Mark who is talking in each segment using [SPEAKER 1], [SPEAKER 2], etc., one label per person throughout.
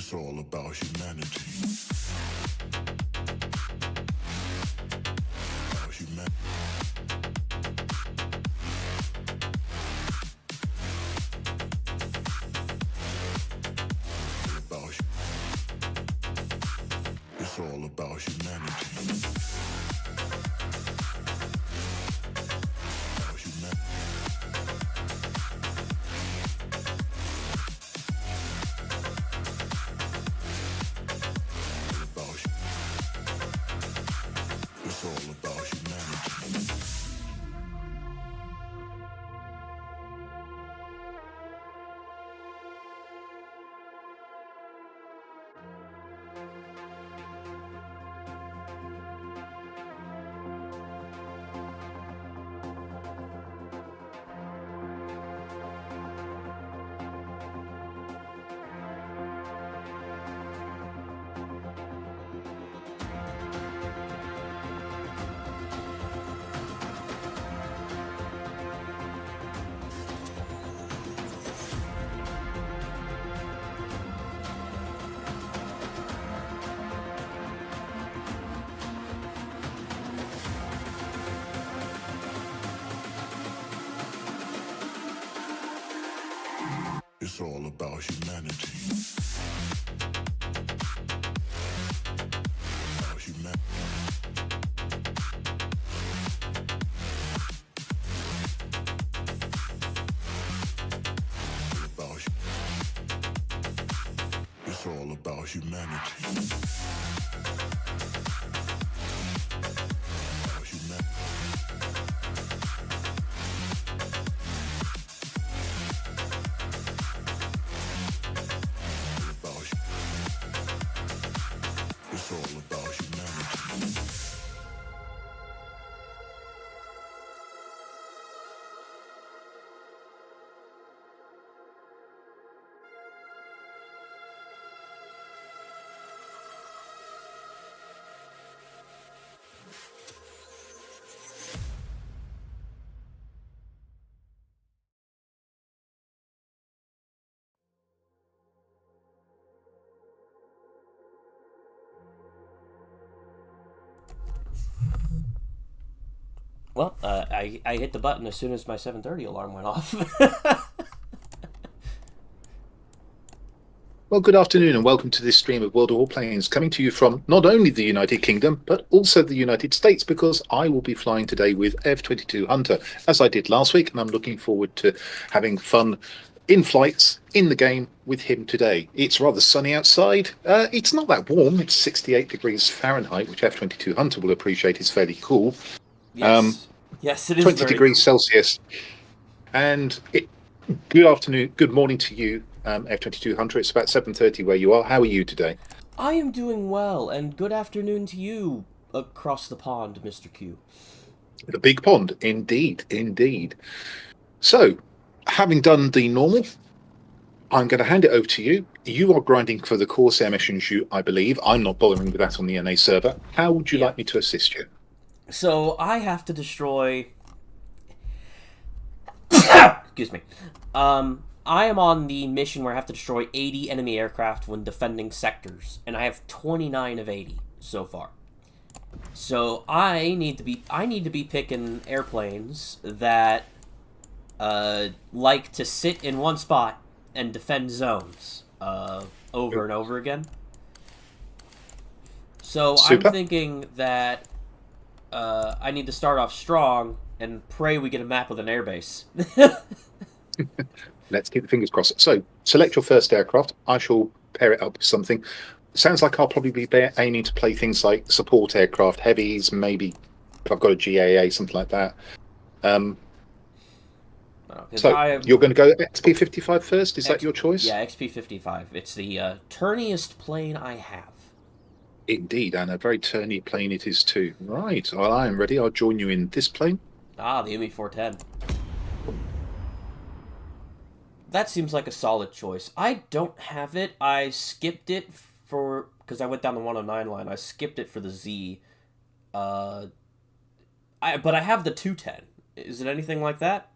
[SPEAKER 1] It's all about humanity. About humanity. It's all about humanity. About humanity. It's all about humanity. It's all about humanity. About humanity. It's all about humanity. About humanity. It's all about humanity.
[SPEAKER 2] Well, I hit the button as soon as my 7:30 alarm went off.
[SPEAKER 3] Well, good afternoon and welcome to this stream of World of Warplanes, coming to you from not only the United Kingdom, but also the United States, because I will be flying today with F-22 Hunter, as I did last week, and I'm looking forward to having fun in flights in the game with him today. It's rather sunny outside. It's not that warm. It's 68 degrees Fahrenheit, which F-22 Hunter will appreciate is fairly cool.
[SPEAKER 2] Yes. Yes, it is
[SPEAKER 3] 20
[SPEAKER 2] very
[SPEAKER 3] degrees
[SPEAKER 2] cool.
[SPEAKER 3] Celsius. And good afternoon, good morning to you, F-22 Hunter. It's about 7:30 where you are. How are you today?
[SPEAKER 2] I am doing well, and good afternoon to you across the pond, Mr. Q.
[SPEAKER 3] The big pond, indeed, indeed. So, having done the normal, I'm going to hand it over to you. You are grinding for the Corsair mission shoot, I believe. I'm not bothering with that on the NA server. How would you
[SPEAKER 2] Yeah.
[SPEAKER 3] like me to assist you?
[SPEAKER 2] So I have to destroy. Excuse me. I am on the mission where I have to destroy 80 enemy aircraft when defending sectors, and I have 29 of 80 so far. So I need to be picking airplanes that like to sit in one spot and defend zones over and over again. So
[SPEAKER 3] Super.
[SPEAKER 2] I'm thinking that I need to start off strong and pray we get a map with an airbase.
[SPEAKER 3] Let's keep the fingers crossed. So, select your first aircraft. I shall pair it up with something. Sounds like I'll probably be aiming to play things like support aircraft, heavies, maybe if I've got a GAA, something like that. So you're going to go XP-55 first? Is that your choice?
[SPEAKER 2] Yeah, XP-55. It's the turniest plane I have.
[SPEAKER 3] Indeed, and a very turny plane it is too. Right, well, I am ready. I'll join you in this plane.
[SPEAKER 2] Ah, the ME-410. That seems like a solid choice. I don't have it. I skipped it because I went down the 109 line. I skipped it for the Z. But I have the 210. Is it anything like that?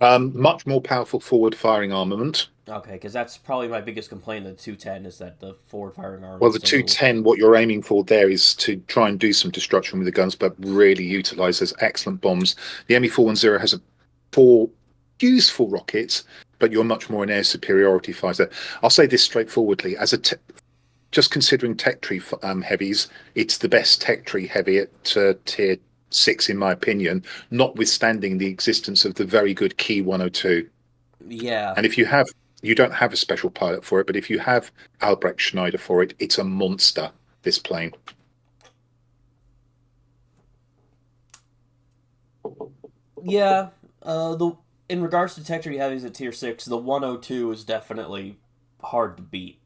[SPEAKER 3] Much more powerful forward-firing armament.
[SPEAKER 2] Okay, because that's probably my biggest complaint of the 210 is that the forward firing arm
[SPEAKER 3] Well,
[SPEAKER 2] is
[SPEAKER 3] the
[SPEAKER 2] a little...
[SPEAKER 3] 210, what you're aiming for there is to try and do some destruction with the guns, but really utilize those excellent bombs. The ME-410 has four useful rockets, but you're much more an air superiority fighter. I'll say this straightforwardly: just considering tech tree heavies, it's the best tech tree heavy at tier 6, in my opinion, notwithstanding the existence of the very good Key 102.
[SPEAKER 2] Yeah.
[SPEAKER 3] And if you don't have a special pilot for it, but if you have Albrecht Schneider for it, it's a monster, this plane.
[SPEAKER 2] Yeah. In regards to tech tree heavies at tier 6, the 102 is definitely hard to beat.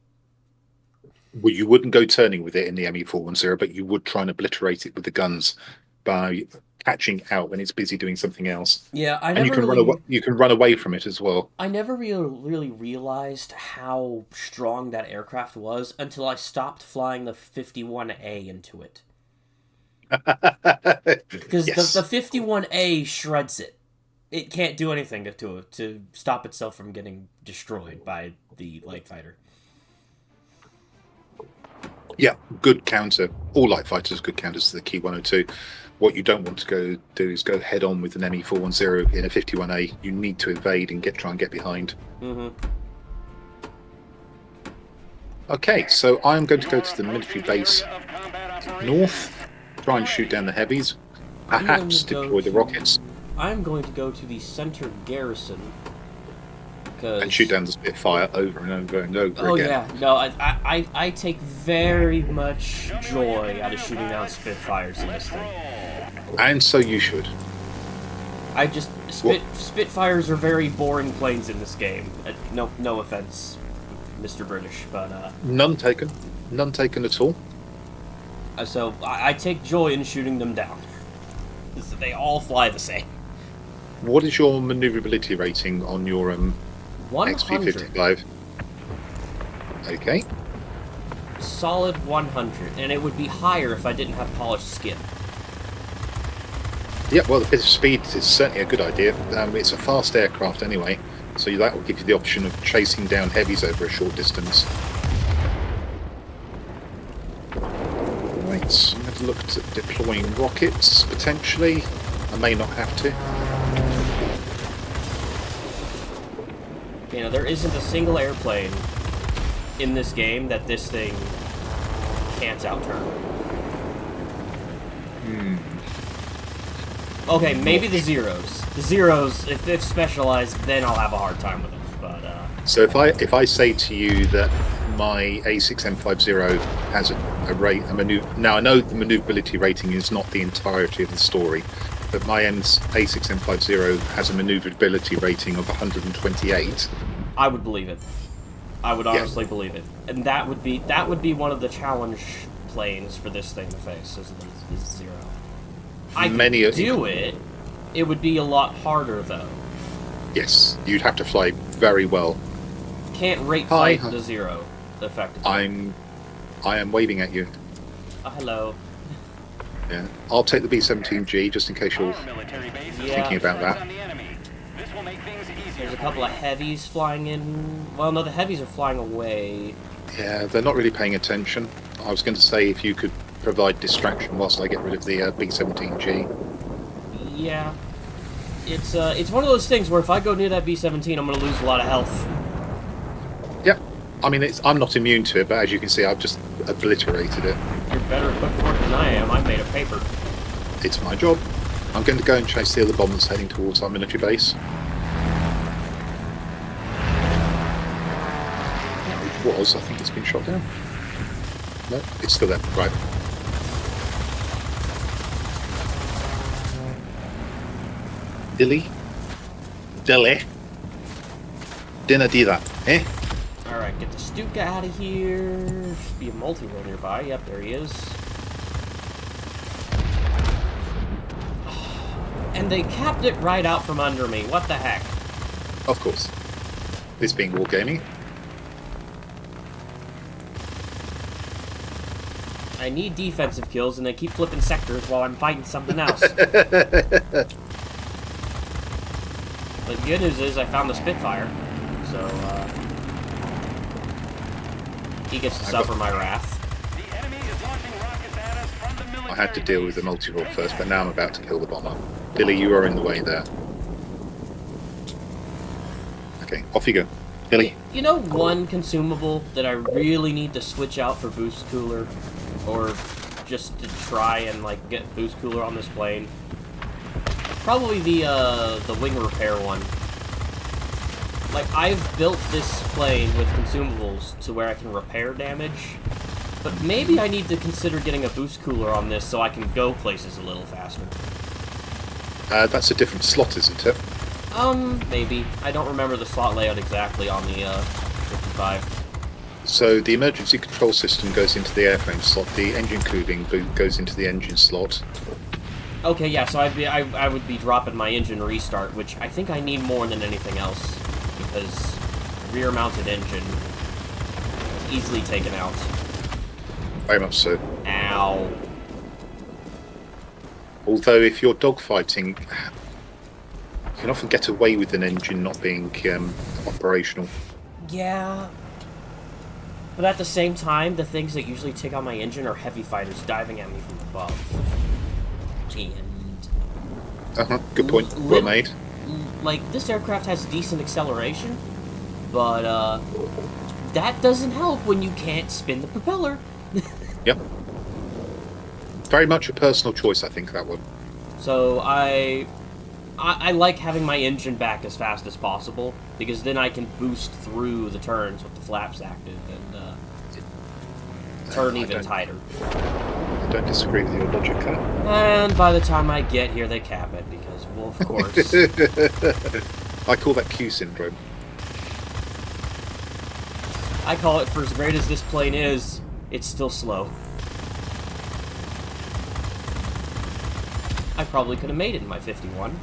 [SPEAKER 3] Well, you wouldn't go turning with it in the ME-410, but you would try and obliterate it with the guns by catching out when it's busy doing something else.
[SPEAKER 2] Yeah,
[SPEAKER 3] And you can run away from it as well.
[SPEAKER 2] I never really realized how strong that aircraft was until I stopped flying the 51A into it. Because
[SPEAKER 3] Yes.
[SPEAKER 2] the 51A shreds it. It can't do anything to stop itself from getting destroyed by the light fighter.
[SPEAKER 3] Yeah, good counter. All light fighters are good counters to the Key 102. What you don't want to go do is go head on with an ME-410 in a 51A. You need to evade and try and get behind.
[SPEAKER 2] Mm-hmm.
[SPEAKER 3] Okay, so I'm going to go to the military base north, try and shoot down the heavies, perhaps deploy the rockets.
[SPEAKER 2] I'm going to go to the center garrison.
[SPEAKER 3] And shoot down the Spitfire over and over and over again.
[SPEAKER 2] Yeah, no, I take very much joy out of shooting down Spitfires in this thing.
[SPEAKER 3] And so you should.
[SPEAKER 2] Spitfires are very boring planes in this game. No offense, Mr. British, but
[SPEAKER 3] none taken at all.
[SPEAKER 2] So I take joy in shooting them down. They all fly the same.
[SPEAKER 3] What is your maneuverability rating on your
[SPEAKER 2] 100.
[SPEAKER 3] XP-55? Okay.
[SPEAKER 2] Solid 100, and it would be higher if I didn't have polished skin.
[SPEAKER 3] Yeah, well, the bit of speed is certainly a good idea. It's a fast aircraft anyway, so that will give you the option of chasing down heavies over a short distance. Right, I'm going to look at deploying rockets, potentially. I may not have to.
[SPEAKER 2] You know, there isn't a single airplane in this game that this thing can't outturn. Okay, maybe the Zeros. The Zeros, if they're specialized, then I'll have a hard time with them. But
[SPEAKER 3] so if I say to you that my A6M50 has a maneuver. Now I know the maneuverability rating is not the entirety of the story, but my A6M50 has a maneuverability rating of 128.
[SPEAKER 2] I would believe it. I would honestly believe it, and that would be one of the challenge planes for this thing to face is Zero. I could do it. It would be a lot harder though.
[SPEAKER 3] Yes, you'd have to fly very well.
[SPEAKER 2] Can't rate fight the Zero effectively.
[SPEAKER 3] I am waving at you.
[SPEAKER 2] Hello.
[SPEAKER 3] Yeah, I'll take the B-17G just in case you're thinking about that.
[SPEAKER 2] There's a couple of heavies flying in. Well, no, the heavies are flying away.
[SPEAKER 3] Yeah, they're not really paying attention. I was going to say if you could provide distraction whilst I get rid of the B-17G.
[SPEAKER 2] Yeah. It's one of those things where if I go near that B-17, I'm going to lose a lot of health.
[SPEAKER 3] Yeah. I mean, I'm not immune to it, but as you can see, I've just obliterated it.
[SPEAKER 2] You're better equipped for it than I am. I'm made of paper.
[SPEAKER 3] It's my job. I'm going to go and chase the other bomb that's heading towards our military base. It was. I think it's been shot down. No, it's still there. Right. Dilly. Dinner do that, eh?
[SPEAKER 2] Alright, get the Stuka out of here. Should be a multi-roll nearby. Yep, there he is. And they capped it right out from under me. What the heck?
[SPEAKER 3] Of course. This being wargaming.
[SPEAKER 2] I need defensive kills, and they keep flipping sectors while I'm fighting something else. The good news is I found the Spitfire, so, He gets to suffer my wrath.
[SPEAKER 3] I had to deal with the multi-role first, but now I'm about to kill the bomber. Billy, you are in the way there. Okay, off you go. Billy.
[SPEAKER 2] You know one consumable that I really need to switch out for boost cooler, or just to try and like get boost cooler on this plane? Probably the wing repair one. Like, I've built this plane with consumables to where I can repair damage, but maybe I need to consider getting a boost cooler on this so I can go places a little faster.
[SPEAKER 3] That's a different slot, isn't it?
[SPEAKER 2] Maybe. I don't remember the slot layout exactly on the 55.
[SPEAKER 3] So the emergency control system goes into the airframe slot, the engine cooling boot goes into the engine slot.
[SPEAKER 2] Okay, yeah, so I would be dropping my engine restart, which I think I need more than anything else, because rear-mounted engine easily taken out.
[SPEAKER 3] Very much so.
[SPEAKER 2] Ow.
[SPEAKER 3] Although if you're dogfighting, you can often get away with an engine not being operational.
[SPEAKER 2] Yeah. But at the same time, the things that usually take out my engine are heavy fighters diving at me from above. And...
[SPEAKER 3] Good point. Well made.
[SPEAKER 2] Like, this aircraft has decent acceleration, but, that doesn't help when you can't spin the propeller.
[SPEAKER 3] Yep. Very much a personal choice, I think, that one.
[SPEAKER 2] So, I like having my engine back as fast as possible, because then I can boost through the turns with the flaps active and turn even tighter.
[SPEAKER 3] I don't disagree with your logic there.
[SPEAKER 2] And by the time I get here, they cap it, because, well, of course.
[SPEAKER 3] I call that Q syndrome.
[SPEAKER 2] I call it, for as great as this plane is, it's still slow. I probably could have made it in my 51.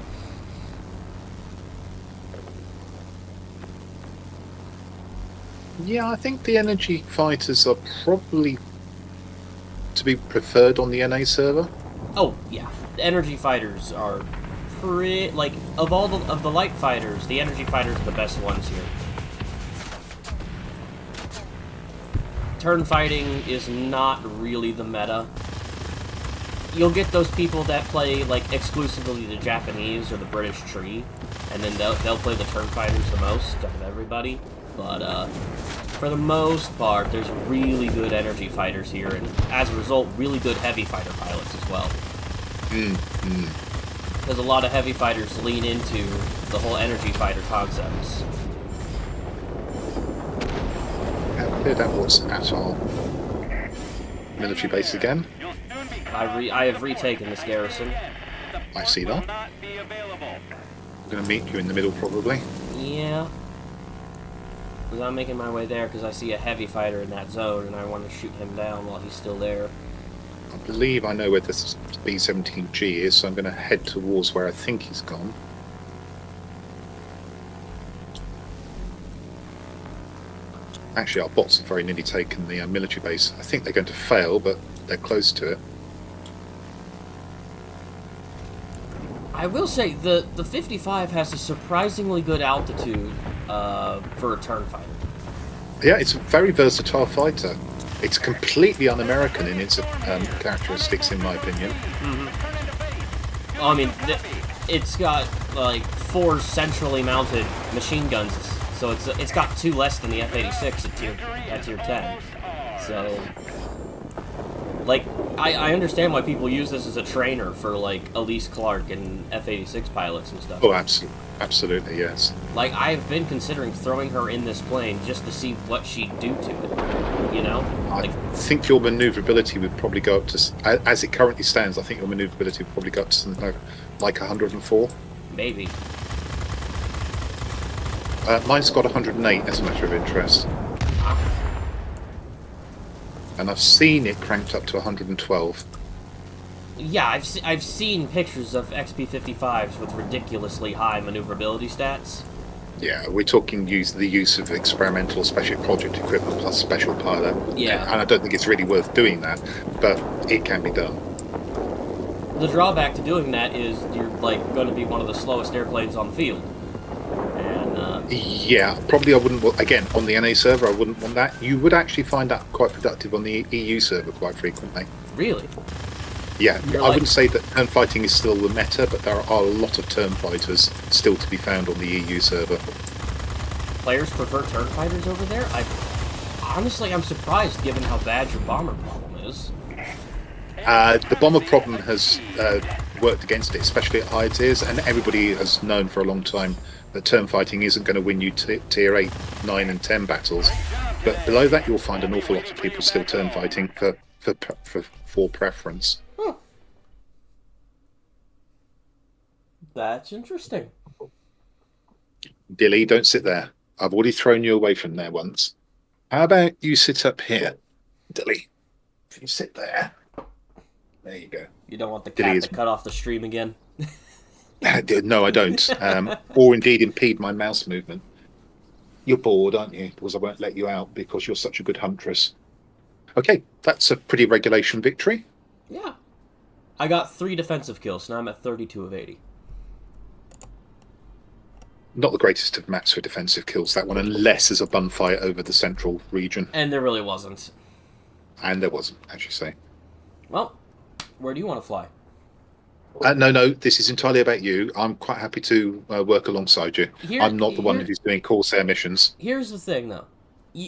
[SPEAKER 3] Yeah, I think the energy fighters are probably to be preferred on the NA server.
[SPEAKER 2] Oh, yeah. The energy fighters are pretty... Like, of all the light fighters, the energy fighters are the best ones here. Turn fighting is not really the meta. You'll get those people that play, like, exclusively the Japanese or the British tree, and then they'll play the turn fighters the most out of everybody. But, for the most part, there's really good energy fighters here, and as a result, really good heavy fighter pilots as well. Because a lot of heavy fighters lean into the whole energy fighter concepts.
[SPEAKER 3] Have cleared out what's at our military base again.
[SPEAKER 2] I have retaken this garrison.
[SPEAKER 3] I see that. I'm going to meet you in the middle, probably.
[SPEAKER 2] Yeah. Because I'm making my way there because I see a heavy fighter in that zone and I want to shoot him down while he's still there.
[SPEAKER 3] I believe I know where this B-17G is, so I'm going to head towards where I think he's gone. Actually, our bots have very nearly taken the military base. I think they're going to fail, but they're close to it.
[SPEAKER 2] I will say, the 55 has a surprisingly good altitude for a turn fighter.
[SPEAKER 3] Yeah, it's a very versatile fighter. It's completely un-American in its characteristics, in my opinion.
[SPEAKER 2] Mm-hmm. Well, I mean, it's got, like, 4 centrally mounted machine guns, so it's got 2 less than the F-86 at tier 10. So, like, I understand why people use this as a trainer for, like, Elise Clark and F-86 pilots and stuff.
[SPEAKER 3] Oh, absolutely, yes.
[SPEAKER 2] Like, I've been considering throwing her in this plane just to see what she'd do to it, you know?
[SPEAKER 3] I think your maneuverability would probably go up to, as it currently stands, I think your maneuverability would probably go up to something like 104.
[SPEAKER 2] Maybe.
[SPEAKER 3] Mine's got 108 as a matter of interest. And I've seen it cranked up to 112.
[SPEAKER 2] Yeah, I've seen pictures of XP-55s with ridiculously high maneuverability stats.
[SPEAKER 3] Yeah, we're talking the use of experimental special project equipment plus special pilot.
[SPEAKER 2] Yeah.
[SPEAKER 3] And I don't think it's really worth doing that, but it can be done.
[SPEAKER 2] The drawback to doing that is you're, like, going to be one of the slowest airplanes on the field. And,
[SPEAKER 3] Yeah, probably I wouldn't want, again, on the NA server, I wouldn't want that. You would actually find that quite productive on the EU server quite frequently.
[SPEAKER 2] Really?
[SPEAKER 3] Yeah,
[SPEAKER 2] You're
[SPEAKER 3] I
[SPEAKER 2] like-
[SPEAKER 3] wouldn't say that turn fighting is still the meta, but there are a lot of turn fighters still to be found on the EU server.
[SPEAKER 2] Players prefer turn fighters over there? Honestly, I'm surprised given how bad your bomber problem is.
[SPEAKER 3] The bomber problem has worked against it, especially at higher tiers, and everybody has known for a long time that turn fighting isn't going to win you tier 8, 9 and 10 battles. But below that you'll find an awful lot of people still turn fighting for preference.
[SPEAKER 2] That's interesting.
[SPEAKER 3] Dilly, don't sit there. I've already thrown you away from there once. How about you sit up here? Dilly, if you sit there. There you go.
[SPEAKER 2] You don't want the
[SPEAKER 3] Dilly
[SPEAKER 2] cat
[SPEAKER 3] is-
[SPEAKER 2] to cut off the stream again?
[SPEAKER 3] No, I don't. Or indeed impede my mouse movement. You're bored, aren't you? Because I won't let you out because you're such a good huntress. Okay, that's a pretty regulation victory.
[SPEAKER 2] Yeah. I got 3 defensive kills, now I'm at 32 of 80.
[SPEAKER 3] Not the greatest of maps for defensive kills, that one, unless there's a gunfight over the central region.
[SPEAKER 2] And there really wasn't.
[SPEAKER 3] And there wasn't, as you say.
[SPEAKER 2] Well, where do you want to fly?
[SPEAKER 3] No, this is entirely about you. I'm quite happy to work alongside you. I'm not the one who's doing Corsair missions.
[SPEAKER 2] Here's the thing, though.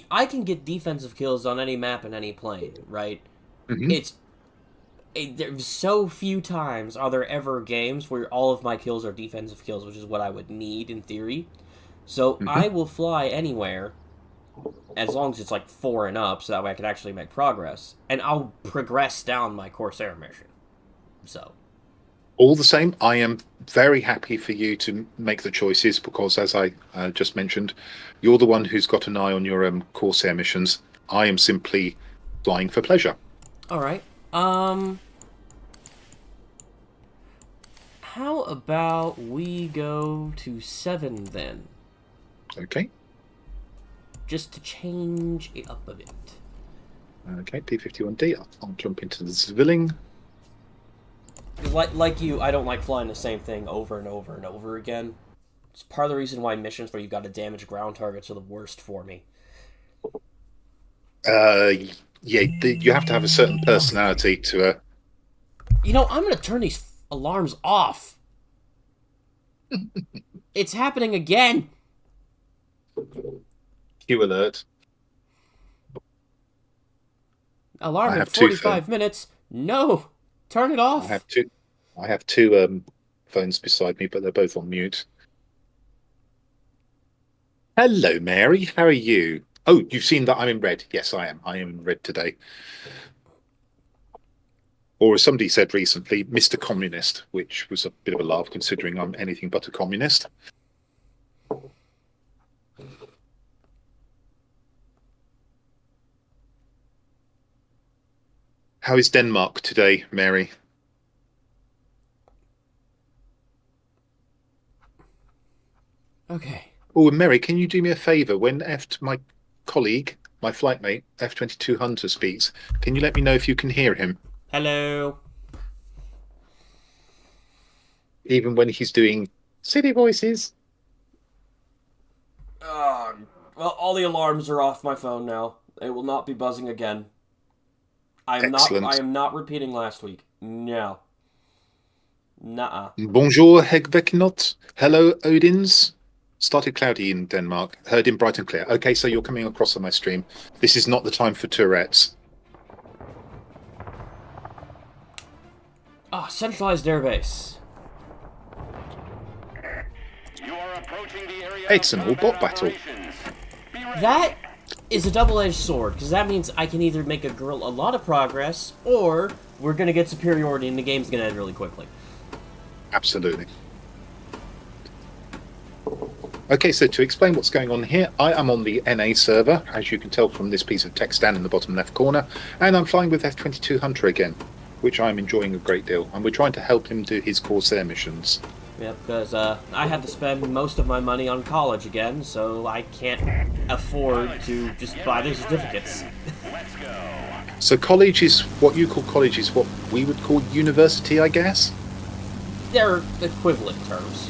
[SPEAKER 2] I can get defensive kills on any map and any plane, right?
[SPEAKER 3] Mhm.
[SPEAKER 2] There's so few times are there ever games where all of my kills are defensive kills, which is what I would need in theory. So I will fly anywhere as long as it's like 4 and up, so that way I can actually make progress. And I'll progress down my Corsair mission. So.
[SPEAKER 3] All the same, I am very happy for you to make the choices because, as I just mentioned, you're the one who's got an eye on your Corsair missions. I am simply flying for pleasure.
[SPEAKER 2] All right. How about we go to 7 then?
[SPEAKER 3] Okay.
[SPEAKER 2] Just to change it up a bit.
[SPEAKER 3] Okay, P51D. I'll jump into the civilian.
[SPEAKER 2] Like you, I don't like flying the same thing over and over and over again. It's part of the reason why missions where you've got to damage ground targets are the worst for me.
[SPEAKER 3] Yeah, you have to have a certain personality to...
[SPEAKER 2] You know, I'm going to turn these alarms off. It's happening again.
[SPEAKER 3] Q alert.
[SPEAKER 2] Alarm
[SPEAKER 3] I
[SPEAKER 2] in
[SPEAKER 3] have two
[SPEAKER 2] 45 minutes. No, turn it off.
[SPEAKER 3] I have two phones beside me, but they're both on mute. Hello, Mary. How are you? Oh, you've seen that I'm in red. Yes, I am. I am in red today. Or as somebody said recently, Mr. Communist, which was a bit of a laugh considering I'm anything but a communist. How is Denmark today, Mary?
[SPEAKER 2] Okay.
[SPEAKER 3] Oh, and Mary, can you do me a favour? When my colleague, my flight mate, F-22 Hunter speaks, can you let me know if you can hear him?
[SPEAKER 2] Hello.
[SPEAKER 3] Even when he's doing silly voices.
[SPEAKER 2] Well, all the alarms are off my phone now. It will not be buzzing again. I am not repeating last week. No. Nuh-uh.
[SPEAKER 3] Bonjour, Hegveknot. Hello, Odins. Started cloudy in Denmark. Heard in bright and clear. Okay, so you're coming across on my stream. This is not the time for Tourette's.
[SPEAKER 2] Centralized airbase.
[SPEAKER 3] It's an all-bot battle.
[SPEAKER 2] That is a double-edged sword, because that means I can either make a lot of progress, or we're going to get superiority and the game's going to end really quickly.
[SPEAKER 3] Absolutely. Okay, so to explain what's going on here, I am on the NA server, as you can tell from this piece of text down in the bottom left corner, and I'm flying with F-22 Hunter again, which I'm enjoying a great deal, and we're trying to help him do his Corsair missions.
[SPEAKER 2] Yep, because I had to spend most of my money on college again, so I can't afford to just buy the certificates.
[SPEAKER 3] So college is what you call college is what we would call university, I guess?
[SPEAKER 2] They're equivalent terms.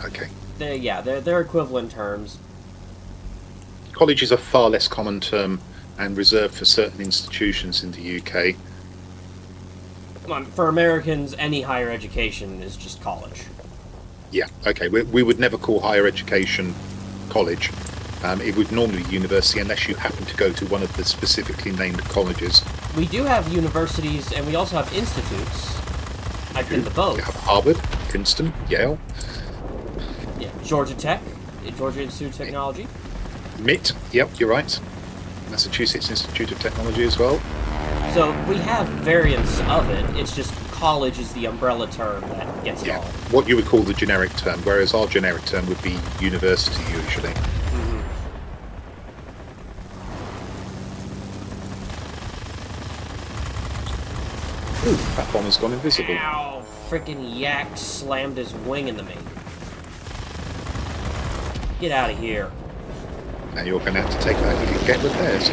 [SPEAKER 3] Okay.
[SPEAKER 2] they're equivalent terms.
[SPEAKER 3] College is a far less common term and reserved for certain institutions in the UK.
[SPEAKER 2] For Americans, any higher education is just college.
[SPEAKER 3] Yeah, okay. We would never call higher education college. It would normally be university unless you happen to go to one of the specifically named colleges.
[SPEAKER 2] We do have universities, and we also have institutes. I've been to both.
[SPEAKER 3] You have Harvard, Princeton, Yale.
[SPEAKER 2] Yeah, Georgia Tech, Georgia Institute of Technology.
[SPEAKER 3] MIT, yep, you're right. Massachusetts Institute of Technology as well.
[SPEAKER 2] So we have variants of it. It's just college is the umbrella term that gets it all.
[SPEAKER 3] What you would call the generic term, whereas our generic term would be university usually. Ooh, that bomb has gone invisible.
[SPEAKER 2] Ow! Freaking yak slammed his wing into me. Get out of here.
[SPEAKER 3] Now you're going to have to take that. You can get repairs.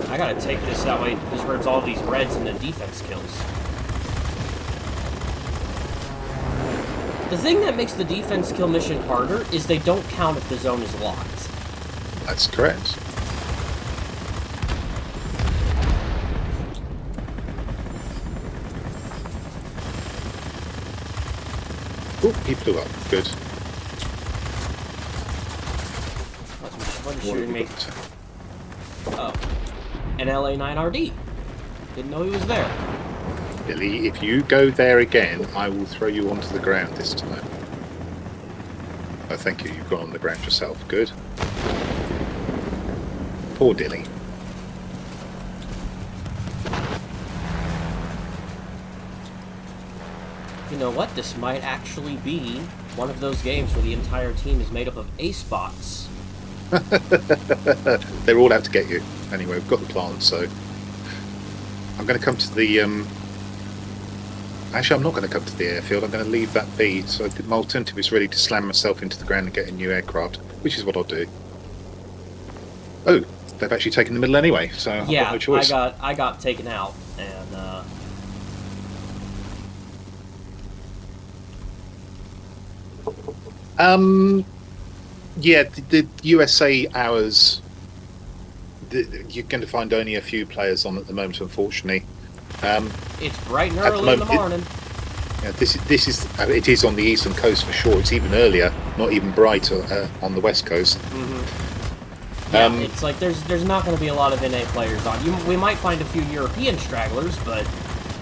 [SPEAKER 2] I gotta take this that way. This hurts all these reds into defense kills. The thing that makes the defense kill mission harder is they don't count if the zone is locked.
[SPEAKER 3] That's correct. Oh, he blew up. Good.
[SPEAKER 2] What is shooting me? Oh. An LA-9RD. Didn't know he was there.
[SPEAKER 3] Billy, if you go there again, I will throw you onto the ground this time. Oh, thank you. You've gone on the ground yourself. Good. Poor Dilly.
[SPEAKER 2] You know what? This might actually be one of those games where the entire team is made up of ace bots.
[SPEAKER 3] They're all out to get you. Anyway, we've got the plant, so I'm going to come to the. Actually, I'm not going to come to the airfield. I'm going to leave that be. So my alternative is really to slam myself into the ground and get a new aircraft, which is what I'll do. Oh, they've actually taken the middle anyway, so I've got no choice.
[SPEAKER 2] I got taken out, and
[SPEAKER 3] yeah, the USA hours. You're going to find only a few players on at the moment, unfortunately.
[SPEAKER 2] It's bright and early in the morning.
[SPEAKER 3] This is it is on the eastern coast for sure. It's even earlier, not even brighter on the west coast.
[SPEAKER 2] Mm-hmm. Yeah, it's like there's not going to be a lot of NA players on. We might find a few European stragglers, but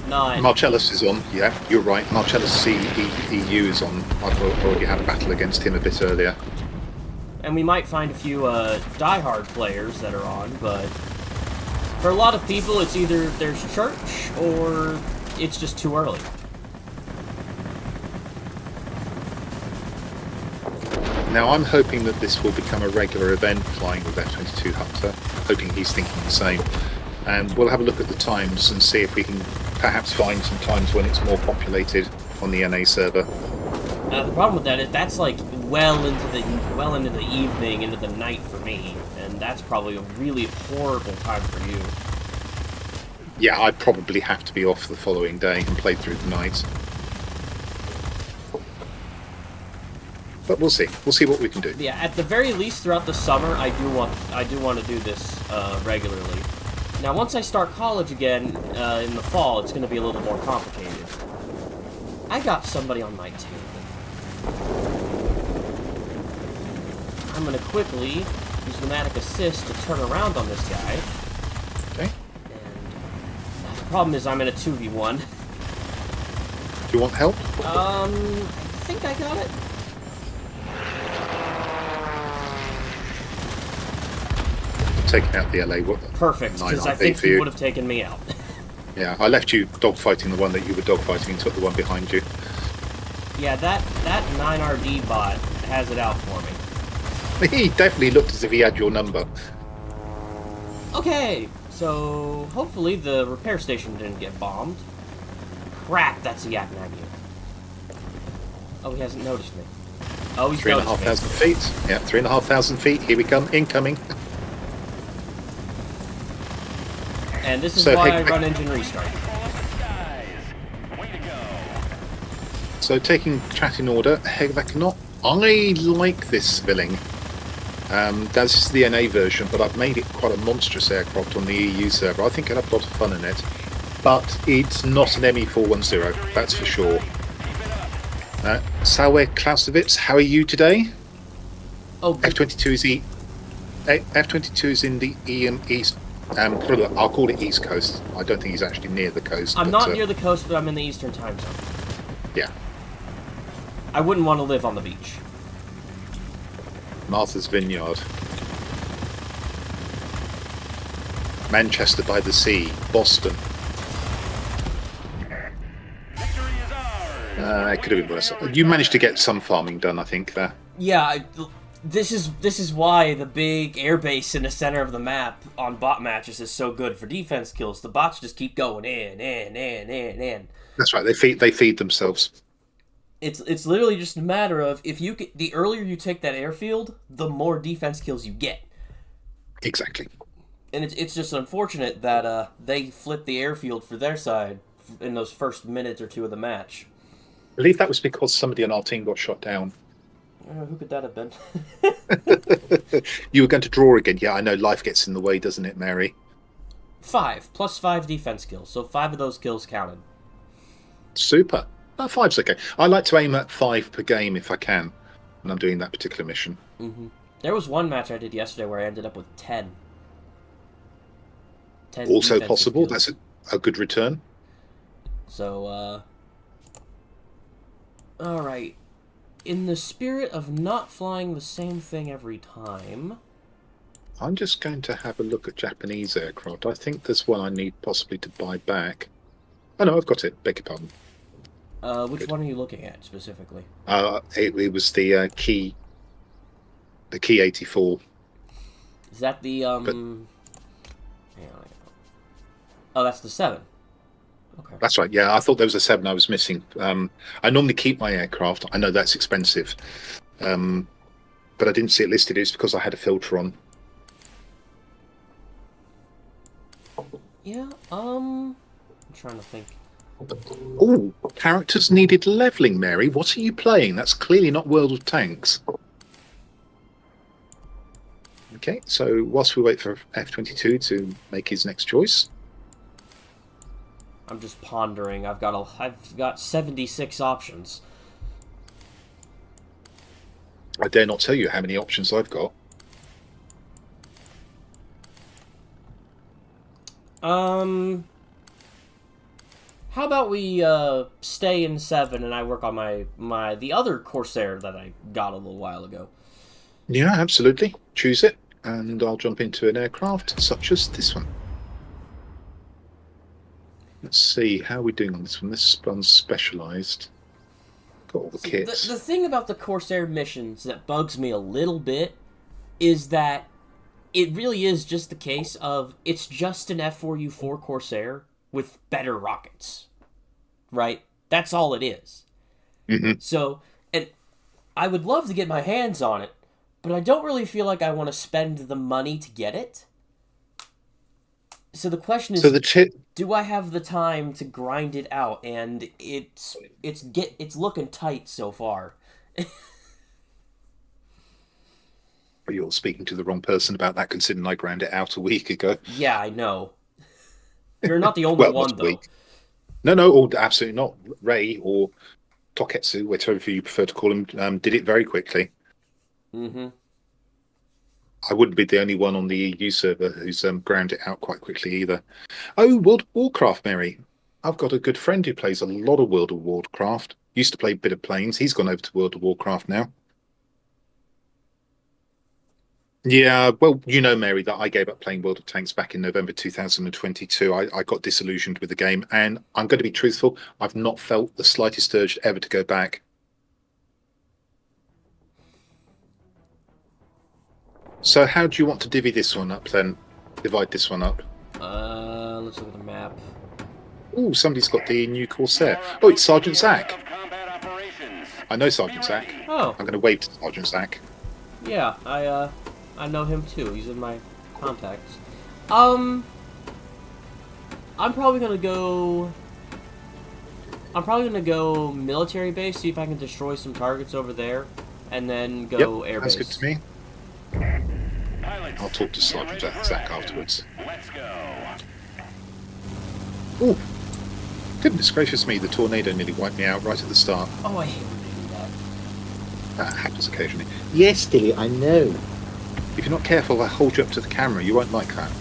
[SPEAKER 2] not.
[SPEAKER 3] Marcellus is on. Yeah, you're right. Marcellus EU is on. I've already had a battle against him a bit earlier.
[SPEAKER 2] And we might find a few diehard players that are on, but for a lot of people, it's either there's church or it's just too early.
[SPEAKER 3] Now, I'm hoping that this will become a regular event, flying with F-22 Hunter. Hoping he's thinking the same. And we'll have a look at the times and see if we can perhaps find some times when it's more populated on the NA server.
[SPEAKER 2] The problem with that is that's like well into the evening, into the night for me, and that's probably a really horrible time for you.
[SPEAKER 3] Yeah, I'd probably have to be off the following day and play through the night. But we'll see. We'll see what we can do.
[SPEAKER 2] Yeah, at the very least, throughout the summer, I do want to do this regularly. Now, once I start college again in the fall, it's going to be a little more complicated. I got somebody on my team. I'm going to quickly use pneumatic assist to turn around on this guy.
[SPEAKER 3] Okay.
[SPEAKER 2] And the problem is I'm in a 2v1.
[SPEAKER 3] Do you want help?
[SPEAKER 2] I think I got it.
[SPEAKER 3] Taking out the LA.
[SPEAKER 2] Perfect, because I think he would have taken me out.
[SPEAKER 3] Yeah, I left you dogfighting the one that you were dogfighting and took the one behind you.
[SPEAKER 2] Yeah, that 9RD bot has it out for me.
[SPEAKER 3] He definitely looked as if he had your number.
[SPEAKER 2] Okay, so hopefully the repair station didn't get bombed. Crap, that's a yak magnet. Oh, he hasn't noticed me. Oh, he's
[SPEAKER 3] 3,500 feet. Yeah, 3,500 feet. Here we come. Incoming.
[SPEAKER 2] And this is why I run engine restart.
[SPEAKER 3] So taking chat in order, Hegveknot. I like this filling. That's the NA version, but I've made it quite a monstrous aircraft on the EU server. I think I'd have a lot of fun in it. But it's not an ME410, that's for sure. Salwe Clausewitz, how are you today?
[SPEAKER 2] Oh,
[SPEAKER 3] F-22 is F-22 is in the East. I'll call it East Coast. I don't think he's actually near the coast.
[SPEAKER 2] I'm not near the coast, but I'm in the Eastern time zone.
[SPEAKER 3] Yeah.
[SPEAKER 2] I wouldn't want to live on the beach.
[SPEAKER 3] Martha's Vineyard. Manchester by the Sea. Boston. It could have been worse. You managed to get some farming done, I think, there.
[SPEAKER 2] Yeah, this is why the big airbase in the center of the map on bot matches is so good for defense kills. The bots just keep going in.
[SPEAKER 3] That's right. They feed themselves.
[SPEAKER 2] It's literally just a matter of the earlier you take that airfield, the more defense kills you get.
[SPEAKER 3] Exactly.
[SPEAKER 2] And it's just unfortunate that they flipped the airfield for their side in those first minute or two of the match.
[SPEAKER 3] I believe that was because somebody on our team got shot down.
[SPEAKER 2] Who could that have been?
[SPEAKER 3] You were going to draw again. Yeah, I know life gets in the way, doesn't it, Mary?
[SPEAKER 2] 5 plus 5 defense kills, so 5 of those kills counted.
[SPEAKER 3] Super. 5's okay. I like to aim at 5 per game if I can when I'm doing that particular mission.
[SPEAKER 2] Mm-hmm. There was one match I did yesterday where I ended up with 10. 10
[SPEAKER 3] Also possible.
[SPEAKER 2] Kills.
[SPEAKER 3] That's a good return.
[SPEAKER 2] So, alright. In the spirit of not flying the same thing every time...
[SPEAKER 3] I'm just going to have a look at Japanese aircraft. I think there's one I need possibly to buy back. Oh no, I've got it. Beg your pardon.
[SPEAKER 2] Which one are you looking at specifically?
[SPEAKER 3] It was the Key 84.
[SPEAKER 2] Is that the hang on. Oh, that's the 7. Okay.
[SPEAKER 3] That's right. Yeah, I thought there was a 7 I was missing. I normally keep my aircraft. I know that's expensive, but I didn't see it listed. It's because I had a filter on.
[SPEAKER 2] Yeah. I'm trying to think.
[SPEAKER 3] Oh, characters needed leveling, Mary. What are you playing? That's clearly not World of Tanks. Okay, so whilst we wait for F-22 to make his next choice.
[SPEAKER 2] I'm just pondering. I've got 76 options.
[SPEAKER 3] I dare not tell you how many options I've got.
[SPEAKER 2] How about we stay in 7 and I work on the other Corsair that I got a little while ago?
[SPEAKER 3] Yeah, absolutely. Choose it, and I'll jump into an aircraft such as this one. Let's see, how are we doing on this one? This one's specialised. Got all the kits.
[SPEAKER 2] The thing about the Corsair missions that bugs me a little bit is that it really is just the case of it's just an F4U4 Corsair with better rockets, right? That's all it is.
[SPEAKER 3] Mm-hmm.
[SPEAKER 2] So, and I would love to get my hands on it, but I don't really feel like I want to spend the money to get it. So the question is, do I have the time to grind it out? And it's looking tight so far.
[SPEAKER 3] But you're speaking to the wrong person about that, considering I ground it out a week ago.
[SPEAKER 2] Yeah, I know. You're not the only one, though.
[SPEAKER 3] No, absolutely not. Ray or Toketsu, whatever you prefer to call him, did it very quickly.
[SPEAKER 2] Mm-hmm.
[SPEAKER 3] I wouldn't be the only one on the EU server who's ground it out quite quickly either. Oh, World of Warcraft, Mary. I've got a good friend who plays a lot of World of Warcraft. Used to play a bit of Planes. He's gone over to World of Warcraft now. Yeah, well, you know, Mary, that I gave up playing World of Tanks back in November 2022. I got disillusioned with the game, and I'm going to be truthful, I've not felt the slightest urge ever to go back. So how do you want to divvy this one up then? Divide this one up.
[SPEAKER 2] Let's look at the map.
[SPEAKER 3] Oh, somebody's got the new Corsair. Oh, it's Sergeant Zach. I know Sergeant Zach.
[SPEAKER 2] Oh.
[SPEAKER 3] I'm going to wave to Sergeant Zach.
[SPEAKER 2] Yeah, I know him too. He's in my contacts. I'm probably gonna go I'm probably gonna go military base, see if I can destroy some targets over there, and then go air base.
[SPEAKER 3] That's good to me.
[SPEAKER 4] Pilots,
[SPEAKER 3] I'll talk to
[SPEAKER 4] get
[SPEAKER 3] Sergeant
[SPEAKER 4] ready for
[SPEAKER 3] Zach
[SPEAKER 4] action.
[SPEAKER 3] afterwards.
[SPEAKER 4] Let's go.
[SPEAKER 3] Oh, goodness gracious me, the tornado nearly wiped me out right at the start.
[SPEAKER 2] Oh, I hate when they do that.
[SPEAKER 3] That happens occasionally. Yes, Dilly, I know. If you're not careful, I hold you up to the camera. You won't like that.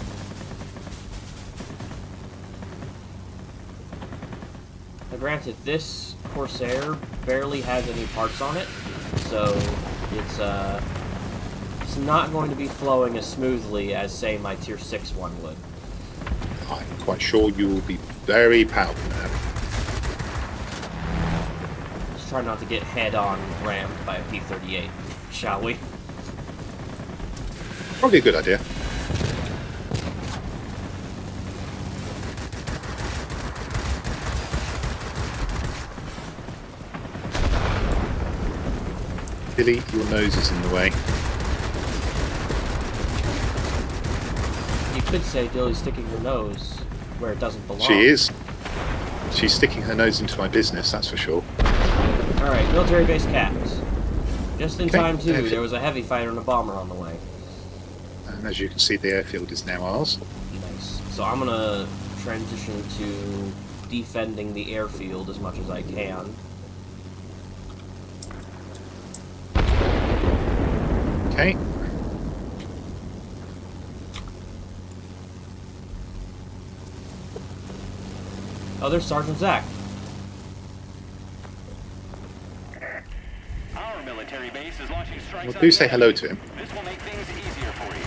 [SPEAKER 2] Now, granted, this Corsair barely has any parts on it, so it's not going to be flowing as smoothly as, say, my Tier 6 one would.
[SPEAKER 3] I'm quite sure you will be very powerful now.
[SPEAKER 2] Just try not to get head-on rammed by a P-38, shall we?
[SPEAKER 3] Probably a good idea. Billy, your nose is in the way.
[SPEAKER 2] You could say Dilly's sticking her nose where it doesn't belong.
[SPEAKER 3] She is. She's sticking her nose into my business, that's for sure.
[SPEAKER 2] Alright, military base capped. Just in
[SPEAKER 3] Okay,
[SPEAKER 2] time, too.
[SPEAKER 3] airfield.
[SPEAKER 2] There was a heavy fighter and a bomber on the way.
[SPEAKER 3] And as you can see, the airfield is now ours.
[SPEAKER 2] Nice. So I'm gonna transition to defending the airfield as much as I can.
[SPEAKER 3] Okay.
[SPEAKER 2] Oh, there's Sergeant Zach.
[SPEAKER 4] Our military base is launching strikes
[SPEAKER 3] Well,
[SPEAKER 4] on
[SPEAKER 3] do
[SPEAKER 4] the
[SPEAKER 3] say
[SPEAKER 4] enemy.
[SPEAKER 3] hello to him.
[SPEAKER 4] This will make things easier for you.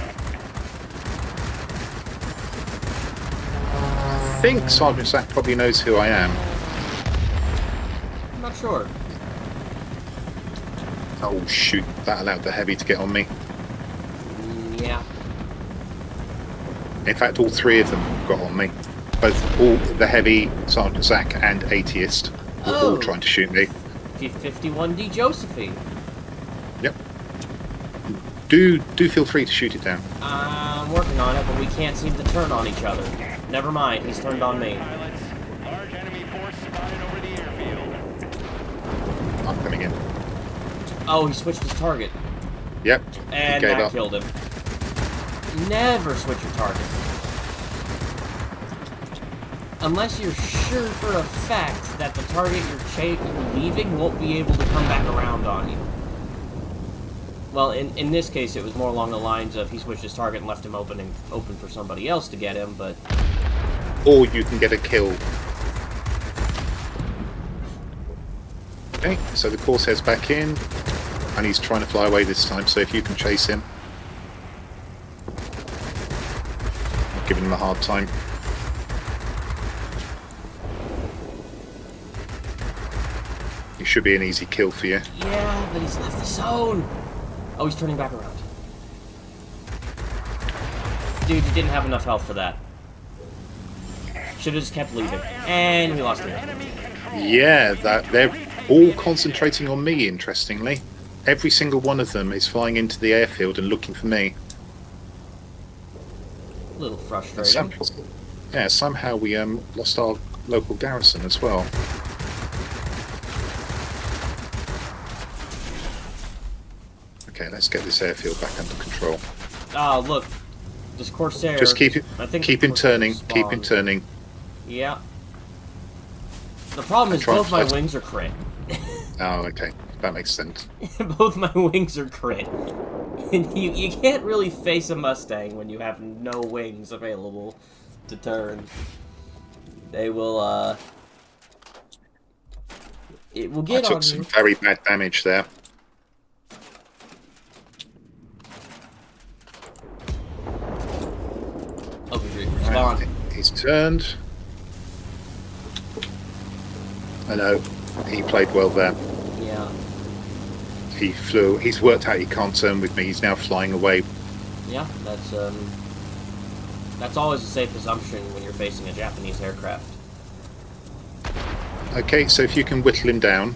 [SPEAKER 3] I think Sergeant Zach probably knows who I am.
[SPEAKER 2] I'm not sure.
[SPEAKER 3] Oh shoot, that allowed the heavy to get on me.
[SPEAKER 2] Yeah.
[SPEAKER 3] In fact, all three of them got on me. Both all the heavy, Sergeant Zach, and Atheist were all
[SPEAKER 2] Oh.
[SPEAKER 3] trying to shoot me.
[SPEAKER 2] 51D Josephine.
[SPEAKER 3] Yep. Do feel free to shoot it down.
[SPEAKER 2] I'm working on it, but we can't seem to turn on each other. Never mind, he's turned on me.
[SPEAKER 4] Pilots, large enemy force spotted over the airfield.
[SPEAKER 3] I'm coming in.
[SPEAKER 2] Oh, he switched his target.
[SPEAKER 3] Yep.
[SPEAKER 2] And
[SPEAKER 3] he gave
[SPEAKER 2] that
[SPEAKER 3] up.
[SPEAKER 2] killed him. Never switch your target. Unless you're sure for a fact that the target you're leaving won't be able to come back around on you. Well, in this case, it was more along the lines of he switched his target and left him open for somebody else to get him, but...
[SPEAKER 3] Or you can get a kill. Okay, so the Corsair's back in, and he's trying to fly away this time, so if you can chase him. I'm giving him a hard time. It should be an easy kill for you.
[SPEAKER 2] Yeah, but he's left the zone! Oh, he's turning back around. Dude, you didn't have enough health for that. Should've just kept leaving. And we lost him.
[SPEAKER 3] Yeah, that they're all concentrating on me, interestingly. Every single one of them is flying into the airfield and looking for me.
[SPEAKER 2] A little
[SPEAKER 3] And
[SPEAKER 2] frustrating.
[SPEAKER 3] somehow we lost our local garrison as well. Okay, let's get this airfield back under control.
[SPEAKER 2] Oh, look. This Corsair...
[SPEAKER 3] Just keep
[SPEAKER 2] I think
[SPEAKER 3] him
[SPEAKER 2] Corsair
[SPEAKER 3] turning, keep him
[SPEAKER 2] spawned.
[SPEAKER 3] turning.
[SPEAKER 2] Yeah. The problem is
[SPEAKER 3] try and
[SPEAKER 2] both my
[SPEAKER 3] fight-
[SPEAKER 2] wings are crit.
[SPEAKER 3] Oh, okay, that makes sense.
[SPEAKER 2] Both my wings are crit. And you can't really face a Mustang when you have no wings available to turn. They will, it will
[SPEAKER 3] I
[SPEAKER 2] get on
[SPEAKER 3] took some
[SPEAKER 2] you.
[SPEAKER 3] very bad damage there.
[SPEAKER 2] Oh, be ready for spawn.
[SPEAKER 3] Right, he's turned. Hello. He played well there.
[SPEAKER 2] Yeah.
[SPEAKER 3] He flew. He's worked out he can't turn with me. He's now flying away.
[SPEAKER 2] Yeah, that's always a safe assumption when you're facing a Japanese aircraft.
[SPEAKER 3] Okay, so if you can whittle him down,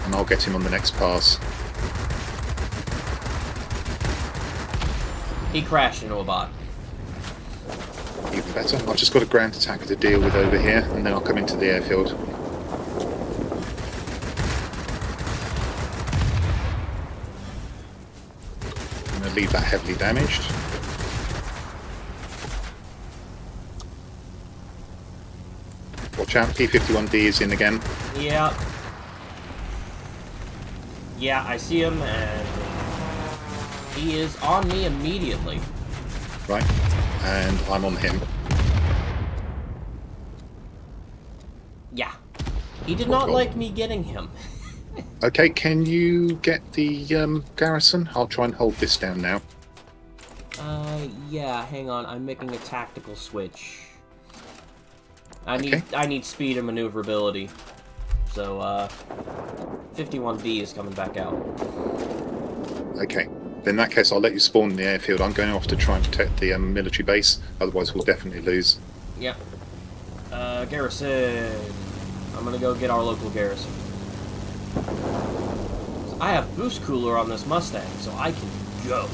[SPEAKER 3] and I'll get him on the next pass.
[SPEAKER 2] He crashed into a bot.
[SPEAKER 3] Even better. I've just got a ground attacker to deal with over here, and then I'll come into the airfield. I'm going to leave that heavily damaged. Watch out, P-51D is in again.
[SPEAKER 2] Yeah. Yeah, I see him, and he is on me immediately.
[SPEAKER 3] Right, and I'm on him.
[SPEAKER 2] Yeah. He did not like me getting him.
[SPEAKER 3] Okay, can you get the garrison? I'll try and hold this down now.
[SPEAKER 2] Yeah, hang on. I'm making a tactical switch. I need speed and maneuverability. So, 51D is coming back out.
[SPEAKER 3] Okay. In that case, I'll let you spawn in the airfield. I'm going off to try and protect the military base. Otherwise, we'll definitely lose.
[SPEAKER 2] Yep. Garrison. I'm gonna go get our local garrison. I have boost cooler on this Mustang, so I can go.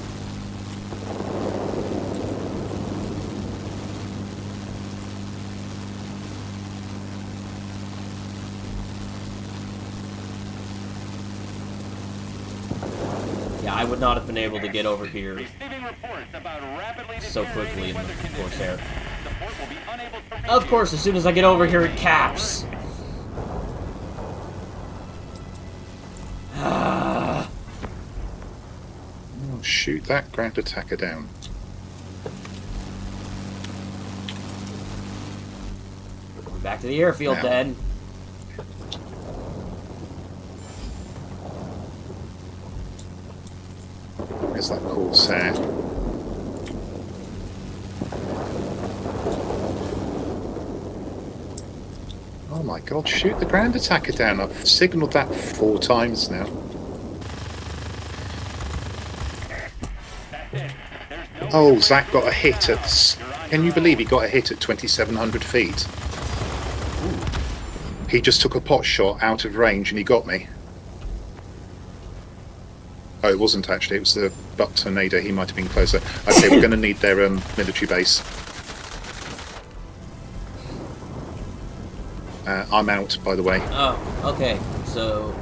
[SPEAKER 2] Yeah, I would not have been able to get over here
[SPEAKER 4] Receiving reports about rapidly
[SPEAKER 2] so quickly in the
[SPEAKER 4] deteriorating weather
[SPEAKER 2] Corsair.
[SPEAKER 4] conditions. The port will be unable to reach
[SPEAKER 2] Of course, as soon as I get over here, it caps.
[SPEAKER 3] Oh, shoot that ground attacker down.
[SPEAKER 2] Back to the airfield,
[SPEAKER 3] Now.
[SPEAKER 2] then.
[SPEAKER 3] Where's that Corsair? Oh my god, shoot the ground attacker down. I've signalled that 4 times now. Oh, Zach got a hit at... Can you believe he got a hit at 2,700 feet? He just took a pot shot out of range and he got me. Oh, it wasn't actually. It was the butt tornado. He might have been closer. Okay, we're going to need their military base. I'm out, by the way.
[SPEAKER 2] Oh, okay. So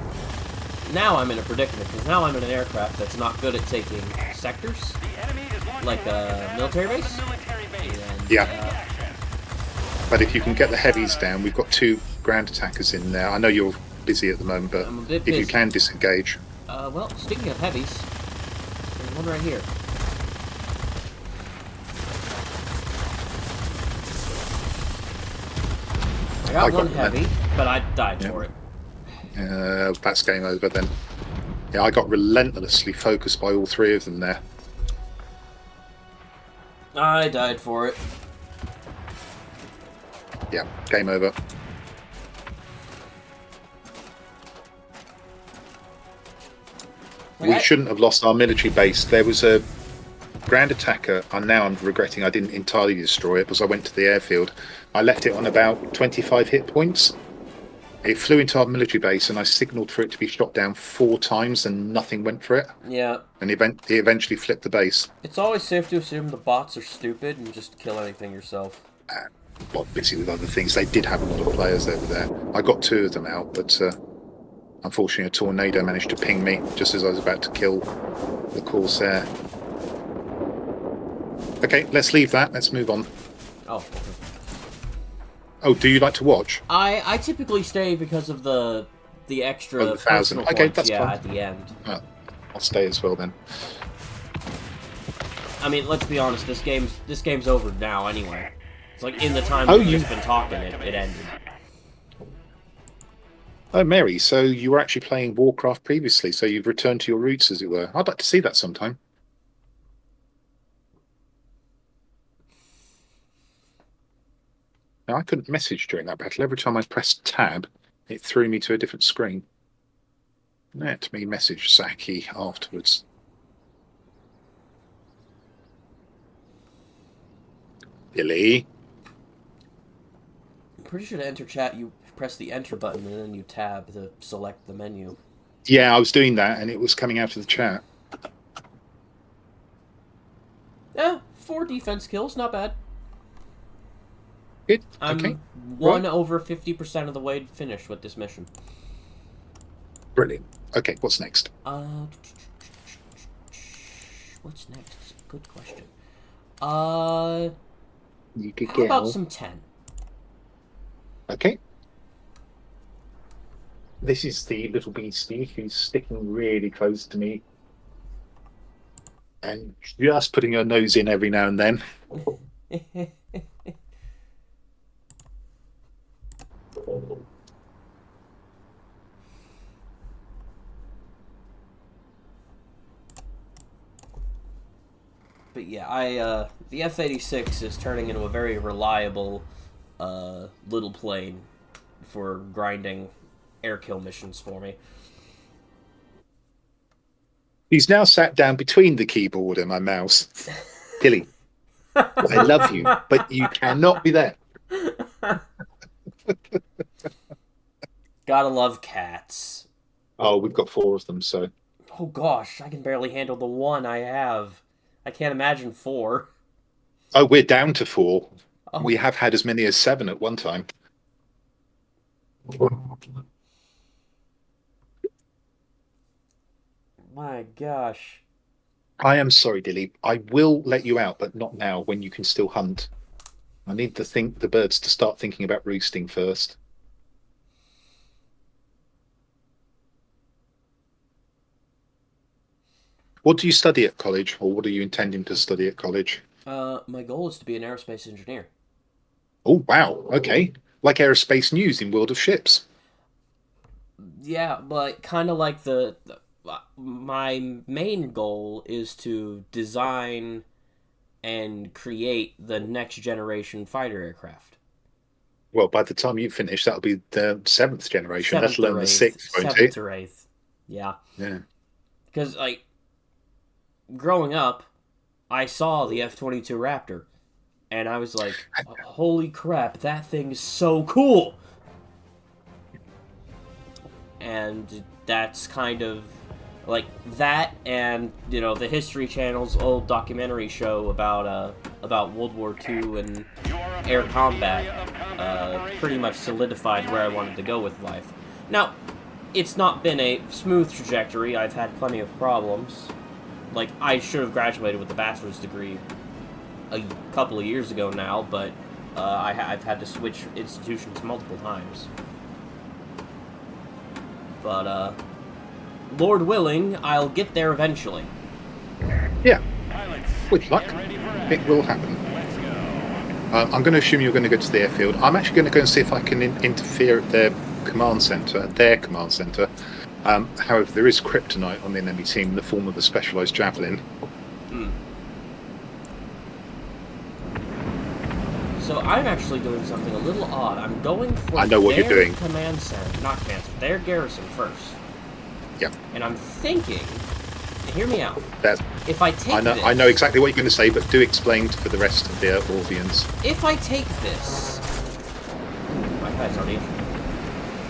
[SPEAKER 2] now I'm in a predicament because now I'm in an aircraft that's not good at taking sectors, like a military base. And,
[SPEAKER 3] Yeah. But if you can get the heavies down, we've got 2 ground attackers in there. I know you're busy at the moment, but
[SPEAKER 2] I'm a bit
[SPEAKER 3] if you
[SPEAKER 2] busy.
[SPEAKER 3] can disengage.
[SPEAKER 2] Well, speaking of heavies, there's one right here. I got one heavy, but I died for it.
[SPEAKER 3] That's game over then. Yeah, I got relentlessly focused by all 3 of them there.
[SPEAKER 2] I died for it.
[SPEAKER 3] Yeah, game over. We shouldn't have lost our military base. There was a ground attacker, and now I'm regretting I didn't entirely destroy it because I went to the airfield. I left it on about 25 hit points. It flew into our military base, and I signalled for it to be shot down 4 times, and nothing went for it.
[SPEAKER 2] Yeah.
[SPEAKER 3] And it eventually flipped the base.
[SPEAKER 2] It's always safe to assume the bots are stupid and just kill anything yourself.
[SPEAKER 3] Got busy with other things. They did have a lot of players over there. I got 2 of them out, but unfortunately a tornado managed to ping me just as I was about to kill the Corsair. Okay, let's leave that. Let's move on.
[SPEAKER 2] Oh.
[SPEAKER 3] Oh, do you like to watch?
[SPEAKER 2] I typically stay because of the extra
[SPEAKER 3] Oh, the 1,000.
[SPEAKER 2] personal
[SPEAKER 3] Okay,
[SPEAKER 2] points,
[SPEAKER 3] that's
[SPEAKER 2] yeah,
[SPEAKER 3] fine.
[SPEAKER 2] at the end.
[SPEAKER 3] Oh, I'll stay as well then.
[SPEAKER 2] I mean, let's be honest, this game's over now anyway. It's like in the time
[SPEAKER 3] Oh,
[SPEAKER 2] we've
[SPEAKER 3] you-
[SPEAKER 2] just been talking, it ended.
[SPEAKER 3] Oh, Mary, so you were actually playing Warcraft previously, so you've returned to your roots, as it were. I'd like to see that sometime. Now, I couldn't message during that battle. Every time I pressed tab, it threw me to a different screen. Let me message Zaki afterwards. Billy?
[SPEAKER 2] I'm pretty sure to enter chat, you press the enter button and then you tab to select the menu.
[SPEAKER 3] Yeah, I was doing that, and it was coming out of the chat.
[SPEAKER 2] Yeah, 4 defense kills, not bad.
[SPEAKER 3] Good.
[SPEAKER 2] I'm
[SPEAKER 3] Okay.
[SPEAKER 2] one over 50% of the way finished with this mission.
[SPEAKER 3] Brilliant. Okay, what's next?
[SPEAKER 2] What's next? Good question. How
[SPEAKER 3] You could
[SPEAKER 2] about some 10?
[SPEAKER 3] Okay. This is the little beastie who's sticking really close to me and just putting her nose in every now and then.
[SPEAKER 2] But yeah, the F-86 is turning into a very reliable little plane for grinding air kill missions for me.
[SPEAKER 3] He's now sat down between the keyboard and my mouse. Dilly, I love you, but you cannot be there.
[SPEAKER 2] Gotta love cats.
[SPEAKER 3] Oh, we've got 4 of them, so...
[SPEAKER 2] Oh gosh, I can barely handle the one I have. I can't imagine 4.
[SPEAKER 3] Oh, we're down to 4.
[SPEAKER 2] Oh.
[SPEAKER 3] We have had as many as 7 at one time.
[SPEAKER 2] My gosh.
[SPEAKER 3] I am sorry, Dilly. I will let you out, but not now, when you can still hunt. I need the birds to start thinking about roosting first. What do you study at college, or what are you intending to study at college?
[SPEAKER 2] My goal is to be an aerospace engineer.
[SPEAKER 3] Oh, wow. Okay. Like aerospace news in World of Ships.
[SPEAKER 2] Yeah, but kind of like my main goal is to design and create the next generation fighter aircraft.
[SPEAKER 3] Well, by the time you finish, that'll be the 7th generation, let
[SPEAKER 2] 7th
[SPEAKER 3] alone
[SPEAKER 2] or
[SPEAKER 3] the
[SPEAKER 2] 8th.
[SPEAKER 3] 6th, won't
[SPEAKER 2] 7th
[SPEAKER 3] it?
[SPEAKER 2] or 8th. Yeah.
[SPEAKER 3] Yeah.
[SPEAKER 2] Because, like, growing up, I saw the F-22 Raptor, and I was like, holy crap, that thing is so cool! And that's kind of, like, that and, you know, the History Channel's old documentary show about World War II and air combat pretty much solidified where I wanted to go with life. Now, it's not been a smooth trajectory. I've had plenty of problems. Like, I should have graduated with a bachelor's degree a couple of years ago now, but I've had to switch institutions multiple times. But, Lord willing, I'll get there eventually.
[SPEAKER 3] Yeah.
[SPEAKER 4] Pilots,
[SPEAKER 3] With luck,
[SPEAKER 4] get ready for
[SPEAKER 3] it will happen.
[SPEAKER 4] Let's go.
[SPEAKER 3] I'm going to assume you're going to go to the airfield. I'm actually going to go and see if I can interfere at their command centre. However, there is kryptonite on the enemy team in the form of a specialised javelin.
[SPEAKER 2] So I'm actually doing something a little odd. I'm going for
[SPEAKER 3] I know what you're doing.
[SPEAKER 2] command center, not command center, their garrison first.
[SPEAKER 3] Yeah.
[SPEAKER 2] And I'm thinking, hear me out.
[SPEAKER 3] That's,
[SPEAKER 2] If I take this,
[SPEAKER 3] I know exactly what you're going to say, but do explain for the rest of the audience.
[SPEAKER 2] If I take this, my pad's already.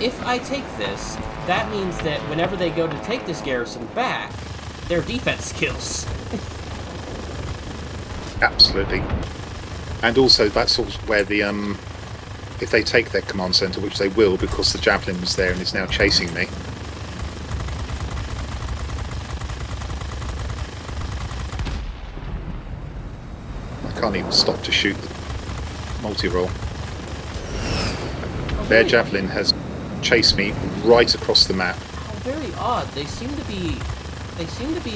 [SPEAKER 2] If I take this, that means that whenever they go to take this garrison back, their defense kills.
[SPEAKER 3] Absolutely. And also, that's also where the if they take their command centre, which they will, because the javelin was there and is now chasing me. I can't even stop to shoot the multi-roll. Their javelin has chased me right across the map.
[SPEAKER 2] How very odd. They seem to be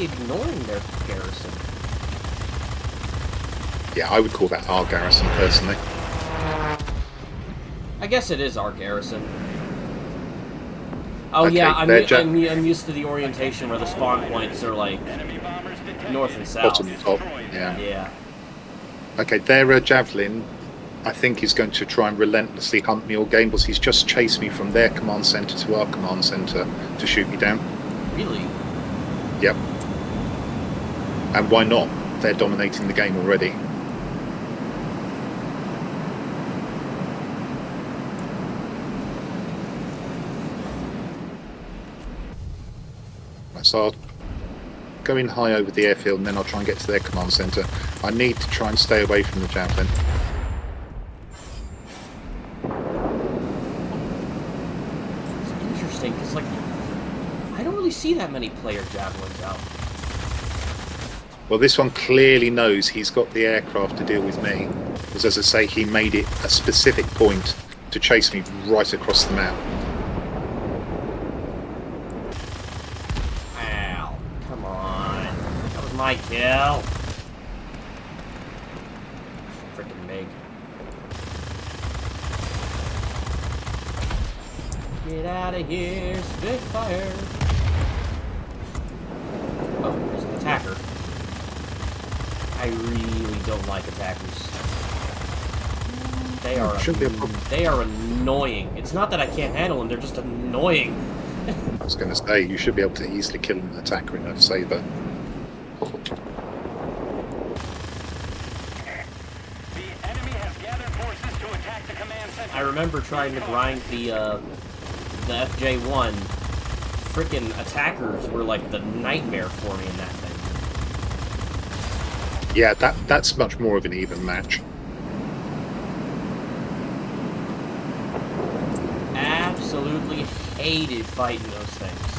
[SPEAKER 2] ignoring their garrison.
[SPEAKER 3] Yeah, I would call that our garrison, personally.
[SPEAKER 2] I guess it is our garrison. Oh
[SPEAKER 3] Okay,
[SPEAKER 2] yeah,
[SPEAKER 3] they're
[SPEAKER 2] I'm used to the orientation where the spawn points are like
[SPEAKER 4] Enemy bombers detected.
[SPEAKER 2] north and south.
[SPEAKER 3] Bottom and top. Yeah.
[SPEAKER 2] Yeah.
[SPEAKER 3] Okay, their javelin, I think, is going to try and relentlessly hunt me all game, because he's just chased me from their command centre to our command centre to shoot me down.
[SPEAKER 2] Really?
[SPEAKER 3] Yep. And why not? They're dominating the game already. So I'll go in high over the airfield and then I'll try and get to their command centre. I need to try and stay away from the javelin.
[SPEAKER 2] really see that many player javelins out.
[SPEAKER 3] Well, this one clearly knows he's got the aircraft to deal with me. Because as I say, he made it a specific point to chase me right across the map.
[SPEAKER 2] Ow. Come on. That was my kill. Freaking Meg. Get out of here, Spitfire. Oh, there's an attacker. I really don't like attackers. They are
[SPEAKER 3] Shouldn't be a problem.
[SPEAKER 2] they are annoying. It's not that I can't handle them; they're just annoying.
[SPEAKER 3] I was going to say, you should be able to easily kill an attacker in a saber.
[SPEAKER 4] The enemy has gathered forces to attack the command center.
[SPEAKER 2] I remember trying to grind the FJ1. Frickin' attackers were like the nightmare for me in that thing.
[SPEAKER 3] Yeah, that's much more of an even match.
[SPEAKER 2] Absolutely hated fighting those things.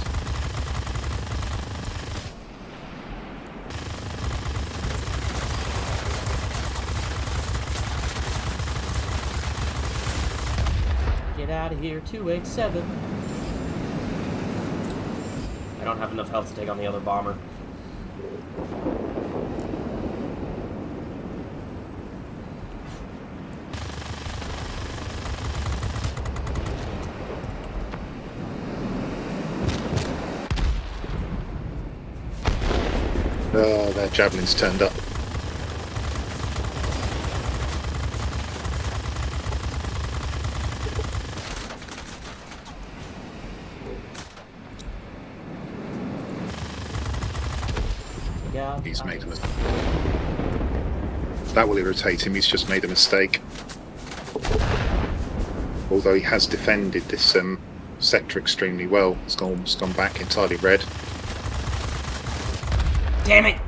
[SPEAKER 2] Get out of here, 287. I don't have enough health to take on the other bomber.
[SPEAKER 3] Oh, their javelins turned up.
[SPEAKER 2] Yeah.
[SPEAKER 3] He's made a mistake. That will irritate him. He's just made a mistake. Although he has defended this sector extremely well. It's gone back entirely red.
[SPEAKER 2] Damn it!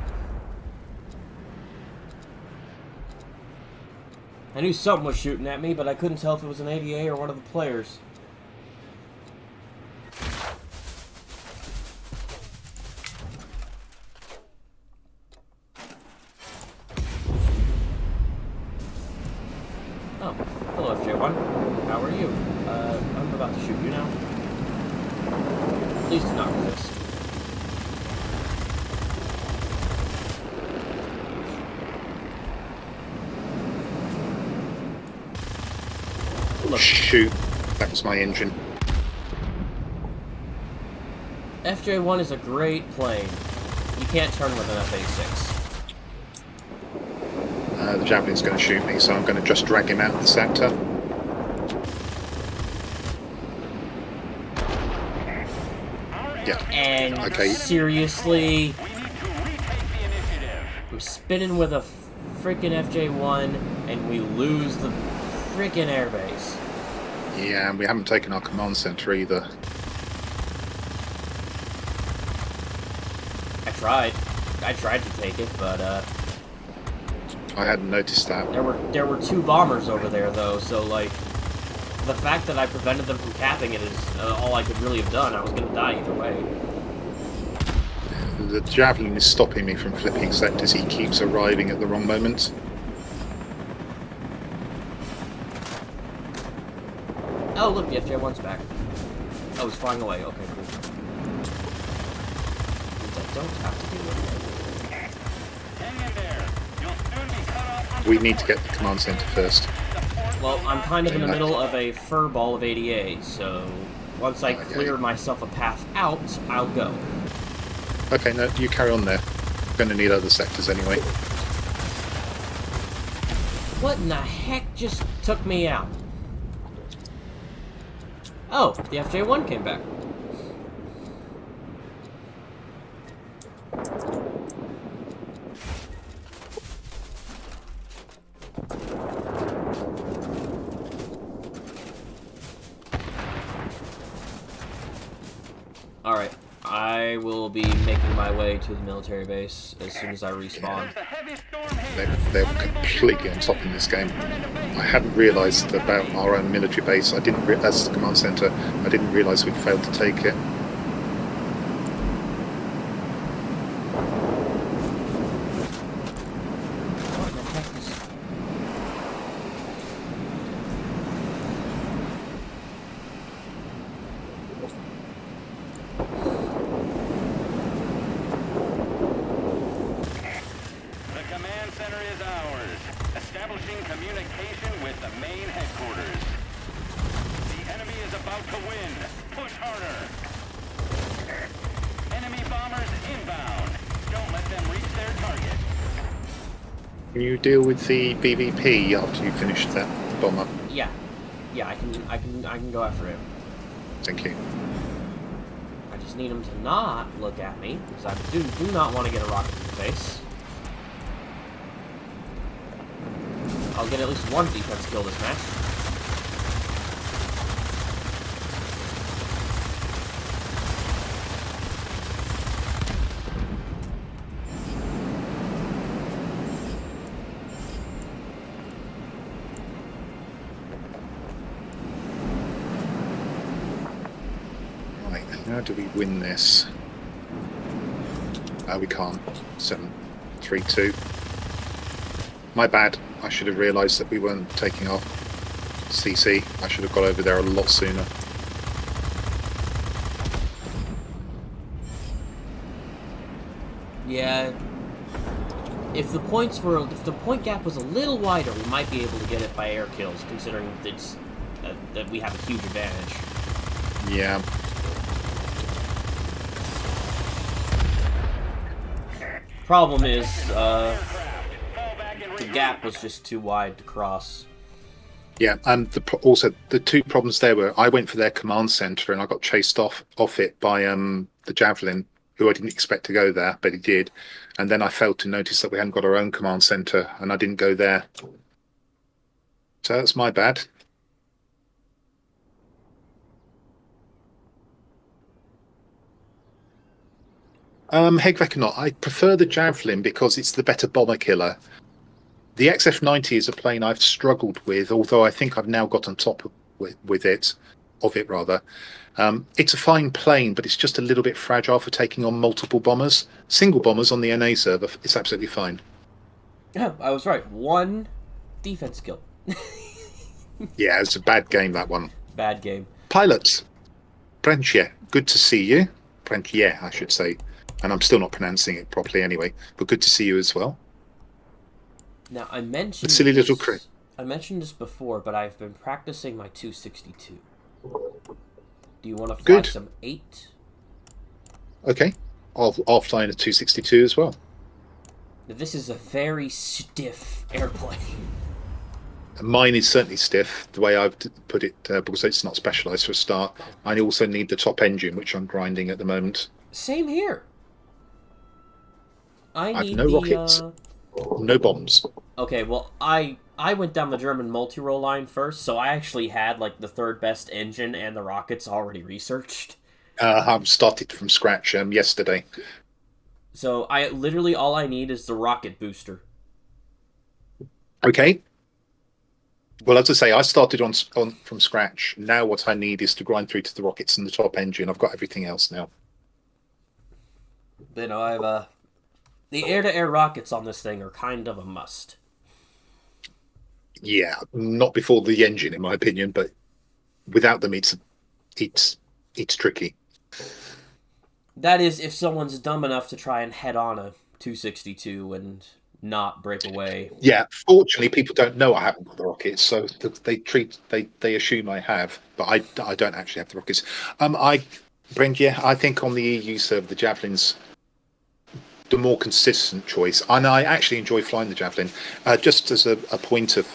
[SPEAKER 2] I knew something was shooting at me, but I couldn't tell if it was an ADA or one of the players. Oh, hello FJ1. How are you? I'm about to shoot you now. Please do not resist. Look,
[SPEAKER 3] Shoot, that was my engine.
[SPEAKER 2] FJ1 is a great plane. You can't turn with an F-86.
[SPEAKER 3] The javelin's going to shoot me, so I'm going to just drag him out of the sector. Yeah.
[SPEAKER 2] And
[SPEAKER 3] Okay.
[SPEAKER 2] seriously,
[SPEAKER 4] We need to retake the initiative.
[SPEAKER 2] I'm spinning with a freaking FJ1, and we lose the freaking airbase.
[SPEAKER 3] Yeah, and we haven't taken our command center either.
[SPEAKER 2] I tried to take it, but
[SPEAKER 3] I hadn't noticed that.
[SPEAKER 2] there were two bombers over there though, so like the fact that I prevented them from capping it is all I could really have done. I was gonna die either way.
[SPEAKER 3] The javelin is stopping me from flipping sectors. He keeps arriving at the wrong moment.
[SPEAKER 2] Oh look, the FJ1's back. Oh, he's flying away. Okay, cool. Means I don't have to deal with it.
[SPEAKER 4] Hang in there. You'll soon be cut off from
[SPEAKER 3] We need to get the command center first.
[SPEAKER 2] Well, I'm kind of in the middle of a fur ball of ADA, so once I clear myself a path out, I'll go.
[SPEAKER 3] Okay, no, you carry on there. We're going to need other sectors anyway.
[SPEAKER 2] What in the heck just took me out? Oh, the FJ1 came back. Alright, I will be making my way to the military base as soon as I respawn.
[SPEAKER 4] There's a heavy storm here.
[SPEAKER 3] They're completely on top in this game. I hadn't realised about our own military base. That's the command centre. I didn't realise we'd failed to take it.
[SPEAKER 4] to win. Push harder. Enemy bombers inbound. Don't let them reach their target.
[SPEAKER 3] Can you deal with the BVP after you finish that bomber?
[SPEAKER 2] Yeah. Yeah, I can go after him.
[SPEAKER 3] Thank you.
[SPEAKER 2] I just need him to not look at me, because I do not want to get a rocket in the face. I'll get at least one defense kill this match.
[SPEAKER 3] Right, how do we win this? We can't. 7, 3, 2. My bad. I should have realised that we weren't taking our CC. I should have got over there a lot sooner.
[SPEAKER 2] Yeah. If the point gap was a little wider, we might be able to get it by air kills, considering it's that we have a huge advantage.
[SPEAKER 3] Yeah.
[SPEAKER 2] Problem is, the gap was just too wide to cross.
[SPEAKER 3] Yeah, and also the two problems there were I went for their command centre and I got chased off it by the Javelin, who I didn't expect to go there, but he did. And then I failed to notice that we hadn't got our own command centre, and I didn't go there. So that's my bad. Hegvek or not, I prefer the Javelin because it's the better bomber killer. The XF-90 is a plane I've struggled with, although I think I've now got on top of it. It's a fine plane, but it's just a little bit fragile for taking on multiple bombers. Single bombers on the NA server, it's absolutely fine.
[SPEAKER 2] Yeah, I was right. One defense kill.
[SPEAKER 3] Yeah, it's a bad game, that one.
[SPEAKER 2] Bad game.
[SPEAKER 3] Pilots, Brentje, good to see you. Brentje, I should say. And I'm still not pronouncing it properly anyway, but good to see you as well.
[SPEAKER 2] Now, I mentioned
[SPEAKER 3] The silly little crew.
[SPEAKER 2] I mentioned this before, but I've been practicing my 262. Do you want to fly
[SPEAKER 3] Good.
[SPEAKER 2] some 8?
[SPEAKER 3] Okay, I'll fly in a 262 as well.
[SPEAKER 2] Now, this is a very stiff airplane.
[SPEAKER 3] Mine is certainly stiff, the way I've put it, because it's not specialised for a start. I also need the top engine, which I'm grinding at the moment.
[SPEAKER 2] Same here. I
[SPEAKER 3] I've
[SPEAKER 2] need
[SPEAKER 3] no
[SPEAKER 2] the,
[SPEAKER 3] rockets, no bombs.
[SPEAKER 2] Okay, well, I went down the German multi-roll line first, so I actually had, like, the third best engine and the rockets already researched.
[SPEAKER 3] I've started from scratch yesterday.
[SPEAKER 2] So I literally all I need is the rocket booster.
[SPEAKER 3] Okay. Well, as I say, I started on from scratch. Now what I need is to grind through to the rockets and the top engine. I've got everything else now.
[SPEAKER 2] You know, I've the air-to-air rockets on this thing are kind of a must.
[SPEAKER 3] Yeah, not before the engine, in my opinion, but without them, it's tricky.
[SPEAKER 2] That is, if someone's dumb enough to try and head on a 262 and not break away.
[SPEAKER 3] Yeah, fortunately, people don't know I haven't got the rockets, so they assume I have, but I don't actually have the rockets. I think on the EU server, the Javelin's the more consistent choice, and I actually enjoy flying the Javelin. Just as a point of,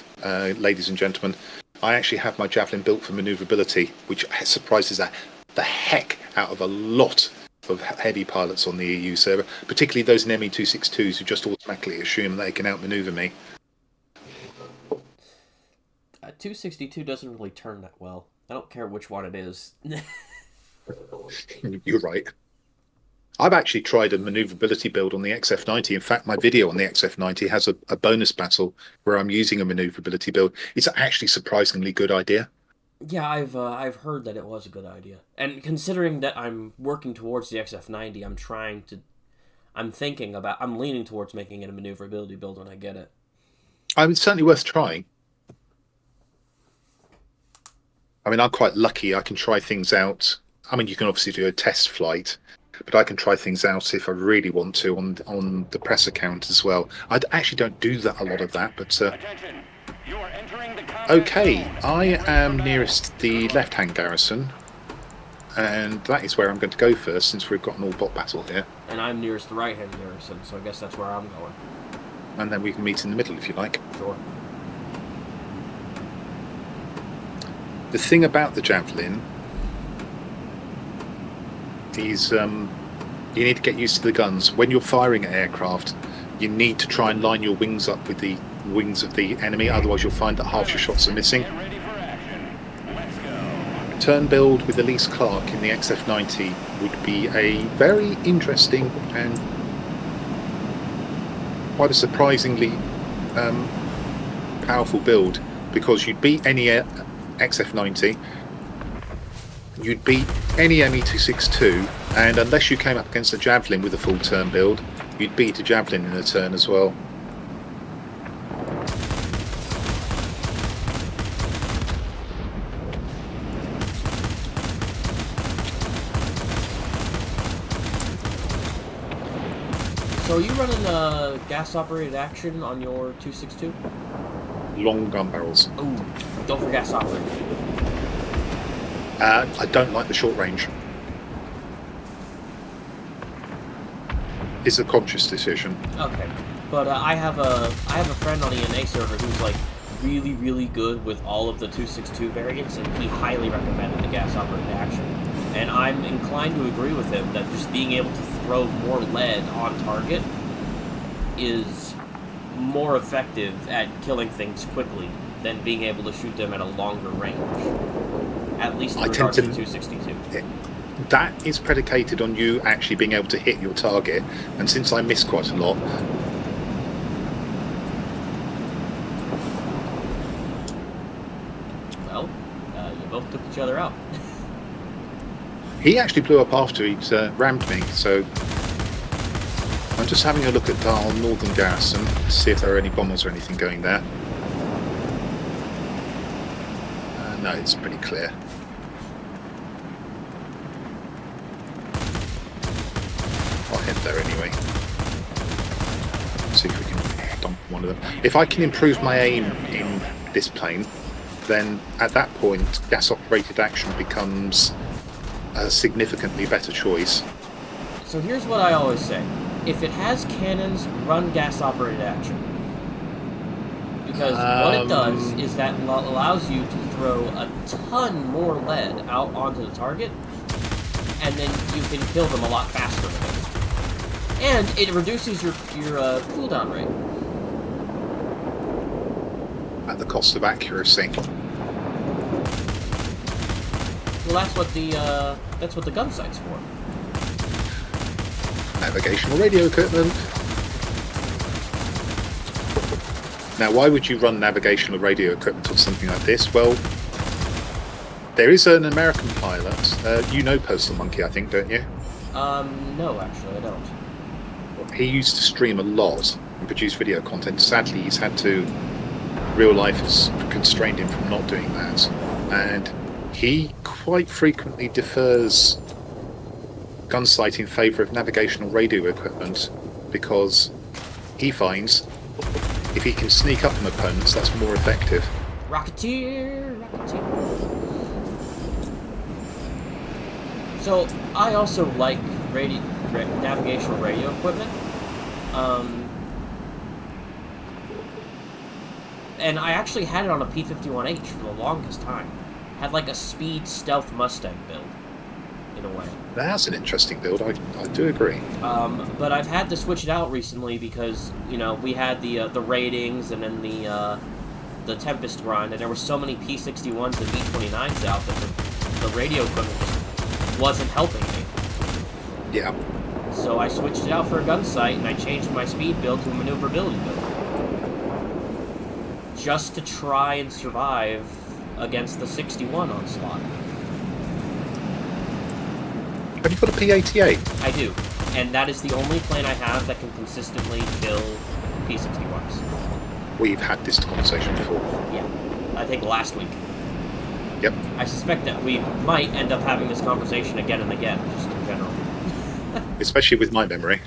[SPEAKER 3] ladies and gentlemen, I actually have my Javelin built for manoeuvrability, which surprises the heck out of a lot of heavy pilots on the EU server, particularly those in ME262s who just automatically assume they can outmaneuver me.
[SPEAKER 2] 262 doesn't really turn that well. I don't care which one it is.
[SPEAKER 3] You're right. I've actually tried a manoeuvrability build on the XF-90. In fact, my video on the XF-90 has a bonus battle where I'm using a manoeuvrability build. It's actually a surprisingly good idea.
[SPEAKER 2] Yeah, I've heard that it was a good idea. And considering that I'm working towards the XF-90, I'm leaning towards making it a maneuverability build when I get it.
[SPEAKER 3] It's certainly worth trying. I mean, I'm quite lucky. I can try things out. I mean, you can obviously do a test flight, but I can try things out if I really want to on the press account as well. I actually don't do that a lot of that, but
[SPEAKER 4] You are entering the combat
[SPEAKER 3] okay.
[SPEAKER 4] zone.
[SPEAKER 3] I am nearest the left-hand garrison. and that is where I'm going to go first, since we've got an all-bot battle here.
[SPEAKER 2] And I'm nearest the right-hand garrison, so I guess that's where I'm going.
[SPEAKER 3] And then we can meet in the middle if you like.
[SPEAKER 2] Sure.
[SPEAKER 3] The thing about the Javelin is you need to get used to the guns. When you're firing at aircraft, you need to try and line your wings up with the wings of the enemy, otherwise you'll find that half your shots are missing.
[SPEAKER 4] Get ready for action. Let's go.
[SPEAKER 3] Turn build with Elise Clark in the XF90 would be a very interesting and quite a surprisingly powerful build, because you'd beat any XF90, you'd beat any Me262, and unless you came up against a Javelin with a full turn build, you'd beat a Javelin in a turn as well.
[SPEAKER 2] So are you running a gas-operated action on your 262?
[SPEAKER 3] Long gun barrels.
[SPEAKER 2] Oh, don't for gas-operated.
[SPEAKER 3] I don't like the short range. It's a conscious decision.
[SPEAKER 2] Okay, but I have a friend on the ENA server who's like really good with all of the 262 variants, and he highly recommended the gas-operated action. And I'm inclined to agree with him that just being able to throw more lead on target is more effective at killing things quickly than being able to shoot them at a longer range. At least in regards to 262.
[SPEAKER 3] That is predicated on you actually being able to hit your target, and since I miss quite a lot,
[SPEAKER 2] Well, you both took each other out.
[SPEAKER 3] he actually blew up after he'd rammed me, so I'm just having a look at our northern garrison to see if there are any bombers or anything going there. No, it's pretty clear. I'll head there anyway. See if we can dump one of them. If I can improve my aim in this plane, then at that point gas-operated action becomes a significantly better choice.
[SPEAKER 2] So here's what I always say. If it has cannons, run gas-operated action. Because what it does is that allows you to throw a ton more lead out onto the target, and then you can kill them a lot faster with it. And it reduces your cooldown rate.
[SPEAKER 3] At the cost of accuracy.
[SPEAKER 2] Well, that's what the gun sight's for.
[SPEAKER 3] Navigational radio equipment. Now, why would you run navigational radio equipment on something like this? Well, there is an American pilot. You know Postal Monkey, I think, don't you?
[SPEAKER 2] No, actually, I don't.
[SPEAKER 3] He used to stream a lot and produce video content. Sadly, he's had to... Real life has constrained him from not doing that. And he quite frequently defers gun sight in favour of navigational radio equipment, because he finds if he can sneak up on opponents, that's more effective.
[SPEAKER 2] Rocketeer! So, I also like navigational radio equipment. And I actually had it on a P-51H for the longest time. Had like a speed stealth Mustang build, in a way.
[SPEAKER 3] That's an interesting build, I do agree.
[SPEAKER 2] But I've had to switch it out recently because, you know, we had the ratings and then the Tempest grind, and there were so many P-61s and B-29s out that the radio equipment just wasn't helping me.
[SPEAKER 3] Yeah.
[SPEAKER 2] So I switched it out for a gun sight, and I changed my speed build to a maneuverability build. Just to try and survive against the 61 onslaught.
[SPEAKER 3] Have you got a P-88?
[SPEAKER 2] I do. And that is the only plane I have that can consistently kill P-61s.
[SPEAKER 3] We've had this conversation before.
[SPEAKER 2] Yeah. I think last week.
[SPEAKER 3] Yep.
[SPEAKER 2] I suspect that we might end up having this conversation again and again, just in general.
[SPEAKER 3] Especially with my memory.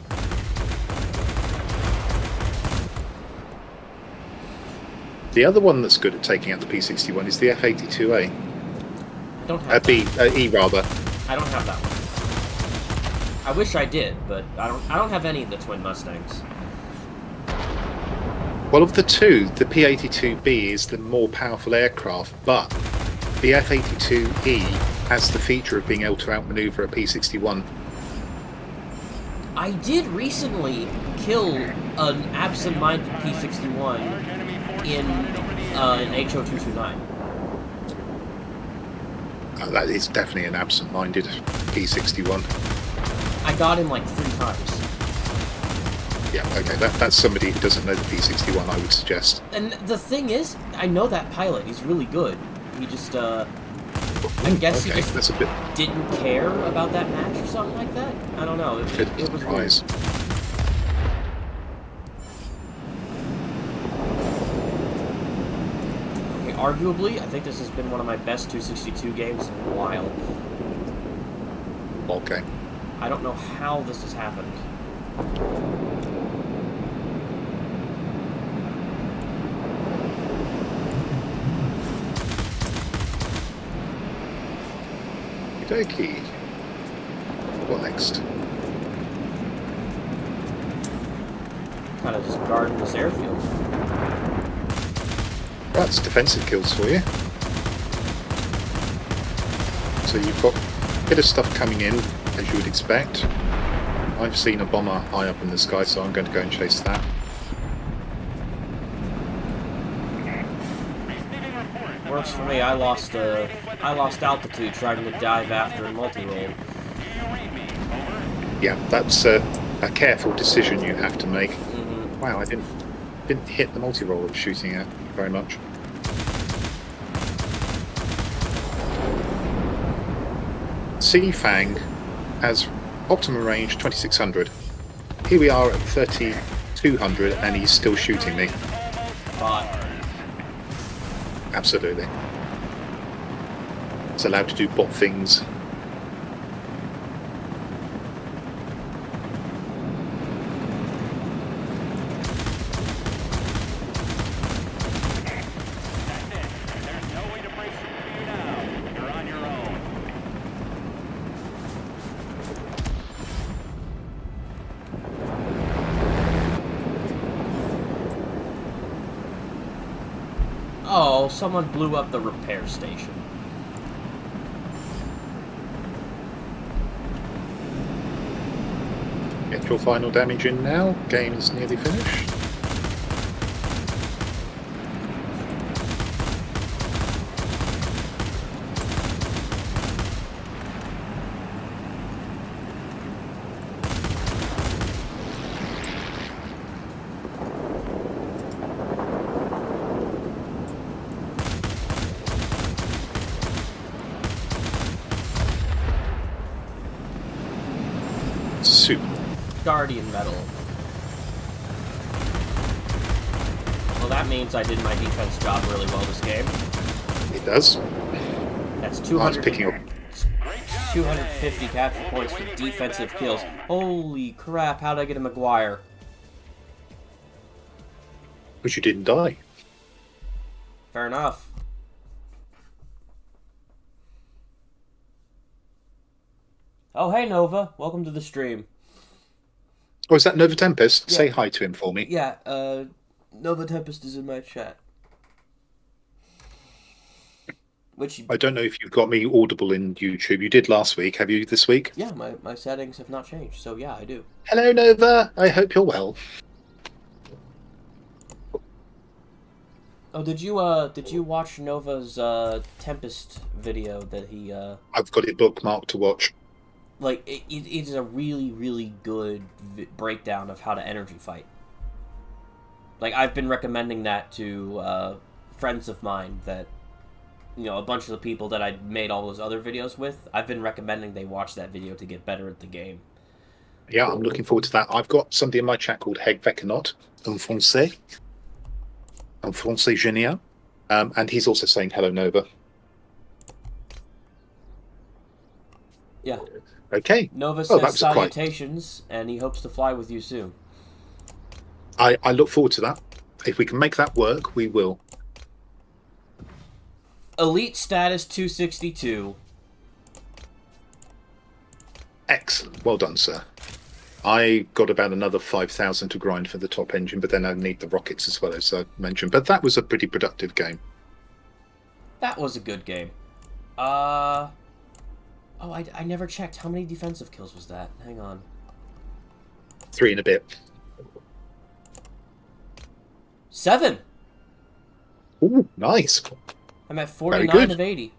[SPEAKER 3] The other one that's good at taking out the P-61 is the F-82A.
[SPEAKER 2] I don't have
[SPEAKER 3] E rather.
[SPEAKER 2] I don't have that one. I wish I did, but I don't have any of the twin Mustangs.
[SPEAKER 3] Well, of the two, the P-82B is the more powerful aircraft, but the F-82E has the feature of being able to outmaneuver a P-61.
[SPEAKER 2] I did recently kill an absent-minded P-61 in an HO-229.
[SPEAKER 3] That is definitely an absent-minded P-61.
[SPEAKER 2] I got him like 3 times.
[SPEAKER 3] Yeah, okay, that's somebody who doesn't know the P-61, I would suggest.
[SPEAKER 2] And the thing is, I know that pilot. He's really good. He just, I guess
[SPEAKER 3] okay,
[SPEAKER 2] he just
[SPEAKER 3] that's a bit
[SPEAKER 2] didn't care about that match or something like that. I don't know. It was weird.
[SPEAKER 3] surprise.
[SPEAKER 2] Okay, arguably, I think this has been one of my best 262 games in a while.
[SPEAKER 3] Okay.
[SPEAKER 2] I don't know how this has happened.
[SPEAKER 3] Okey-dokey. What next?
[SPEAKER 2] Kind of just guarding this airfield.
[SPEAKER 3] That's defensive kills for you. So you've got a bit of stuff coming in, as you would expect. I've seen a bomber high up in the sky, so I'm going to go and chase that.
[SPEAKER 2] Works for me. I lost altitude trying to dive after a multi-roll.
[SPEAKER 3] Yeah, that's a careful decision you have to make.
[SPEAKER 2] Mm-hmm.
[SPEAKER 3] Wow, I didn't hit the multi-roll I was shooting at very much. Fang has optimum range 2600. Here we are at 3200 and he's still shooting me.
[SPEAKER 2] Bot.
[SPEAKER 3] Absolutely. It's allowed to do bot things.
[SPEAKER 4] There's no way to break through you now. You're on your own.
[SPEAKER 2] Oh, someone blew up the repair station.
[SPEAKER 3] Get your final damage in now. Game is nearly finished. Super.
[SPEAKER 2] Guardian medal. Well, that means I did my defense job really well this game.
[SPEAKER 3] It does.
[SPEAKER 2] That's
[SPEAKER 3] I was
[SPEAKER 2] 200,
[SPEAKER 3] picking up.
[SPEAKER 2] 250 capture points for defensive kills. Holy crap, how'd I get a McGuire?
[SPEAKER 3] But you didn't die.
[SPEAKER 2] Fair enough. Oh, hey, Nova. Welcome to the stream.
[SPEAKER 3] Oh, is that Nova Tempest?
[SPEAKER 2] Yeah.
[SPEAKER 3] Say hi to him for me.
[SPEAKER 2] Yeah, Nova Tempest is in my chat. Which,
[SPEAKER 3] I don't know if you've got me audible in YouTube. You did last week. Have you this week?
[SPEAKER 2] yeah, my settings have not changed, so yeah, I do.
[SPEAKER 3] Hello, Nova. I hope you're well.
[SPEAKER 2] Oh, did you watch Nova's, Tempest video that he,
[SPEAKER 3] I've got it bookmarked to watch.
[SPEAKER 2] like, it is a really, really good breakdown of how to energy fight. Like, I've been recommending that to, friends of mine that, you know, a bunch of the people that I made all those other videos with, I've been recommending they watch that video to get better at the game.
[SPEAKER 3] Yeah, I'm looking forward to that. I've got somebody in my chat called Heg Vekanot, en français génial. And he's also saying hello, Nova.
[SPEAKER 2] Yeah.
[SPEAKER 3] Okay.
[SPEAKER 2] Nova
[SPEAKER 3] Oh,
[SPEAKER 2] says
[SPEAKER 3] that was quite-
[SPEAKER 2] salutations, and he hopes to fly with you soon.
[SPEAKER 3] I look forward to that. If we can make that work, we will.
[SPEAKER 2] Elite status 262.
[SPEAKER 3] Well done, sir. I got about another 5,000 to grind for the top engine, but then I need the rockets as well, as I mentioned. But that was a pretty productive game.
[SPEAKER 2] That was a good game. Oh, I never checked. How many defensive kills was that? Hang on.
[SPEAKER 3] 3 and a bit.
[SPEAKER 2] 7!
[SPEAKER 3] Ooh, nice.
[SPEAKER 2] I'm at
[SPEAKER 3] Very
[SPEAKER 2] 49
[SPEAKER 3] good.
[SPEAKER 2] of 80.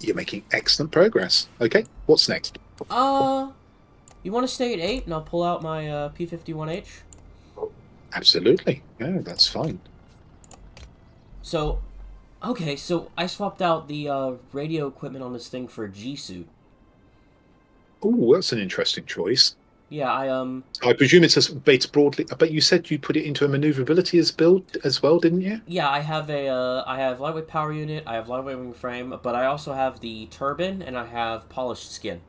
[SPEAKER 3] You're making excellent progress. Okay, what's next?
[SPEAKER 2] You want to stay at 8 and I'll pull out my P-51H?
[SPEAKER 3] Absolutely. Yeah, that's fine.
[SPEAKER 2] So, okay, so I swapped out the radio equipment on this thing for a G-suit.
[SPEAKER 3] Ooh, that's an interesting choice.
[SPEAKER 2] Yeah,
[SPEAKER 3] I presume it's broadly, but you said you put it into a maneuverability as build as well, didn't you?
[SPEAKER 2] yeah, I have I have lightweight power unit, I have lightweight wing frame, but I also have the turbine and I have polished skin.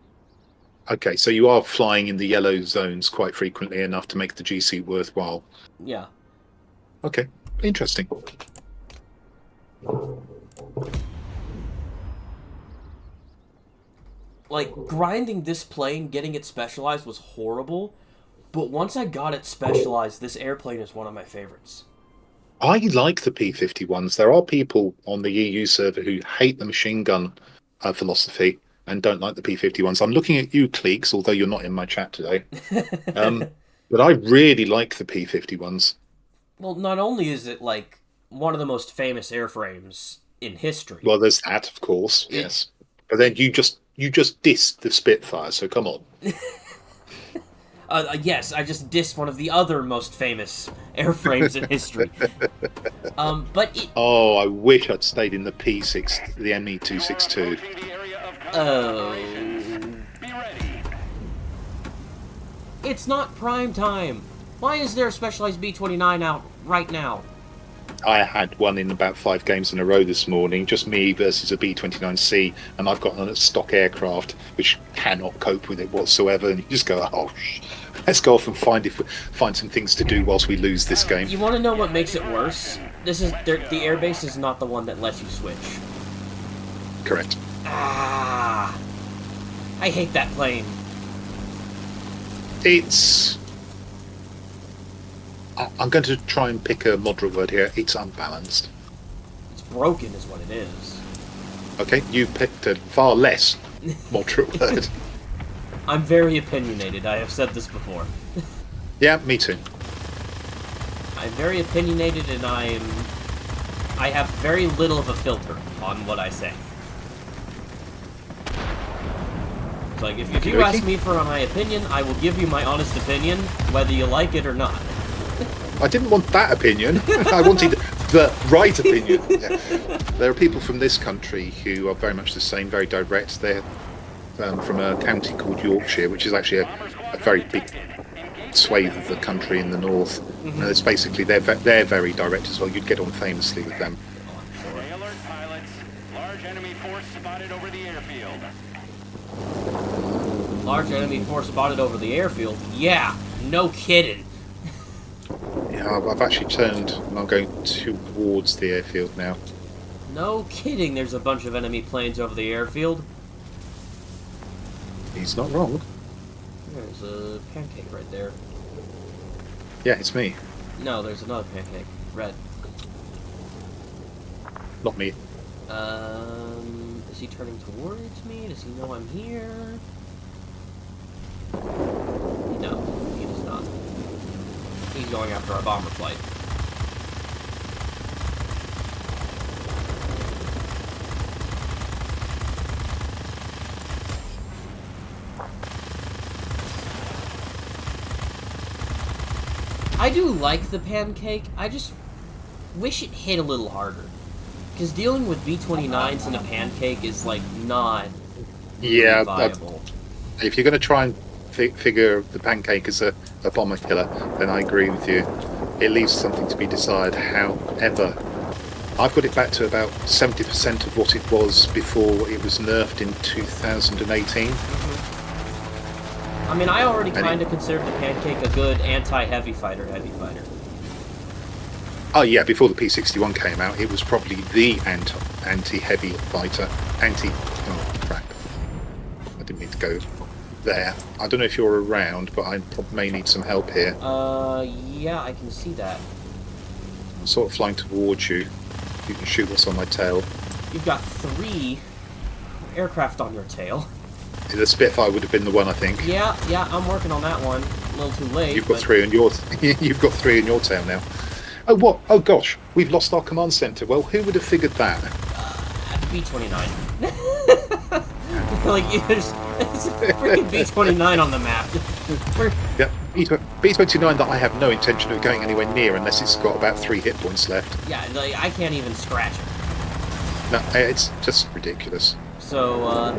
[SPEAKER 3] Okay, so you are flying in the yellow zones quite frequently enough to make the G suit worthwhile.
[SPEAKER 2] Yeah.
[SPEAKER 3] Okay, interesting.
[SPEAKER 2] Like, grinding this plane, getting it specialized was horrible, but once I got it specialized, this airplane is one of my favorites.
[SPEAKER 3] I like the P-51s. There are people on the EU server who hate the machine gun philosophy and don't like the P-51s. I'm looking at you, Cleeks, although you're not in my chat today. But I really like the P-51s.
[SPEAKER 2] Well, not only is it, like, one of the most famous airframes in history.
[SPEAKER 3] Well, there's that, of course, yes. But then you just dissed the Spitfire, so come on.
[SPEAKER 2] Yes, I just dissed one of the other most famous airframes in history. But it...
[SPEAKER 3] Oh, I wish I'd stayed in the P6, the ME-262.
[SPEAKER 2] Oh... It's not prime time. Why is there a specialized B-29 out right now?
[SPEAKER 3] I had one in about 5 games in a row this morning, just me versus a B-29C, and I've got a stock aircraft which cannot cope with it whatsoever, and you just go, oh, let's go off and find some things to do whilst we lose this game.
[SPEAKER 2] You want to know what makes it worse? The airbase is not the one that lets you switch.
[SPEAKER 3] Correct.
[SPEAKER 2] Ah, I hate that plane.
[SPEAKER 3] I'm going to try and pick a moderate word here. It's unbalanced.
[SPEAKER 2] It's broken is what it is.
[SPEAKER 3] Okay, you've picked a far less moderate word.
[SPEAKER 2] I'm very opinionated. I have said this before.
[SPEAKER 3] Yeah, me too.
[SPEAKER 2] I'm very opinionated and I have very little of a filter on what I say. It's like, if you ask me for my opinion, I will give you my honest opinion, whether you like it or not.
[SPEAKER 3] I didn't want that opinion. I wanted the right opinion. Yeah. There are people from this country who are very much the same, very direct. They're from a county called Yorkshire, which is actually a very big swathe of the country in the north.
[SPEAKER 2] Mm-hmm.
[SPEAKER 3] And it's basically they're very direct as well. You'd get on famously with them.
[SPEAKER 4] Stay alert, pilots. Large enemy force spotted over the airfield.
[SPEAKER 2] Large enemy force spotted over the airfield? Yeah, no kidding.
[SPEAKER 3] Yeah, I've actually turned and I'm going towards the airfield now.
[SPEAKER 2] No kidding, there's a bunch of enemy planes over the airfield.
[SPEAKER 3] He's not wrong.
[SPEAKER 2] There's a pancake right there.
[SPEAKER 3] Yeah, it's me.
[SPEAKER 2] No, there's another pancake. Red.
[SPEAKER 3] Not me.
[SPEAKER 2] Is he turning towards me? Does he know I'm here? No, he does not. He's going after our bomber flight. I do like the pancake, I just wish it hit a little harder. Because dealing with B-29s in a pancake is, like, not
[SPEAKER 3] Yeah,
[SPEAKER 2] viable.
[SPEAKER 3] if you're going to try and figure the pancake as a bomber killer, then I agree with you. It leaves something to be desired. However, I've got it back to about 70% of what it was before it was nerfed in 2018.
[SPEAKER 2] I mean, I already kind of considered the pancake a good anti-heavy fighter.
[SPEAKER 3] Oh yeah, before the P-61 came out, it was probably the anti-heavy fighter. Oh crap! I didn't mean to to go there. I don't know if you're around, but I may need some help here.
[SPEAKER 2] Yeah, I can see that.
[SPEAKER 3] I'm sort of flying towards you. You can shoot what's on my tail.
[SPEAKER 2] You've got 3 aircraft on your tail.
[SPEAKER 3] The Spitfire would have been the one, I think.
[SPEAKER 2] Yeah, I'm working on that one. A little too late.
[SPEAKER 3] You've got 3 on your. You've got 3 in your tail now. Oh what? Oh gosh, we've lost our command center. Well, who would have figured that?
[SPEAKER 2] B-29. Like, it's a freaking B-29 on the map.
[SPEAKER 3] Yeah, B-29 that I have no intention of going anywhere near unless it's got about 3 hit points left.
[SPEAKER 2] Yeah, like, I can't even scratch it.
[SPEAKER 3] No, it's just ridiculous.
[SPEAKER 2] So,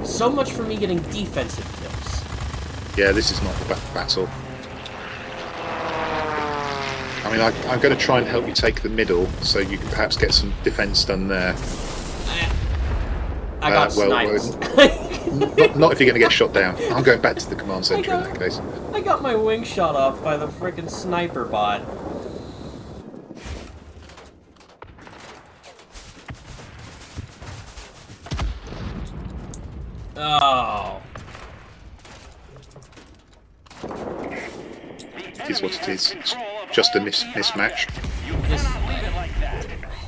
[SPEAKER 2] so much for me getting defensive kills.
[SPEAKER 3] Yeah, this is not the battle. I mean, I'm going to try and help you take the middle, so you can perhaps get some defence done there.
[SPEAKER 2] I got sniped.
[SPEAKER 3] Not if you're going to get shot down. I'm going back to the command centre in that case.
[SPEAKER 2] I got my wing shot off by the frickin' sniper bot. Oh.
[SPEAKER 3] It is what it is. It's just a mismatch.
[SPEAKER 2] This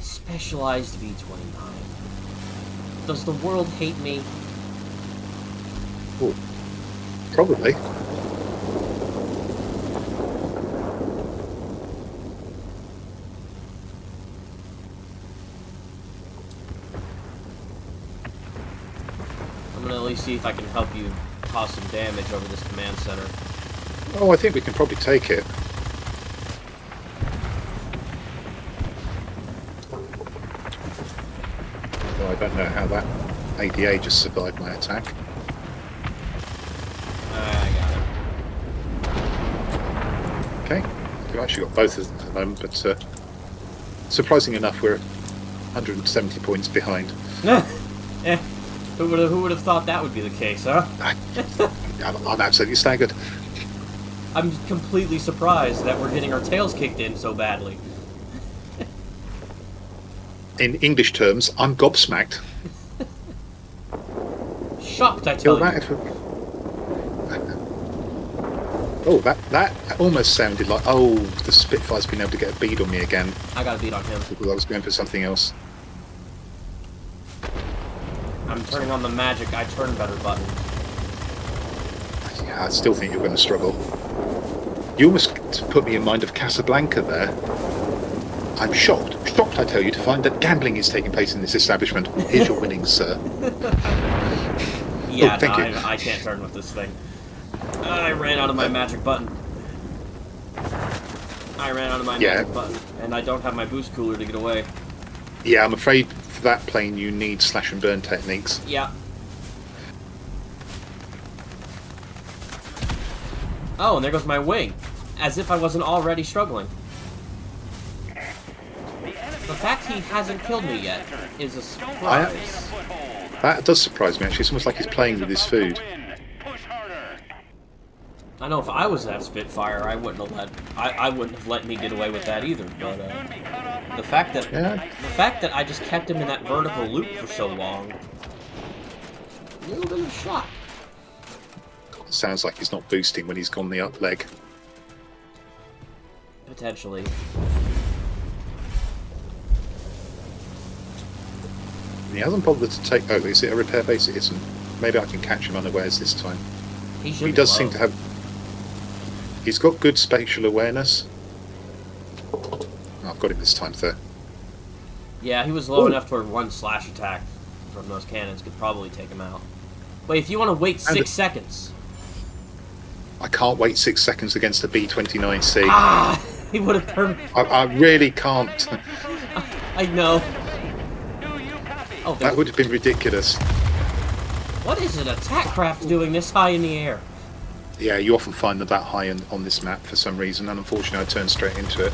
[SPEAKER 2] specialized V-29. Does the world hate me?
[SPEAKER 3] Ooh, probably.
[SPEAKER 2] I'm gonna at least see if I can help you cause some damage over this command center.
[SPEAKER 3] Oh, I think we can probably take it. Though I don't know how that ADA just survived my attack.
[SPEAKER 2] I got it.
[SPEAKER 3] Okay, we've actually got both of them at the moment, but surprisingly enough, we're 170 points behind.
[SPEAKER 2] Eh, who would have thought that would be the case, huh?
[SPEAKER 3] I'm absolutely staggered.
[SPEAKER 2] I'm completely surprised that we're getting our tails kicked in so badly.
[SPEAKER 3] In English terms, I'm gobsmacked.
[SPEAKER 2] Shocked, I tell you.
[SPEAKER 3] Oh, that almost sounded like, oh, the Spitfire's been able to get a bead on me again.
[SPEAKER 2] I got a beat on him.
[SPEAKER 3] Because I was going for something else.
[SPEAKER 2] I'm turning on the magic I turn better button.
[SPEAKER 3] Yeah, I still think you're going to struggle. You almost put me in mind of Casablanca there. I'm shocked, I tell you, to find that gambling is taking place in this establishment. Here's your winnings, sir.
[SPEAKER 2] Yeah,
[SPEAKER 3] oh, thank you.
[SPEAKER 2] I can't turn with this thing. I ran out of my magic button. Magic button. And I don't have my boost cooler to get away.
[SPEAKER 3] Yeah, I'm afraid for that plane you need slash and burn techniques.
[SPEAKER 2] Yeah. Oh, and there goes my wing. As if I wasn't already struggling. The fact he hasn't killed me yet is a surprise.
[SPEAKER 3] That does surprise me, actually. It's almost like he's playing with his food.
[SPEAKER 2] I know if I was that Spitfire, I wouldn't have let me get away with that either. But the fact that I just kept him in that vertical loop for so long, a little bit of shock.
[SPEAKER 3] Sounds like he's not boosting when he's gone the up leg.
[SPEAKER 2] Potentially.
[SPEAKER 3] He hasn't bothered to take... Oh, is it a repair base? It isn't. Maybe I can catch him unawares this time. He does seem to have... He's got good spatial awareness. Oh, I've got him this time, though.
[SPEAKER 2] Yeah, he was low enough to where one slash attack from those cannons could probably take him out. Wait, if you want to wait 6 seconds...
[SPEAKER 3] I can't wait 6 seconds against a B-29C.
[SPEAKER 2] Ah! He would have turned...
[SPEAKER 3] I really can't.
[SPEAKER 2] I know. Oh,
[SPEAKER 3] that would have been ridiculous.
[SPEAKER 2] What is an attack craft doing this high in the air?
[SPEAKER 3] Yeah, you often find them that high on this map for some reason, and unfortunately I turned straight into it.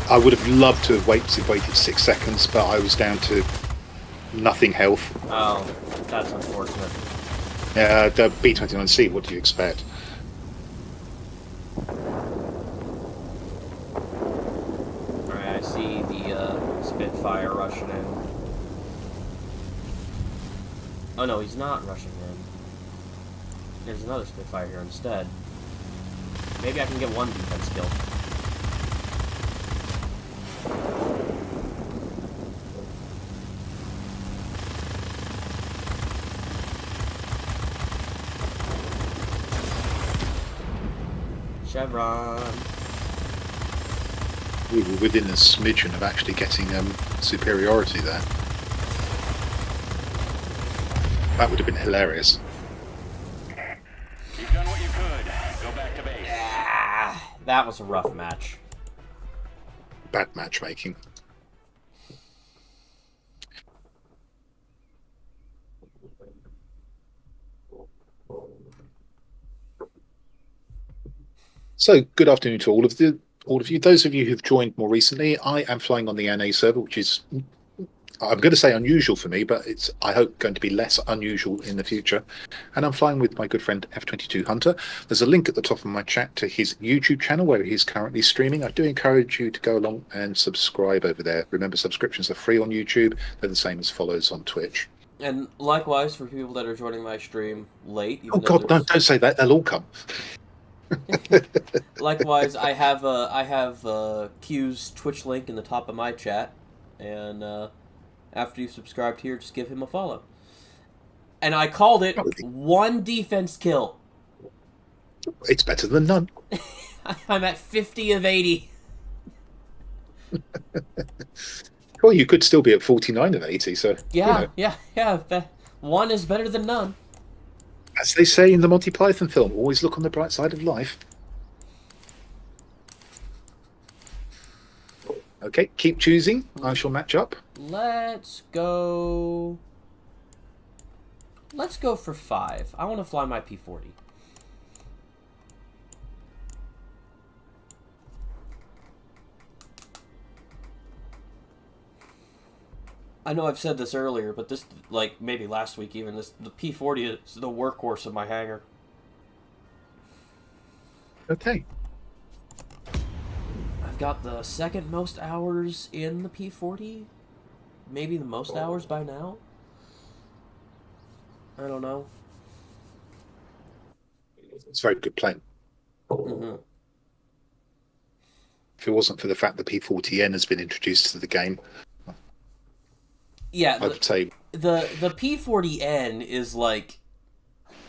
[SPEAKER 3] I would have loved to have waited 6 seconds, but I was down to nothing health.
[SPEAKER 2] Oh, that's unfortunate.
[SPEAKER 3] The B-29C, what do you expect?
[SPEAKER 2] Alright, I see the Spitfire rushing in. Oh no, he's not rushing in. There's another Spitfire here instead. Maybe I can get one defense kill. Chevron.
[SPEAKER 3] We were within a smidgen of actually getting superiority there. That would have been hilarious.
[SPEAKER 4] You've done what you could. Go back to base.
[SPEAKER 2] Ah, that was a rough match.
[SPEAKER 3] Bad matchmaking. So, good afternoon to all of you. Those of you who've joined more recently, I am flying on the NA server, which is, I'm going to say unusual for me, but it's, I hope, going to be less unusual in the future. And I'm flying with my good friend F22 Hunter. There's a link at the top of my chat to his YouTube channel where he's currently streaming. I do encourage you to go along and subscribe over there. Remember, subscriptions are free on YouTube. They're the same as follows on Twitch.
[SPEAKER 2] And likewise for people that are joining my stream late.
[SPEAKER 3] Oh God, don't say that. They'll all come.
[SPEAKER 2] Likewise, I have Q's Twitch link in the top of my chat, and after you've subscribed here, just give him a follow. And I called it one defense kill.
[SPEAKER 3] It's better than none.
[SPEAKER 2] I'm at 50 of 80.
[SPEAKER 3] Well, you could still be at 49 of 80, so...
[SPEAKER 2] Yeah,
[SPEAKER 3] you know.
[SPEAKER 2] yeah. One is better than none.
[SPEAKER 3] As they say in the Monty Python film, always look on the bright side of life. Okay, keep choosing. I shall match up.
[SPEAKER 2] Let's go for 5. I want to fly my P-40. I know I've said this earlier, but this, like, maybe last week even, the P-40 is the workhorse of my hangar.
[SPEAKER 3] Okay.
[SPEAKER 2] I've got the second most hours in the P-40. Maybe the most hours by now. I don't know.
[SPEAKER 3] It's a very good plane.
[SPEAKER 2] Mm-hmm.
[SPEAKER 3] If it wasn't for the fact that P-40N has been introduced to the game,
[SPEAKER 2] Yeah,
[SPEAKER 3] I would say...
[SPEAKER 2] The P-40N is like...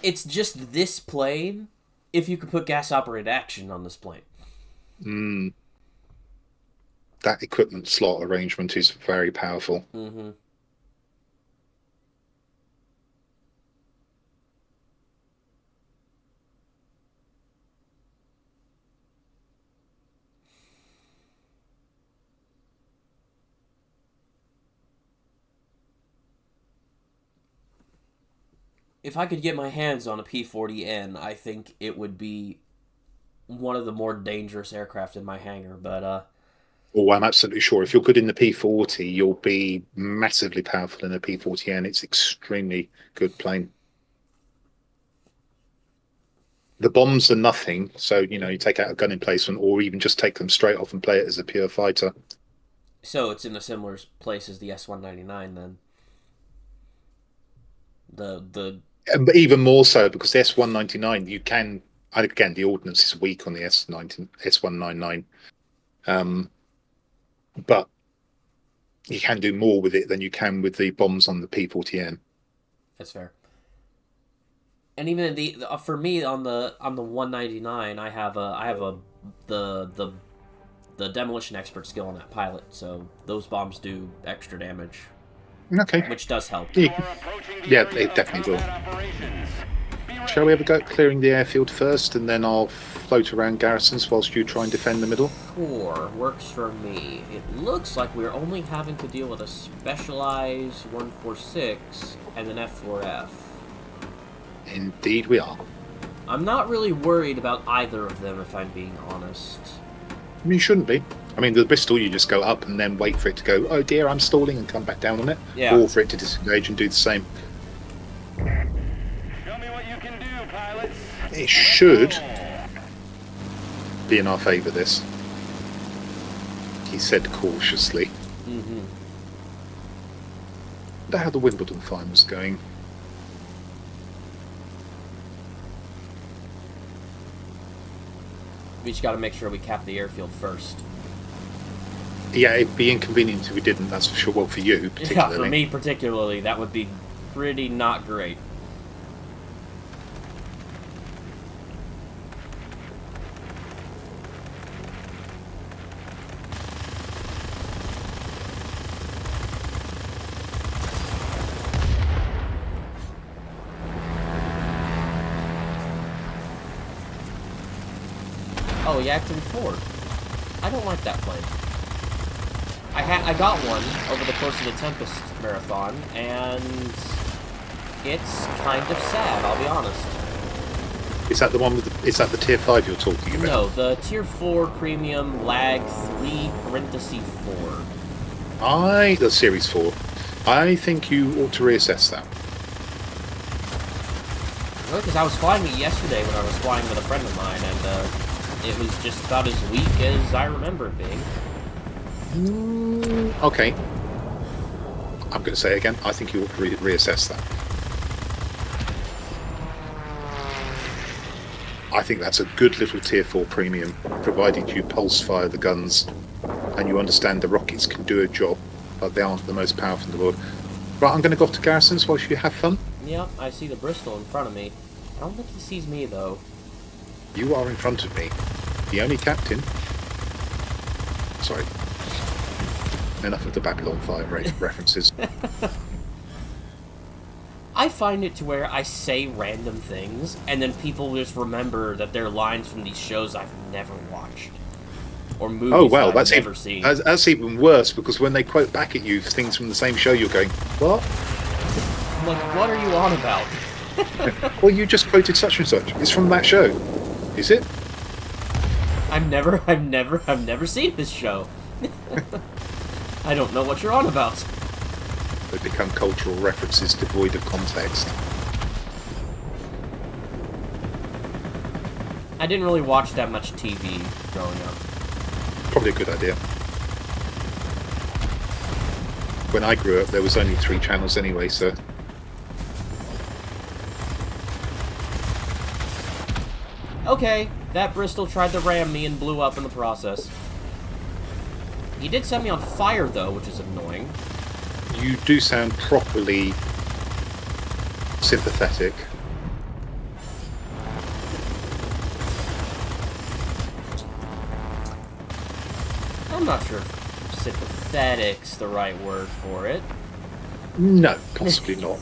[SPEAKER 2] It's just this plane if you could put gas-operated action on this plane.
[SPEAKER 3] That equipment slot arrangement is very powerful.
[SPEAKER 2] Mm-hmm. If I could get my hands on a P-40N, I think it would be one of the more dangerous aircraft in my hangar, but...
[SPEAKER 3] Oh, I'm absolutely sure. If you're good in the P-40, you'll be massively powerful in a P-40N. It's extremely good plane. The bombs are nothing, so, you know, you take out a gun emplacement or even just take them straight off and play it as a pure fighter.
[SPEAKER 2] So it's in a similar place as the S-199, then?
[SPEAKER 3] But even more so, because the S-199, you can... Again, the ordnance is weak on the S-199. But you can do more with it than you can with the bombs on the P-40N.
[SPEAKER 2] That's fair. And even for me on the 199, I have the demolition expert skill on that pilot, so those bombs do extra damage.
[SPEAKER 3] Okay.
[SPEAKER 2] Which does help.
[SPEAKER 3] Yeah, it definitely will. Shall we have a go at clearing the airfield first, and then I'll float around garrisons whilst you try and defend the middle?
[SPEAKER 2] Sure, works for me. It looks like we're only having to deal with a Specialized 146 and an F4F.
[SPEAKER 3] Indeed we are.
[SPEAKER 2] I'm not really worried about either of them, if I'm being honest.
[SPEAKER 3] I mean, you shouldn't be. I mean, the Bristol, you just go up and then wait for it to go, oh dear, I'm stalling, and come back down on it.
[SPEAKER 2] Yeah.
[SPEAKER 3] Or for it to disengage and do the same.
[SPEAKER 4] Show me what you can do, pilots.
[SPEAKER 3] It should be in our favour, this. He said cautiously.
[SPEAKER 2] Mm-hmm.
[SPEAKER 3] I wonder how the Wimbledon fine was going.
[SPEAKER 2] We just got to make sure we cap the airfield first.
[SPEAKER 3] Yeah, it'd be inconvenient if we didn't, that's for sure. Well, for you, particularly.
[SPEAKER 2] Yeah, for me particularly, that would be pretty not great. Oh, he acted forward. I don't like that plane. I got one over the course of the Tempest Marathon, and it's kind of sad, I'll be honest.
[SPEAKER 3] Is that the one with the, is that the tier 5 you're talking about?
[SPEAKER 2] No, the Tier 4 Premium Lag 3 parenthesis 4.
[SPEAKER 3] The Series 4. I think you ought to reassess that.
[SPEAKER 2] Really? Because I was flying it yesterday when I was flying with a friend of mine, and it was just about as weak as I remember it being.
[SPEAKER 3] Okay. I'm going to say it again. I think you ought to reassess that. I think that's a good little Tier 4 premium, provided you pulse fire the guns and you understand the rockets can do a job, but they aren't the most powerful in the world. Right, I'm going to go off to garrisons while you have fun.
[SPEAKER 2] Yep, I see the Bristol in front of me. I don't think he sees me, though.
[SPEAKER 3] You are in front of me. The only captain. Sorry. Enough of the Babylon 5 references.
[SPEAKER 2] I find it to where I say random things, and then people just remember that they're lines from these shows I've never watched. Or movies I've
[SPEAKER 3] that's
[SPEAKER 2] never seen.
[SPEAKER 3] That's even worse, because when they quote back at you things from the same show, you're going, what?
[SPEAKER 2] I'm like, what are you on about?
[SPEAKER 3] Well, you just quoted such and such. It's from that show. Is it?
[SPEAKER 2] I've never seen this show. I don't know what you're on about.
[SPEAKER 3] They become cultural references devoid of context.
[SPEAKER 2] I didn't really watch that much TV growing up.
[SPEAKER 3] Probably a good idea. When I grew up, there was only 3 channels anyway, so...
[SPEAKER 2] Okay, that Bristol tried to ram me and blew up in the process. He did set me on fire, though, which is annoying.
[SPEAKER 3] You do sound properly sympathetic.
[SPEAKER 2] I'm not sure if sympathetic's the right word for it.
[SPEAKER 3] No, possibly not.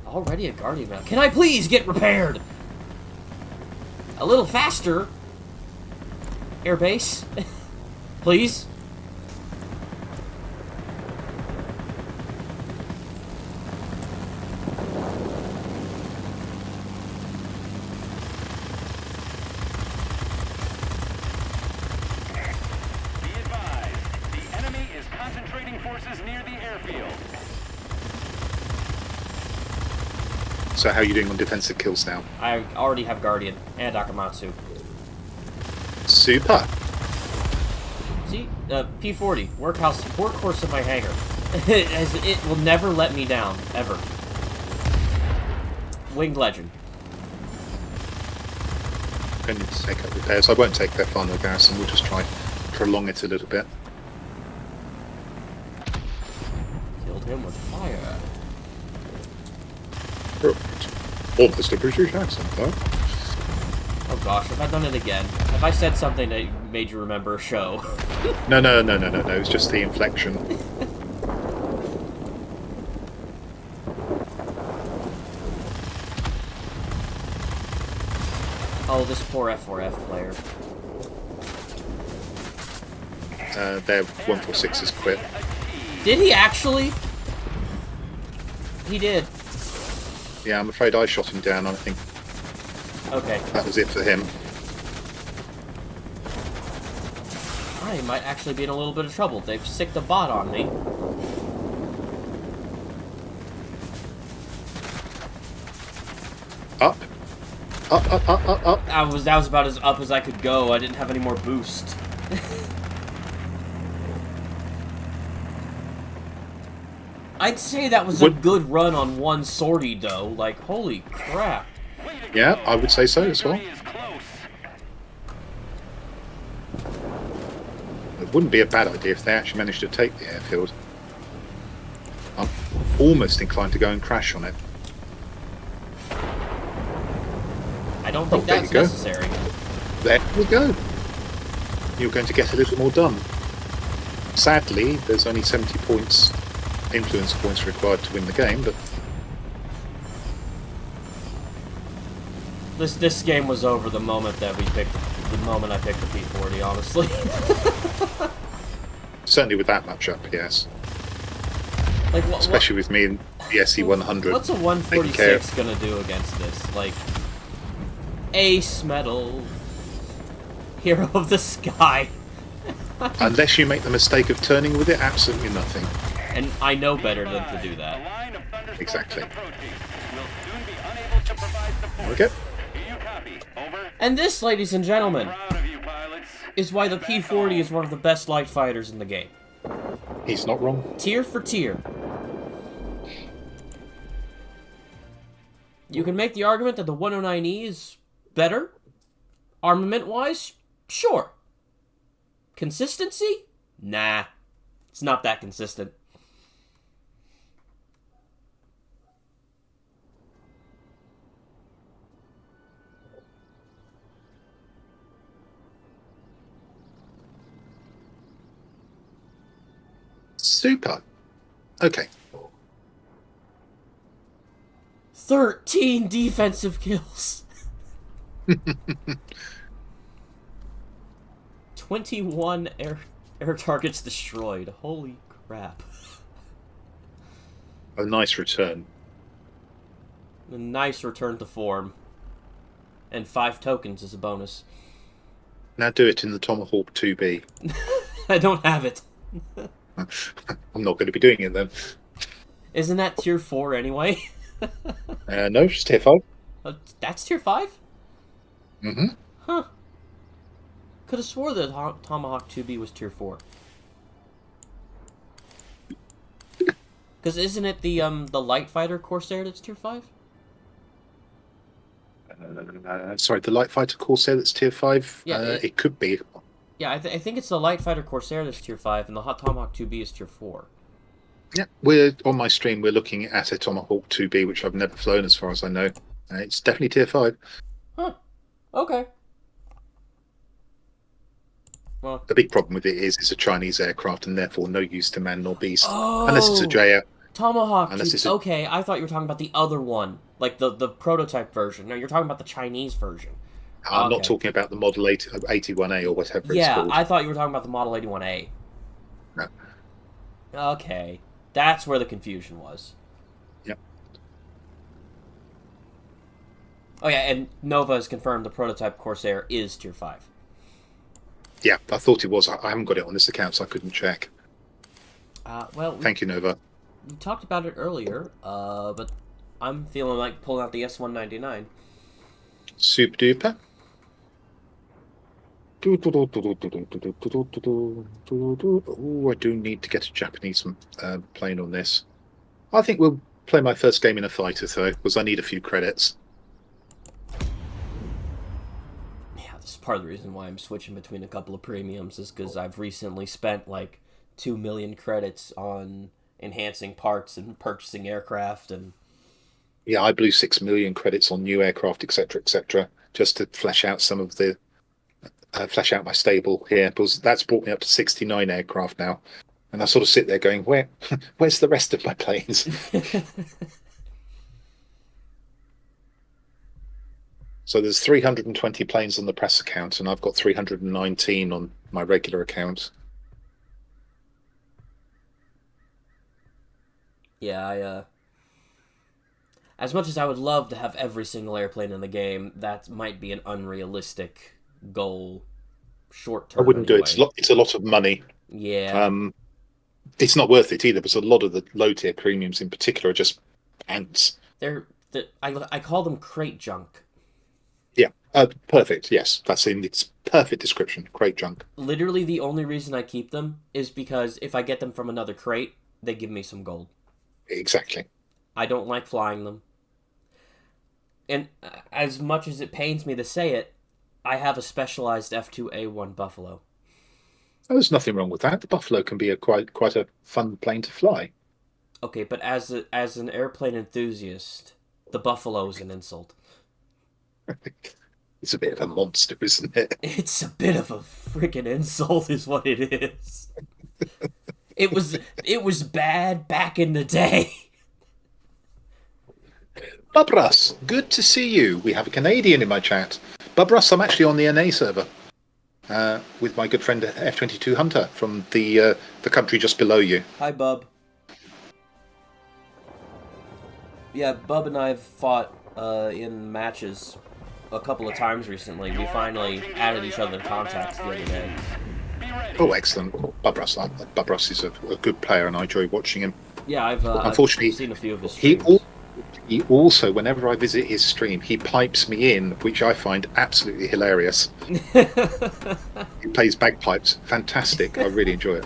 [SPEAKER 2] Already a Guardian mount. Can I please get repaired? A little faster. Airbase. Please.
[SPEAKER 4] Be advised, the enemy is concentrating forces near the airfield.
[SPEAKER 3] So how are you doing on defensive kills now?
[SPEAKER 2] I already have Guardian and Akamatsu.
[SPEAKER 3] Super.
[SPEAKER 2] See, P40, workhorse in my hangar. It will never let me down, ever. Winged Legend.
[SPEAKER 3] I'm going to take up repairs. I won't take their final garrison. We'll just try prolong it a little bit.
[SPEAKER 2] Killed him with fire.
[SPEAKER 3] Almost a British accent, though.
[SPEAKER 2] Oh gosh, have I done it again? Have I said something that made you remember a show?
[SPEAKER 3] No. It's just the inflection.
[SPEAKER 2] Oh, this poor F4F player.
[SPEAKER 3] Their 146 has quit.
[SPEAKER 2] Did he actually? He did.
[SPEAKER 3] Yeah, I'm afraid I shot him down. I think
[SPEAKER 2] Okay.
[SPEAKER 3] that was it for him.
[SPEAKER 2] I might actually be in a little bit of trouble. They've sicked a bot on me.
[SPEAKER 3] Up. Up.
[SPEAKER 2] That was about as up as I could go. I didn't have any more boost. I'd say that was a good run on one sortie, though. Like, holy crap.
[SPEAKER 3] Yeah, I would say so as well.
[SPEAKER 4] Victory is close.
[SPEAKER 3] It wouldn't be a bad idea if they actually managed to take the airfield. I'm almost inclined to go and crash on it.
[SPEAKER 2] I don't think
[SPEAKER 3] there
[SPEAKER 2] that's
[SPEAKER 3] you go.
[SPEAKER 2] necessary.
[SPEAKER 3] There we go. You're going to get a little more done. Sadly, there's only 70 points, influence points required to win the game, but
[SPEAKER 2] This game was over the moment that I picked the P40, honestly.
[SPEAKER 3] certainly with that much up, yes.
[SPEAKER 2] Like
[SPEAKER 3] Especially with me in the SE100.
[SPEAKER 2] What's a 146 gonna do against this? Like, ace medal, hero of the sky.
[SPEAKER 3] Unless you make the mistake of turning with it, absolutely nothing.
[SPEAKER 2] And I know better than to do
[SPEAKER 4] The
[SPEAKER 2] that.
[SPEAKER 4] line of thunderstorms
[SPEAKER 3] Exactly.
[SPEAKER 4] is approaching. We'll soon be unable to provide support.
[SPEAKER 3] Okay.
[SPEAKER 4] Do you copy? Over.
[SPEAKER 2] And this, ladies and gentlemen,
[SPEAKER 4] Proud of you, pilots.
[SPEAKER 2] is why the P40 is one of the best light fighters in the game.
[SPEAKER 3] He's not wrong.
[SPEAKER 2] Tier for tier. You can make the argument that the 109E is better. Armament-wise, sure. Consistency? Nah. It's not that consistent.
[SPEAKER 3] Super. Okay.
[SPEAKER 2] 13 defensive kills. 21 air targets destroyed. Holy crap.
[SPEAKER 3] A nice return.
[SPEAKER 2] A nice return to form. And 5 tokens as a bonus.
[SPEAKER 3] Now do it in the Tomahawk 2B.
[SPEAKER 2] I don't have it.
[SPEAKER 3] I'm not going to be doing it then.
[SPEAKER 2] Isn't that tier 4 anyway?
[SPEAKER 3] No, just tier 5.
[SPEAKER 2] That's tier 5?
[SPEAKER 3] Mm-hmm.
[SPEAKER 2] Huh. Could have swore that Tomahawk 2B was tier 4. Because isn't it the light fighter Corsair that's tier 5?
[SPEAKER 3] Sorry, the light fighter Corsair that's tier 5?
[SPEAKER 2] Yeah,
[SPEAKER 3] it could be.
[SPEAKER 2] Yeah, I think it's the light fighter Corsair that's tier 5, and the Tomahawk 2B is tier 4.
[SPEAKER 3] Yeah, we're on my stream. We're looking at a Tomahawk 2B, which I've never flown, as far as I know. It's definitely tier 5.
[SPEAKER 2] Huh. Okay. Well,
[SPEAKER 3] The big problem with it is it's a Chinese aircraft, and therefore no use to man nor beast,
[SPEAKER 2] oh,
[SPEAKER 3] unless it's a JL.
[SPEAKER 2] Tomahawk.
[SPEAKER 3] Unless it's
[SPEAKER 2] Okay, I thought you were talking about the other one, like the prototype version. No, you're talking about the Chinese version.
[SPEAKER 3] I'm
[SPEAKER 2] Okay.
[SPEAKER 3] not talking about the Model 81A or whatever it's
[SPEAKER 2] Yeah,
[SPEAKER 3] called.
[SPEAKER 2] I thought you were talking about the Model 81A.
[SPEAKER 3] No.
[SPEAKER 2] Okay, that's where the confusion was.
[SPEAKER 3] Yep.
[SPEAKER 2] Oh yeah, and Nova has confirmed the prototype Corsair is tier 5.
[SPEAKER 3] Yeah, I thought it was. I haven't got it on this account, so I couldn't check.
[SPEAKER 2] Well,
[SPEAKER 3] Thank you, Nova.
[SPEAKER 2] we talked about it earlier, but I'm feeling like pulling out the S199.
[SPEAKER 3] Super duper. Oh, I do need to get a Japanese plane on this. I think we'll play my first game in a fighter, though, because I need a few credits.
[SPEAKER 2] Yeah, this is part of the reason why I'm switching between a couple of premiums, is because I've recently spent like 2 million credits on enhancing parts and purchasing aircraft, and
[SPEAKER 3] Yeah, I blew 6 million credits on new aircraft, etc., just to flesh out some of the flesh out my stable here, because that's brought me up to 69 aircraft now. And I sort of sit there going, where's the rest of my planes? So there's 320 planes on the press account, and I've got 319 on my regular account.
[SPEAKER 2] yeah, as much as I would love to have every single airplane in the game, that might be an unrealistic goal short term.
[SPEAKER 3] I wouldn't do it.
[SPEAKER 2] anyway.
[SPEAKER 3] It's a lot of money.
[SPEAKER 2] Yeah.
[SPEAKER 3] It's not worth it either, because a lot of the low tier premiums in particular are just ants.
[SPEAKER 2] I call them crate junk.
[SPEAKER 3] Yeah, perfect. Yes, that's in its perfect description. Crate junk.
[SPEAKER 2] Literally, the only reason I keep them is because if I get them from another crate, they give me some gold.
[SPEAKER 3] Exactly.
[SPEAKER 2] I don't like flying them. And as much as it pains me to say it, I have a specialized F2A1 Buffalo.
[SPEAKER 3] Oh, there's nothing wrong with that. The Buffalo can be a quite a fun plane to fly.
[SPEAKER 2] Okay, but as an airplane enthusiast, the Buffalo is an insult.
[SPEAKER 3] It's a bit of a monster, isn't it?
[SPEAKER 2] It's a bit of a freaking insult, is what it is. It was bad back in the day.
[SPEAKER 3] Bubras, good to see you. We have a Canadian in my chat. Bubras, I'm actually on the NA server with my good friend F22 Hunter from the country just below you.
[SPEAKER 2] Hi, Bub. Yeah, Bub and I have fought in matches a couple of times recently. We finally added each other in contacts the other day.
[SPEAKER 3] Oh, excellent. Bubras is a good player, and I enjoy watching him.
[SPEAKER 2] Yeah, I've seen a few of his streams.
[SPEAKER 3] He also, whenever I visit his stream, he pipes me in, which I find absolutely hilarious. He plays bagpipes. Fantastic. I really enjoy it.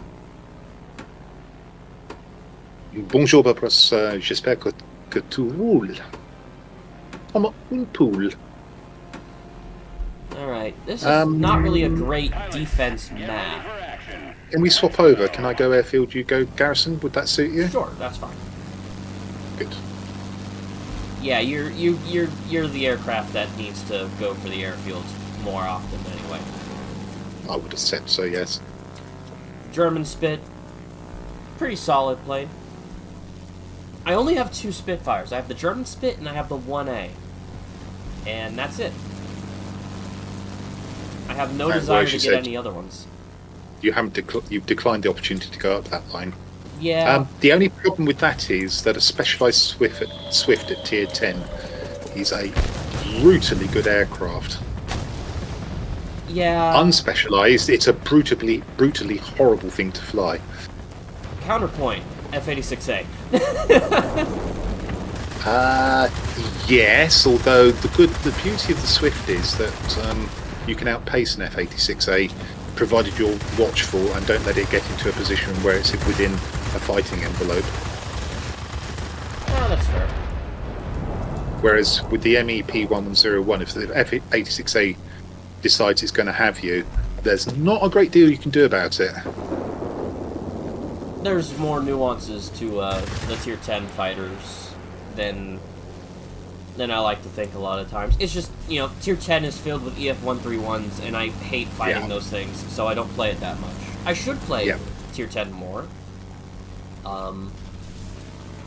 [SPEAKER 3] Bonjour, Bubras. J'espère que tout roule. Comme une poule.
[SPEAKER 2] Alright, this is not really a great defense map.
[SPEAKER 3] Can we swap over? Can I go airfield, you go garrison? Would that suit you?
[SPEAKER 2] Sure, that's fine.
[SPEAKER 3] Good.
[SPEAKER 2] Yeah, you're the aircraft that needs to go for the airfields more often anyway.
[SPEAKER 3] I would have said so, yes.
[SPEAKER 2] German Spit, pretty solid plane. I only have 2 Spitfires. I have the German Spit and I have the 1A. And that's it. I have no desire to get any other ones.
[SPEAKER 3] You haven't you've declined the opportunity to go up that line.
[SPEAKER 2] Yeah.
[SPEAKER 3] The only problem with that is that a specialised Swift at tier 10 is a brutally good aircraft.
[SPEAKER 2] Yeah.
[SPEAKER 3] Unspecialised, it's a brutally horrible thing to fly.
[SPEAKER 2] Counterpoint, F-86A.
[SPEAKER 3] Yes, although the beauty of the Swift is that you can outpace an F-86A provided you're watchful and don't let it get into a position where it's within a fighting envelope.
[SPEAKER 2] Oh, that's fair.
[SPEAKER 3] Whereas with the MEP-101, if the F-86A decides it's going to have you, there's not a great deal you can do about it.
[SPEAKER 2] There's more nuances to the tier 10 fighters than I like to think a lot of times. It's just, you know, tier 10 is filled with EF-131s, and I hate fighting those things, so I don't play it that much. I should play tier 10 more.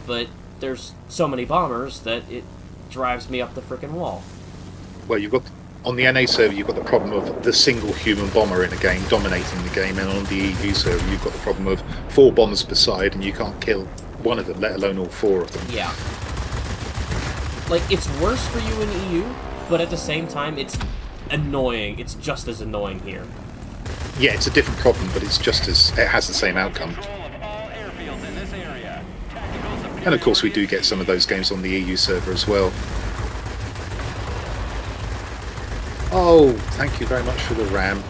[SPEAKER 2] But there's so many bombers that it drives me up the frickin' wall.
[SPEAKER 3] Well, you've got, on the NA server, you've got the problem of the single human bomber in a game dominating the game, and on the EU server, you've got the problem of 4 bombers per side, and you can't kill one of them, let alone all 4 of them.
[SPEAKER 2] Yeah. Like, it's worse for you in EU, but at the same time, it's annoying. It's just as annoying here.
[SPEAKER 3] Yeah, it's a different problem, but it's just as it has the same outcome. And of course, we do get some of those games on the EU server as well. Oh, thank you very much for the RAM.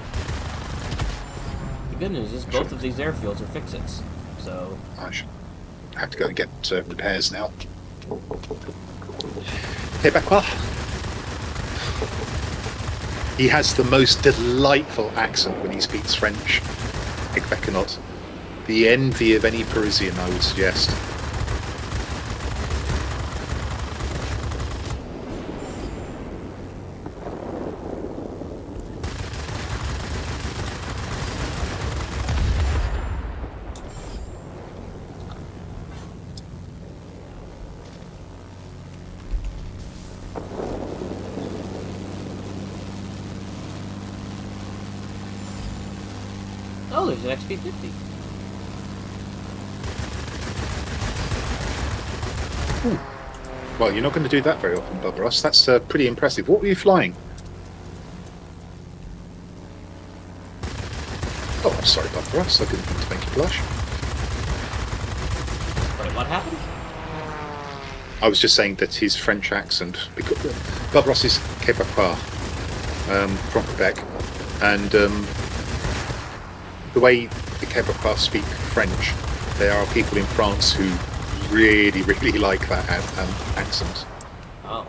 [SPEAKER 2] The good news is both of these airfields are fix-its, so...
[SPEAKER 3] I should have to go and get repairs now. Québécois. He has the most delightful accent when he speaks French. Québécois. The envy of any Parisian, I would suggest.
[SPEAKER 2] Oh, there's an XP-50.
[SPEAKER 3] Well, you're not going to do that very often, Bubba. That's pretty impressive. What were you flying? Oh, I'm sorry, Bubba. I didn't mean to make you blush.
[SPEAKER 2] Wait, what happened?
[SPEAKER 3] I was just saying that his French accent, because Bob Ross is Québécois, from Quebec, and the way the Québécois speak French, there are people in France who really like that accent.
[SPEAKER 2] Oh.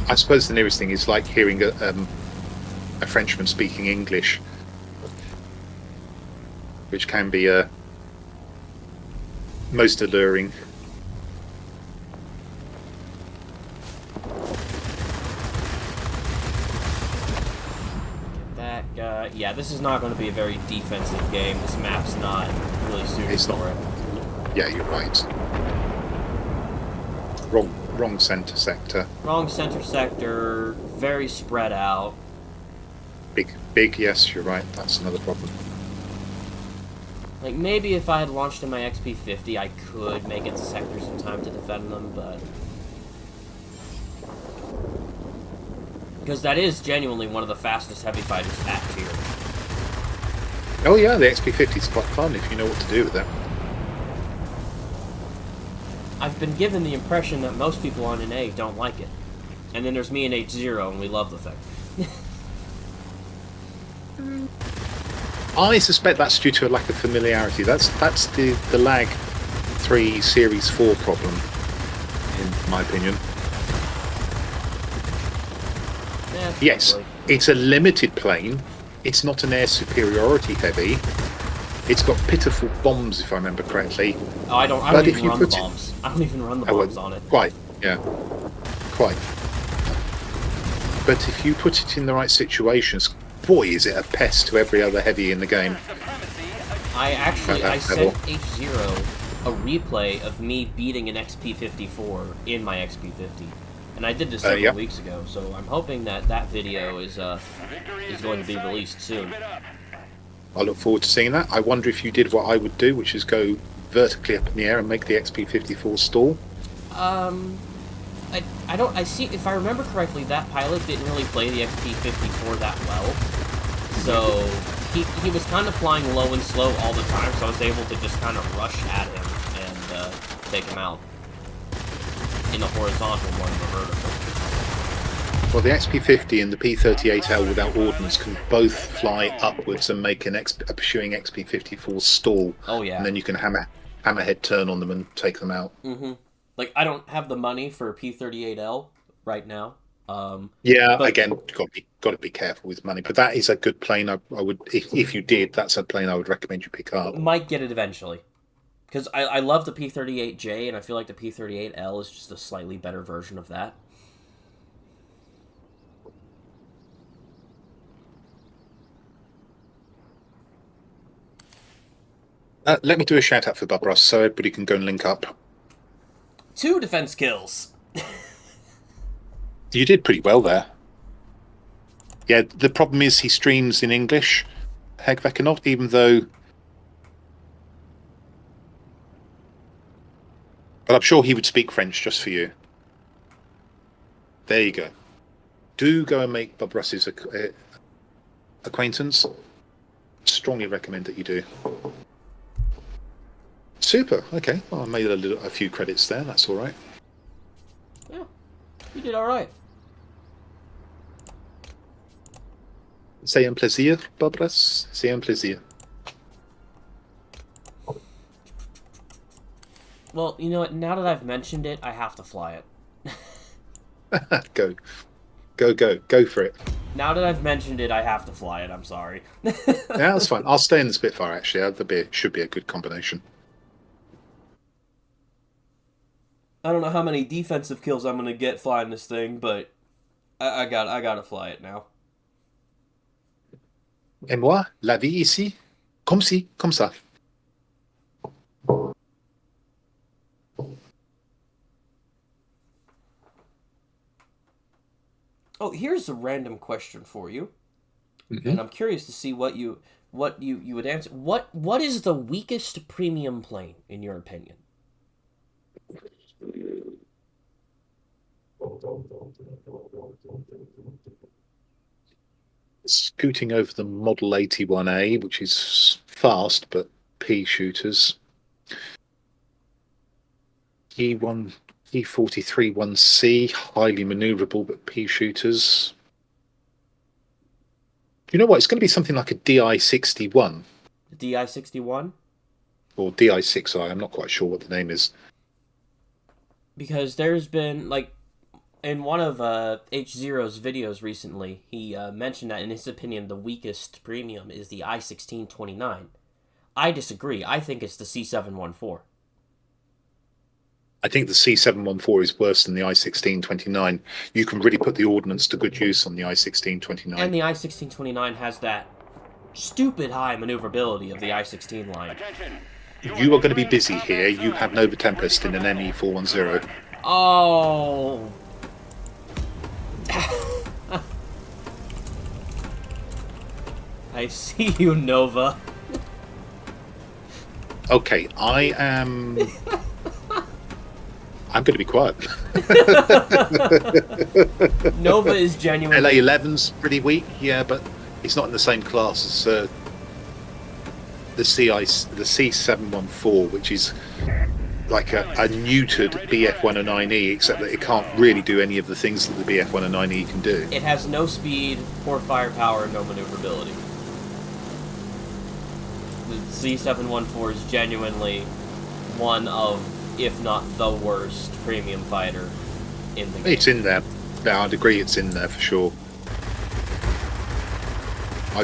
[SPEAKER 3] I suppose the nearest thing is like hearing a Frenchman speaking English, which can be most alluring.
[SPEAKER 2] That guy. Yeah, this is not going to be a very defensive game. This map's not really suited
[SPEAKER 3] It's not.
[SPEAKER 2] for it.
[SPEAKER 3] Yeah, you're right. Wrong center sector.
[SPEAKER 2] Wrong center sector. Very spread out.
[SPEAKER 3] Big. Yes, you're right. That's another problem.
[SPEAKER 2] Like, maybe if I had launched in my XP50, I could make it to sectors in time to defend them, but... Because that is genuinely one of the fastest heavy fighters at tier.
[SPEAKER 3] Oh yeah, the XP50 is quite fun if you know what to do with it.
[SPEAKER 2] I've been given the impression that most people on an A don't like it. And then there's me and H0, and we love the thing.
[SPEAKER 3] I suspect that's due to a lack of familiarity. That's the Lag 3 Series 4 problem, in my opinion.
[SPEAKER 2] Yeah,
[SPEAKER 3] Yes,
[SPEAKER 2] probably.
[SPEAKER 3] it's a limited plane. It's not an air superiority heavy. It's got pitiful bombs, if I remember correctly.
[SPEAKER 2] Oh, I don't
[SPEAKER 3] But if
[SPEAKER 2] even
[SPEAKER 3] you
[SPEAKER 2] run the
[SPEAKER 3] put it-
[SPEAKER 2] bombs. I don't even run the
[SPEAKER 3] Oh, well,
[SPEAKER 2] bombs on it.
[SPEAKER 3] Quite, yeah. Quite. But if you put it in the right situations, boy, is it a pest to every other heavy in the game.
[SPEAKER 2] I sent
[SPEAKER 3] level.
[SPEAKER 2] H0 a replay of me beating an XP54 in my XP50. And I did this several
[SPEAKER 3] Yep.
[SPEAKER 2] weeks ago, so I'm hoping that that video is going to be released soon.
[SPEAKER 3] I look forward to seeing that. I wonder if you did what I would do, which is go vertically up in the air and make the XP54 stall.
[SPEAKER 2] I see, if I remember correctly, that pilot didn't really play the XP54 that well. So, he was kind of flying low and slow all the time, so I was able to just kind of rush at him and take him out. In the horizontal, more than the vertical.
[SPEAKER 3] Well, the XP50 and the P38L without ordnance can both fly upwards and make a pursuing XP54 stall.
[SPEAKER 2] Oh, yeah.
[SPEAKER 3] And then you can hammerhead turn on them and take them out.
[SPEAKER 2] Mm-hmm. Like, I don't have the money for a P38L right now.
[SPEAKER 3] Yeah,
[SPEAKER 2] but-
[SPEAKER 3] again, got to be careful with money. But that is a good plane. I would, if you did, that's a plane I would recommend you pick up.
[SPEAKER 2] Might get it eventually. Because I love the P38J, and I feel like the P38L is just a slightly better version of that.
[SPEAKER 3] Let me do a shout out for Bob Ross so everybody can go and link up.
[SPEAKER 2] 2 defense kills.
[SPEAKER 3] You did pretty well there. Yeah, the problem is he streams in English, Hegvekanot, even though... But I'm sure he would speak French just for you. There you go. Do go and make Bob Ross's acquaintance. Strongly recommend that you do. Super. Okay. Well, I made a few credits there. That's all right.
[SPEAKER 2] Yeah, you did all right.
[SPEAKER 3] C'est un plaisir, Bob Ross. C'est un plaisir.
[SPEAKER 2] Well, you know what? Now that I've mentioned it, I have to fly it.
[SPEAKER 3] Go for it.
[SPEAKER 2] Now that I've mentioned it, I have to fly it. I'm sorry.
[SPEAKER 3] Yeah, that's fine. I'll stay in the Spitfire. Actually, should be a good combination.
[SPEAKER 2] I don't know how many defensive kills I'm gonna get flying this thing, but I gotta fly it now.
[SPEAKER 3] Et moi, la vie ici, comme ci, comme ça.
[SPEAKER 2] Oh, here's a random question for you,
[SPEAKER 3] Mm-hmm.
[SPEAKER 2] and I'm curious to see what you would answer. What is the weakest premium plane in your opinion?
[SPEAKER 3] Scooting over the Model 81A, which is fast but pea shooters. E1, E43 1C, highly manoeuvrable but pea shooters. You know what? It's going to be something like a DI61
[SPEAKER 2] The DI-61?
[SPEAKER 3] or DI6i. I'm not quite sure what the name is.
[SPEAKER 2] Because there's been, like, in one of H0's videos recently, he mentioned that in his opinion, the weakest premium is the I-1629. I disagree. I think it's the C714.
[SPEAKER 3] I think the C714 is worse than the I-1629. You can really put the ordnance to good use on the I-1629.
[SPEAKER 2] And the I-1629 has that stupid high maneuverability of the I-16 line.
[SPEAKER 4] Attention.
[SPEAKER 3] You are going to be busy here. You have Nova Tempest in an ME410.
[SPEAKER 2] Oh. I see you, Nova.
[SPEAKER 3] Okay, I'm going to be quiet.
[SPEAKER 2] Nova is genuinely...
[SPEAKER 3] LA-11's pretty weak, yeah, but it's not in the same class as the C714, which is like a neutered BF-109E, except that it can't really do any of the things that the BF-109E can do.
[SPEAKER 2] It has no speed, poor firepower, no maneuverability. The C714 is genuinely one of, if not the worst, premium fighter in the game.
[SPEAKER 3] It's in there. No, I'd agree it's in there for sure. I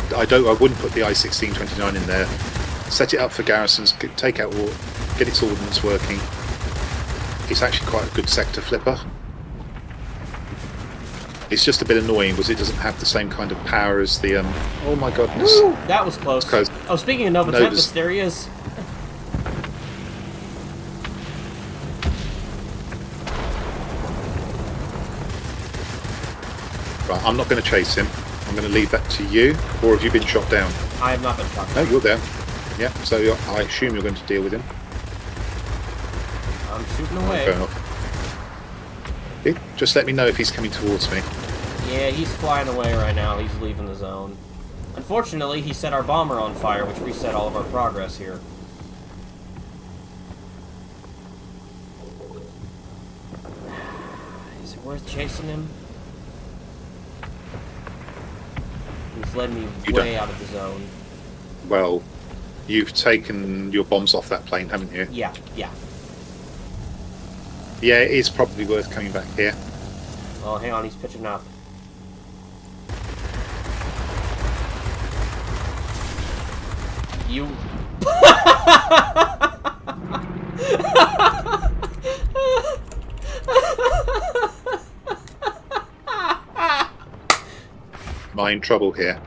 [SPEAKER 3] wouldn't put the I-1629 in there. Set it up for garrisons, take out all, get its ordnance working. It's actually quite a good sector flipper. It's just a bit annoying because it doesn't have the same kind of power as the oh my goodness.
[SPEAKER 2] Woo, that was close. Oh, speaking of Nova Tempest, there he is.
[SPEAKER 3] Right, I'm not going to chase him. I'm going to leave that to you. Or have you been shot down?
[SPEAKER 2] I have not been shot
[SPEAKER 3] No,
[SPEAKER 2] down.
[SPEAKER 3] you're there. Yeah, so I assume you're going to deal with him.
[SPEAKER 2] I'm shooting
[SPEAKER 3] I'm
[SPEAKER 2] away.
[SPEAKER 3] going off. Okay, just let me know if he's coming towards me.
[SPEAKER 2] Yeah, he's flying away right now. He's leaving the zone. Unfortunately, he set our bomber on fire, which reset all of our progress here. Is it worth chasing him? He's led me way out of the zone.
[SPEAKER 3] Well, you've taken your bombs off that plane, haven't you?
[SPEAKER 2] Yeah, yeah.
[SPEAKER 3] Yeah, it is probably worth coming back here.
[SPEAKER 2] Oh, hang on, he's pitching up. You...
[SPEAKER 3] Am I in trouble here?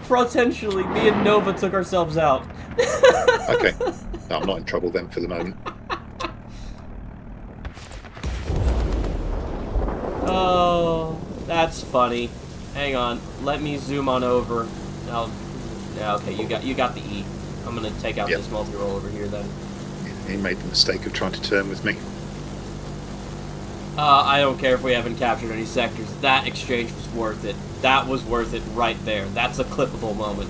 [SPEAKER 2] Potentially, me and Nova took ourselves out.
[SPEAKER 3] Okay. No, I'm not in trouble then for the moment.
[SPEAKER 2] Oh, that's funny. Hang on, let me zoom on over. Yeah, okay, you got the E. I'm gonna take out this multi-roll over here then.
[SPEAKER 3] He made the mistake of trying to turn with me.
[SPEAKER 2] I don't care if we haven't captured any sectors. That exchange was worth it. That was worth it right there. That's a clippable moment.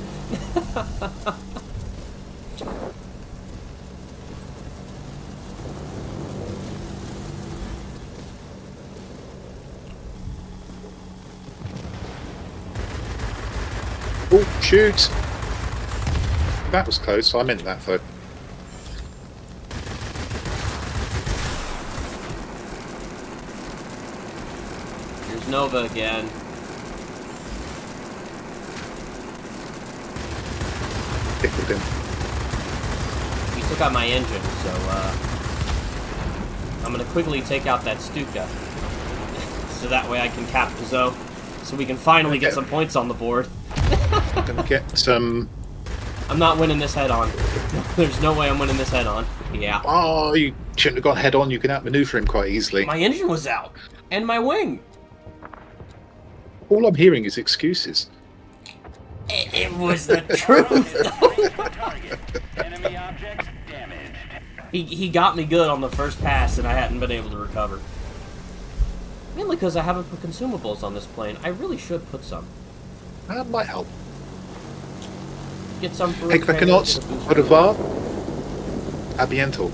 [SPEAKER 3] Oh, shoot! That was close. I meant that though.
[SPEAKER 2] Here's Nova again.
[SPEAKER 3] Tickled him.
[SPEAKER 2] He took out my engine, so I'm gonna quickly take out that Stuka. So that way I can cap the zone. So we can finally get some points on the board.
[SPEAKER 3] Gonna get
[SPEAKER 2] I'm not winning this head on. There's no way I'm winning this head on. Yeah.
[SPEAKER 3] Oh, you shouldn't have gone head on. You can outmaneuver him quite easily.
[SPEAKER 2] My engine was out. And my wing.
[SPEAKER 3] All I'm hearing is excuses.
[SPEAKER 2] It was the truth.
[SPEAKER 4] Target. Enemy object damaged.
[SPEAKER 2] He got me good on the first pass and I hadn't been able to recover. Mainly because I haven't put consumables on this plane. I really should put some.
[SPEAKER 3] That might help.
[SPEAKER 2] Get some for
[SPEAKER 3] Ekvekanots, au revoir, à bientôt.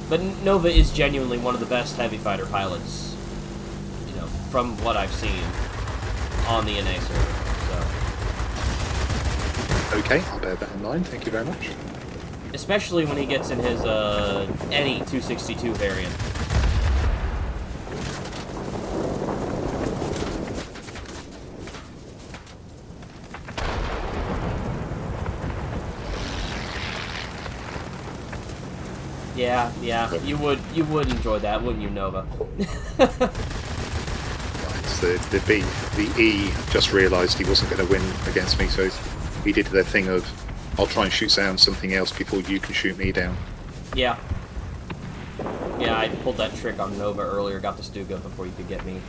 [SPEAKER 2] But Nova is genuinely one of the best heavy fighter pilots, you know, from what I've seen on the NA server. So
[SPEAKER 3] Okay, I'll bear that in mind. Thank you very much.
[SPEAKER 2] Especially when he gets in his any 262 variant. Yeah, you would enjoy that, wouldn't you, Nova?
[SPEAKER 3] It's the E just realised he wasn't going to win against me, so he did their thing of, I'll try and shoot down something else before you can shoot me down.
[SPEAKER 2] Yeah. Yeah, I pulled that trick on Nova earlier, got the Stuga before you could get me.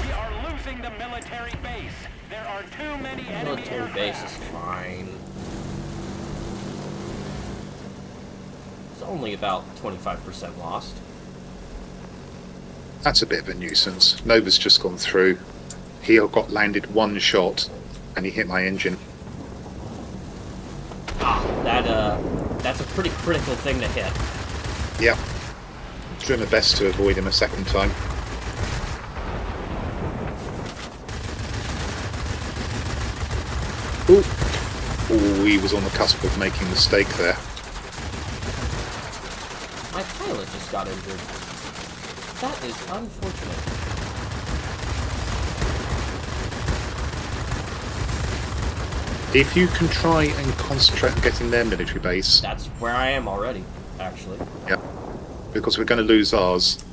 [SPEAKER 4] We are losing the military base. There are too many enemy
[SPEAKER 2] Military base is
[SPEAKER 4] aircraft.
[SPEAKER 2] fine. It's only about 25% lost.
[SPEAKER 3] That's a bit of a nuisance. Nova's just gone through. He got landed one shot, and he hit my engine.
[SPEAKER 2] Ah, that's a pretty critical thing to hit.
[SPEAKER 3] Yep. Doing my best to avoid him a second time. Ooh. Ooh, he was on the cusp of making a mistake there.
[SPEAKER 2] My pilot just got injured. That is unfortunate.
[SPEAKER 3] If you can try and concentrate on getting their military base,
[SPEAKER 2] That's where I am already, actually.
[SPEAKER 3] yep, because we're going to lose ours.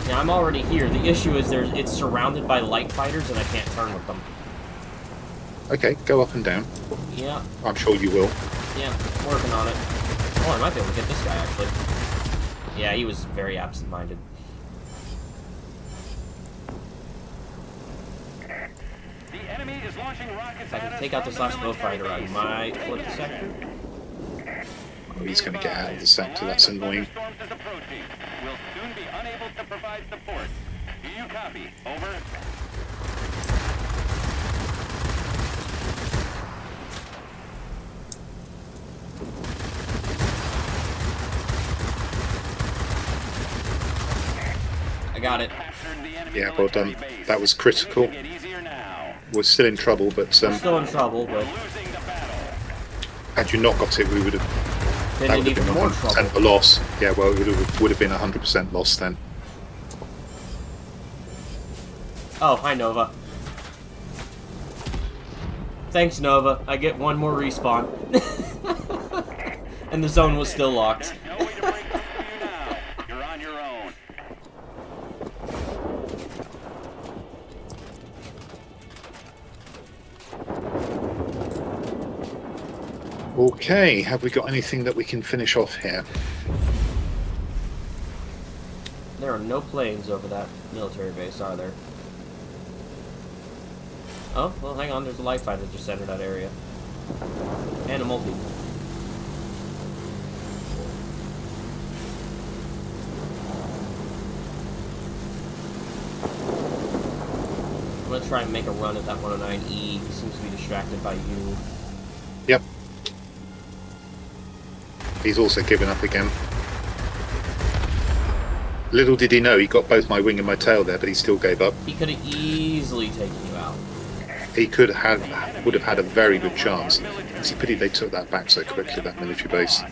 [SPEAKER 2] Yeah, I'm already here. The issue is it's surrounded by light fighters and I can't turn with them.
[SPEAKER 3] Okay, go up and down.
[SPEAKER 2] Yeah,
[SPEAKER 3] I'm sure you will.
[SPEAKER 2] yeah, working on it. Oh, I might be able to get this guy, actually. Yeah, he was very absent-minded.
[SPEAKER 4] The enemy is launching rockets
[SPEAKER 2] If I
[SPEAKER 4] at
[SPEAKER 2] can
[SPEAKER 4] us
[SPEAKER 2] take out
[SPEAKER 4] from
[SPEAKER 2] this
[SPEAKER 4] the
[SPEAKER 2] last
[SPEAKER 4] military
[SPEAKER 2] bullfighter, I
[SPEAKER 4] base.
[SPEAKER 2] might flip the sector.
[SPEAKER 3] Oh, he's going to get out of the sector. That's annoying.
[SPEAKER 4] Thunderstorms is approaching. We'll soon be unable to provide support. Do you copy? Over.
[SPEAKER 2] I got it.
[SPEAKER 4] Captured the enemy
[SPEAKER 3] Yeah, well done.
[SPEAKER 4] military base.
[SPEAKER 3] That was critical.
[SPEAKER 4] Making it easier now.
[SPEAKER 3] We're still in trouble, but
[SPEAKER 2] Still in trouble, but
[SPEAKER 4] Losing the battle.
[SPEAKER 3] had you not got it, we would have.
[SPEAKER 2] then
[SPEAKER 3] That
[SPEAKER 2] in
[SPEAKER 3] would have
[SPEAKER 2] even
[SPEAKER 3] been
[SPEAKER 2] more
[SPEAKER 3] 100%
[SPEAKER 2] trouble.
[SPEAKER 3] a loss. Yeah, well, it would have been 100% loss then.
[SPEAKER 2] Oh, hi, Nova. Thanks, Nova. I get one more respawn. And the zone was still locked.
[SPEAKER 4] There's no way to break through you now. You're on your own.
[SPEAKER 3] Okay, have we got anything that we can finish off here?
[SPEAKER 2] There are no planes over that military base, are there? Oh, well, hang on. There's a light fighter that just entered that area. And a multi. I'm gonna try and make a run at that 109E. He seems to be distracted by you.
[SPEAKER 3] Yep. He's also given up again. Little did he know he got both my wing and my tail there, but he still gave up.
[SPEAKER 2] He could have easily taken you out.
[SPEAKER 3] He would have had a very good chance. It's a pity they took that back so quickly, that military base.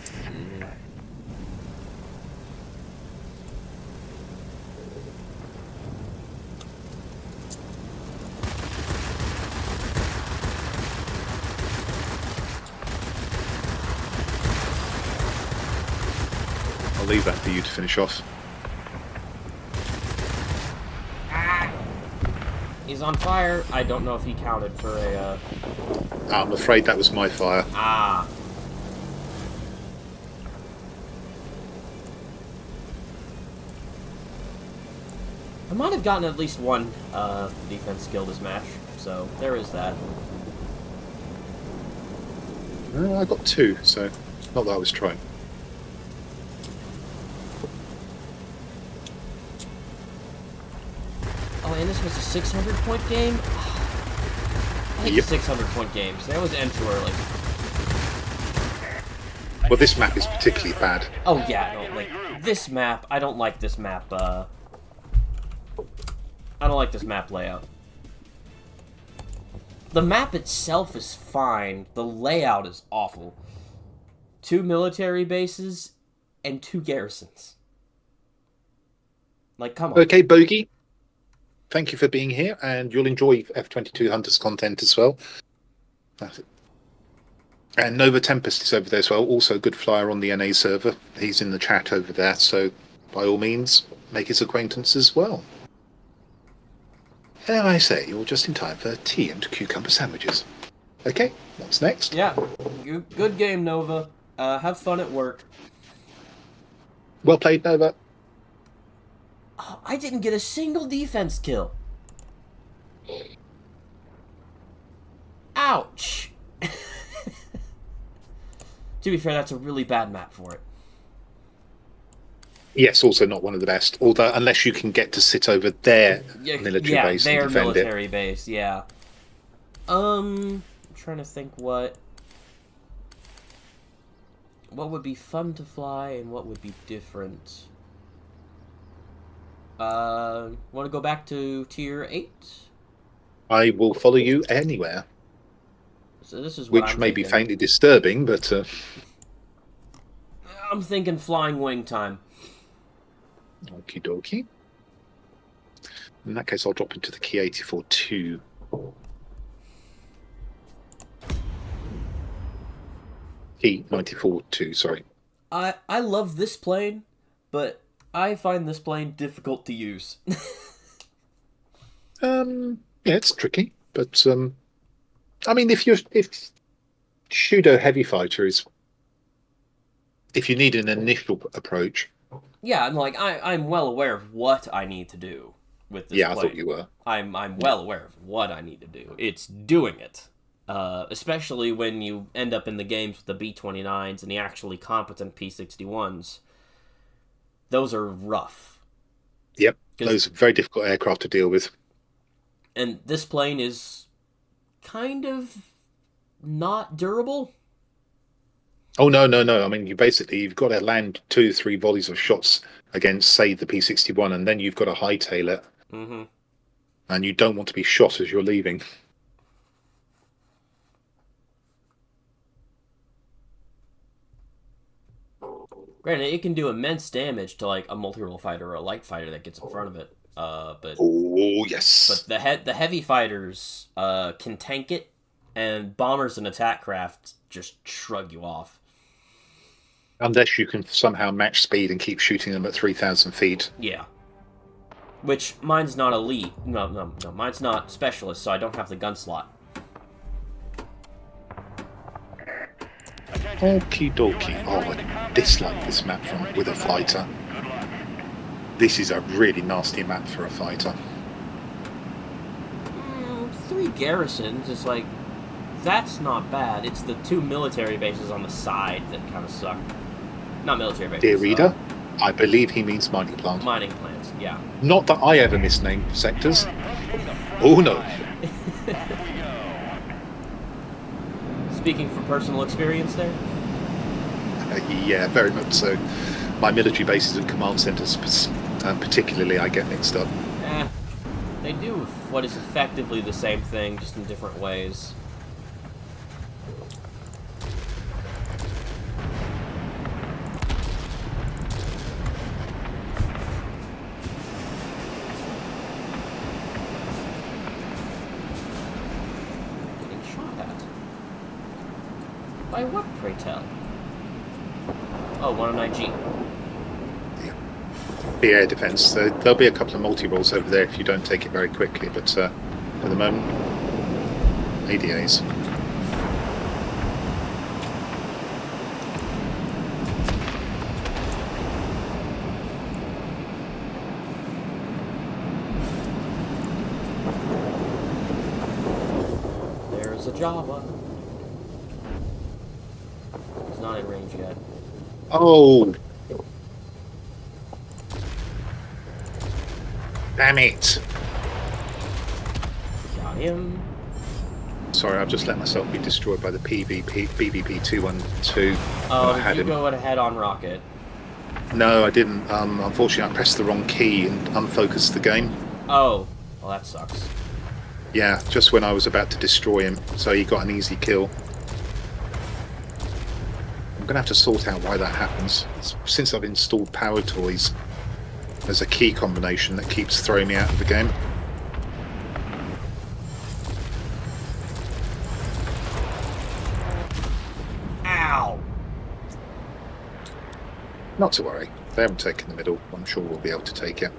[SPEAKER 3] I'll leave that for you to finish off.
[SPEAKER 2] He's on fire. I don't know if he counted for a,
[SPEAKER 3] I'm afraid that was my fire.
[SPEAKER 2] Ah. I might have gotten at least one defense kill this match, so there is that.
[SPEAKER 3] I got two, so not that I was trying.
[SPEAKER 2] Oh, and this was a 600-point game? I hate
[SPEAKER 3] Yep.
[SPEAKER 2] the 600-point games. They always end too early.
[SPEAKER 3] Well, this map is particularly bad.
[SPEAKER 2] Oh yeah, no, like this map. I don't like this map. I don't like this map layout. The map itself is fine. The layout is awful. 2 military bases and 2 garrisons. Like, come on.
[SPEAKER 3] Okay, Bogey. Thank you for being here, and you'll enjoy F-22 Hunters content as well. That's it. And Nova Tempest is over there as well. Also a good flyer on the NA server. He's in the chat over there, so by all means, make his acquaintance as well. And I say, you're just in time for tea and cucumber sandwiches. Okay, what's next?
[SPEAKER 2] Yeah, good game, Nova. Have fun at work.
[SPEAKER 3] Well played, Nova.
[SPEAKER 2] Oh, I didn't get a single defense kill. Ouch. To be fair, that's a really bad map for it.
[SPEAKER 3] Yes, also not one of the best. Although, unless you can get to sit over their military base and
[SPEAKER 2] their
[SPEAKER 3] defend
[SPEAKER 2] military base, yeah. I'm trying to think what would be fun to fly and what would be different. Want to go back to tier 8?
[SPEAKER 3] I will follow you anywhere.
[SPEAKER 2] So this is what
[SPEAKER 3] Which
[SPEAKER 2] I'm
[SPEAKER 3] may be
[SPEAKER 2] thinking.
[SPEAKER 3] faintly disturbing, but...
[SPEAKER 2] I'm thinking flying wing time.
[SPEAKER 3] Okie dokie. In that case, I'll drop into the Key 84-2. Key 94-2, sorry.
[SPEAKER 2] I love this plane, but I find this plane difficult to use.
[SPEAKER 3] Yeah, it's tricky, but I mean, if Shudo Heavy Fighter is, if you need an initial approach.
[SPEAKER 2] Yeah, I'm well aware of what I need to do with this
[SPEAKER 3] Yeah,
[SPEAKER 2] plane.
[SPEAKER 3] I thought you were.
[SPEAKER 2] I'm well aware of what I need to do. It's doing it. Especially when you end up in the games with the B-29s and the actually competent P-61s. Those are rough.
[SPEAKER 3] Yep, those are very difficult aircraft to deal with.
[SPEAKER 2] And this plane is kind of not durable.
[SPEAKER 3] Oh, no. I mean, you've got to land 2-3 volleys of shots against, say, the P-61, and then you've got to hightail it.
[SPEAKER 2] Mm-hmm.
[SPEAKER 3] And you don't want to be shot as you're leaving.
[SPEAKER 2] Granted, it can do immense damage to, like, a multi-role fighter or a light fighter that gets in front of it. But
[SPEAKER 3] Oh, yes.
[SPEAKER 2] But the heavy fighters can tank it, and bombers and attack craft just shrug you off.
[SPEAKER 3] Unless you can somehow match speed and keep shooting them at 3,000 feet.
[SPEAKER 2] Yeah. Which, mine's not elite. No, mine's not specialist, so I don't have the gun slot.
[SPEAKER 3] Okie dokie. Oh, I dislike this map with a fighter. This is a really nasty map for a fighter.
[SPEAKER 2] 3 garrisons is like... That's not bad. It's the 2 military bases on the side that kind of suck. Not military bases.
[SPEAKER 3] Dear reader, I believe he means mining plant.
[SPEAKER 2] Mining plants, yeah.
[SPEAKER 3] Not that I ever misnamed sectors. Oh no.
[SPEAKER 2] Speaking from personal experience there?
[SPEAKER 3] Yeah, very much so. My military bases and command centres, particularly, I get mixed up.
[SPEAKER 2] They do what is effectively the same thing, just in different ways. Getting shot at. By what, pray tell? Oh, 109G.
[SPEAKER 3] The air defence. There'll be a couple of multi-rolls over there if you don't take it very quickly, but for the moment, ADAs.
[SPEAKER 2] There's a Java. He's not in range yet.
[SPEAKER 3] Oh! Damn it!
[SPEAKER 2] Got him.
[SPEAKER 3] Sorry, I've just let myself be destroyed by the BVP 212.
[SPEAKER 2] Oh,
[SPEAKER 3] I had
[SPEAKER 2] did you
[SPEAKER 3] him.
[SPEAKER 2] go ahead on rocket?
[SPEAKER 3] No, I didn't. Unfortunately, I pressed the wrong key and unfocused the game.
[SPEAKER 2] Oh, well that sucks.
[SPEAKER 3] Yeah, just when I was about to destroy him, so he got an easy kill. I'm going to have to sort out why that happens. Since I've installed Power Toys, there's a key combination that keeps throwing me out of the game.
[SPEAKER 2] Ow!
[SPEAKER 3] Not to worry, they haven't taken the middle. I'm sure we'll be able to take it.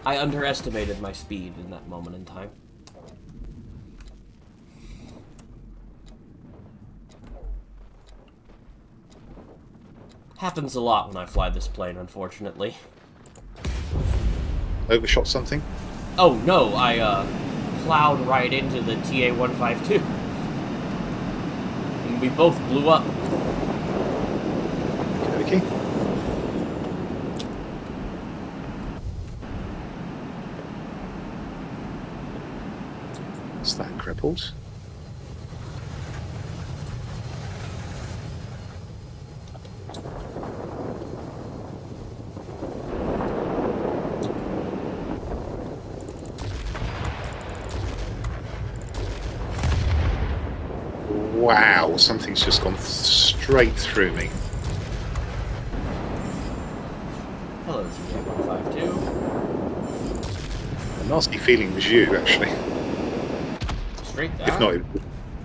[SPEAKER 2] I underestimated my speed in that moment in time. Happens a lot when I fly this plane, unfortunately.
[SPEAKER 3] Overshot something?
[SPEAKER 2] Oh no, I plowed right into the TA-152. And we both blew up.
[SPEAKER 3] Okay. Is that crippled? Wow, something's just gone straight through me.
[SPEAKER 2] Hello, TA-152.
[SPEAKER 3] A nasty feeling was you, actually.
[SPEAKER 2] Straight down?
[SPEAKER 3] If not,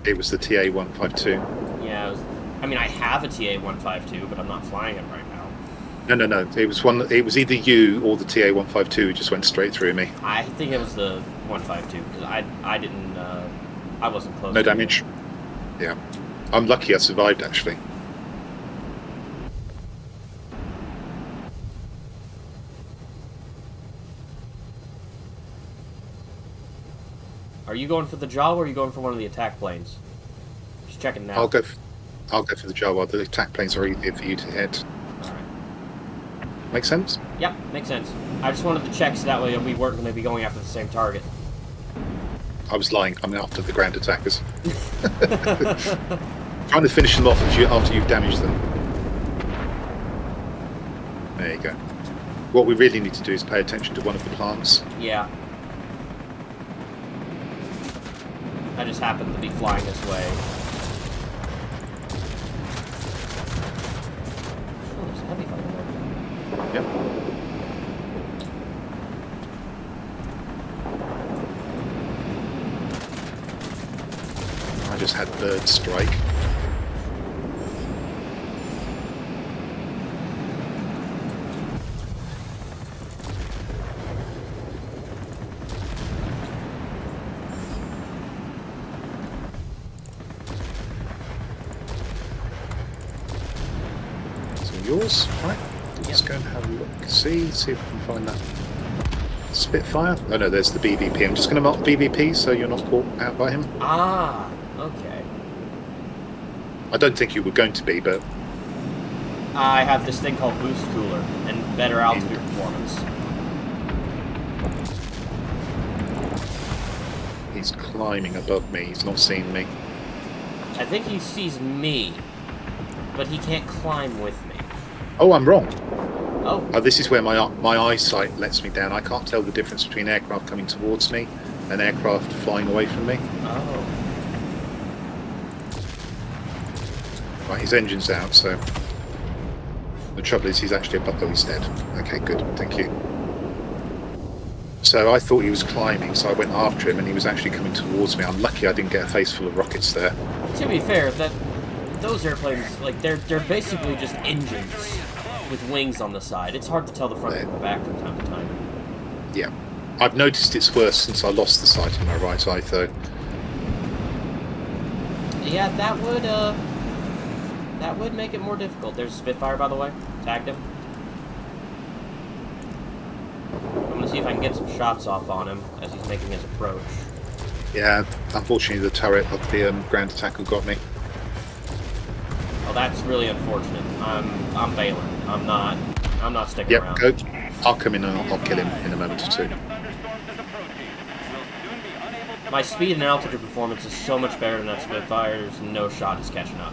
[SPEAKER 3] it was the TA-152.
[SPEAKER 2] Yeah, it was, I mean, I have a TA-152, but I'm not flying it right now.
[SPEAKER 3] No. It was one. It was either you or the TA-152 who just went straight through me.
[SPEAKER 2] I think it was the 152, because I didn't, I wasn't close.
[SPEAKER 3] No
[SPEAKER 2] to it.
[SPEAKER 3] damage. Yeah. I'm lucky I survived, actually.
[SPEAKER 2] Are you going for the Jawa or are you going for one of the attack planes? Just checking now.
[SPEAKER 3] I'll go for the Jawa. The attack planes are easier for you to hit.
[SPEAKER 2] Alright.
[SPEAKER 3] Make sense?
[SPEAKER 2] Yep, makes sense. I just wanted to check so that way we weren't going to be going after the same target.
[SPEAKER 3] I was lying. I'm after the ground attackers. Trying to finish them off after you've damaged them. There you go. What we really need to do is pay attention to one of the plants.
[SPEAKER 2] Yeah. I just happened to be flying this way. Oh, there's a heavy fighter there.
[SPEAKER 3] Yep. I just had bird strike. Yours, right? Let's go and have a look. See if we can find that Spitfire. Oh no, there's the BVP. I'm just going to mark BVP so you're not caught out by him.
[SPEAKER 2] Ah, okay.
[SPEAKER 3] I don't think you were going to be, but
[SPEAKER 2] I have this thing called Boost Cooler and better altitude performance.
[SPEAKER 3] he's climbing above me. He's not seeing me.
[SPEAKER 2] I think he sees me, but he can't climb with me.
[SPEAKER 3] Oh, I'm wrong.
[SPEAKER 2] Oh.
[SPEAKER 3] This is where my eyesight lets me down. I can't tell the difference between aircraft coming towards me and aircraft flying away from me.
[SPEAKER 2] Oh.
[SPEAKER 3] Right, his engine's out, so the trouble is he's actually above. Oh, he's dead. Okay, good. Thank you. So I thought he was climbing, so I went after him, and he was actually coming towards me. I'm lucky I didn't get a face full of rockets there.
[SPEAKER 2] To be fair, those airplanes, like, they're basically just engines with wings on the side. It's hard to tell the front from the back from time to time.
[SPEAKER 3] Yeah. I've noticed it's worse since I lost the sight in my right eye, though.
[SPEAKER 2] Yeah, that would make it more difficult. There's a Spitfire, by the way. Tagged him. I'm gonna see if I can get some shots off on him as he's making his approach.
[SPEAKER 3] Yeah, unfortunately the turret of the ground attacker got me.
[SPEAKER 2] Well, that's really unfortunate. I'm bailing. I'm not sticking
[SPEAKER 3] Yep,
[SPEAKER 2] around.
[SPEAKER 3] go. I'll come in and I'll kill him in a moment or two.
[SPEAKER 4] Thunderstorms is approaching. We'll soon be
[SPEAKER 2] My speed and altitude performance is so much better than that Spitfire, there's no shot is catching up.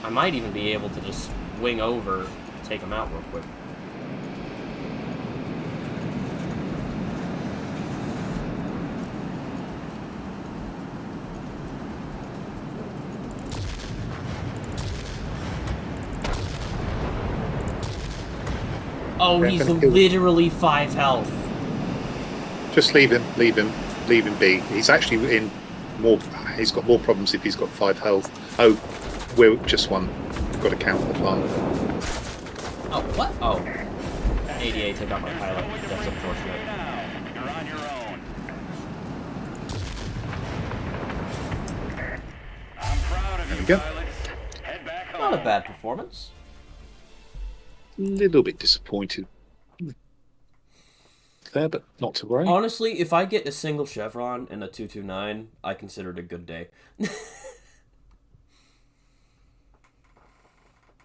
[SPEAKER 2] I might even be able to just wing over, take him out real quick. Oh, he's literally 5 health.
[SPEAKER 3] Just leave him be. He's actually in more. He's got more problems if he's got 5 health. Oh, we're just one. We've got to count the fun.
[SPEAKER 2] Oh, what? Oh. ADA took out my pilot. That's unfortunate.
[SPEAKER 4] You're on your own. I'm proud of
[SPEAKER 3] There
[SPEAKER 4] you,
[SPEAKER 3] we go.
[SPEAKER 4] pilots. Head back home.
[SPEAKER 2] Not a bad performance.
[SPEAKER 3] Little bit disappointed there, but not to worry.
[SPEAKER 2] Honestly, if I get a single chevron and a 229, I consider it a good day. The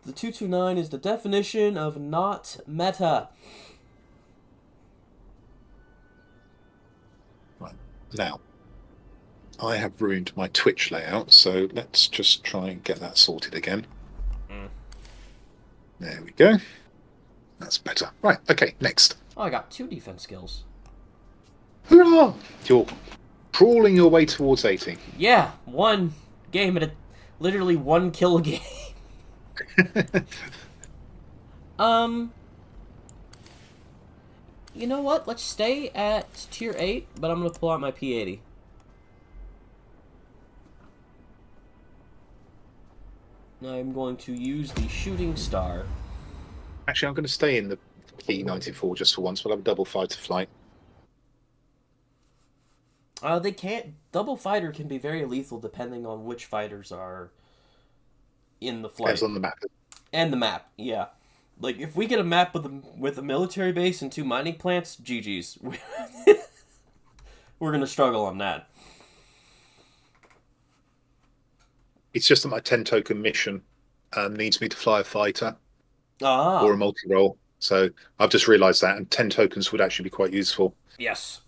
[SPEAKER 2] 229 is the definition of not meta.
[SPEAKER 3] Right. Now, I have ruined my Twitch layout, so let's just try and get that sorted again. There we go. That's better. Right, okay, next.
[SPEAKER 2] Oh, I got 2 defense skills.
[SPEAKER 3] Hurrah! You're crawling your way towards 80.
[SPEAKER 2] Yeah, 1 game at a... Literally 1 kill a game. You know what? Let's stay at tier 8, but I'm going to pull out my P80. I'm going to use the shooting star.
[SPEAKER 3] Actually, I'm going to stay in the P94 just for once. We'll have a double fighter flight.
[SPEAKER 2] They can't... Double fighter can be very lethal depending on which fighters are in the flight.
[SPEAKER 3] Depends on the map.
[SPEAKER 2] And the map, yeah. Like, if we get a map with a military base and 2 mining plants, GG's. We're going to struggle on that.
[SPEAKER 3] It's just that my 10 token mission needs me to fly a fighter
[SPEAKER 2] Ah.
[SPEAKER 3] or a multi-role. So I've just realised that, and 10 tokens would actually be quite useful.
[SPEAKER 2] Yes.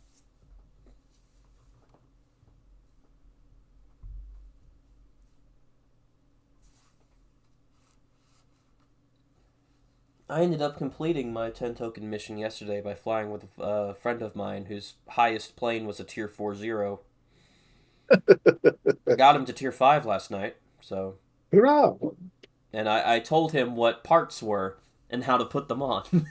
[SPEAKER 2] I ended up completing my 10 token mission yesterday by flying with a friend of mine whose highest plane was a tier 4-0. I got him to tier 5 last night, so...
[SPEAKER 3] Hurrah!
[SPEAKER 2] And I told him what parts were and how to put them on.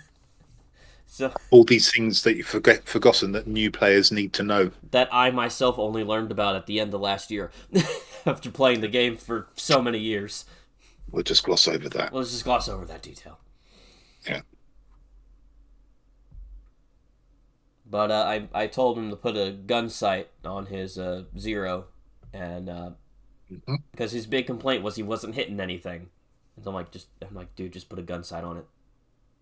[SPEAKER 2] So
[SPEAKER 3] all these things that you've forgotten that new players need to know.
[SPEAKER 2] That I myself only learned about at the end of last year. After playing the game for so many years.
[SPEAKER 3] We'll just gloss over that.
[SPEAKER 2] Let's just gloss over that detail.
[SPEAKER 3] Yeah.
[SPEAKER 2] But I told him to put a gun sight on his 0, and because his big complaint was he wasn't hitting anything, and so I'm like, dude, just put a gun sight on it.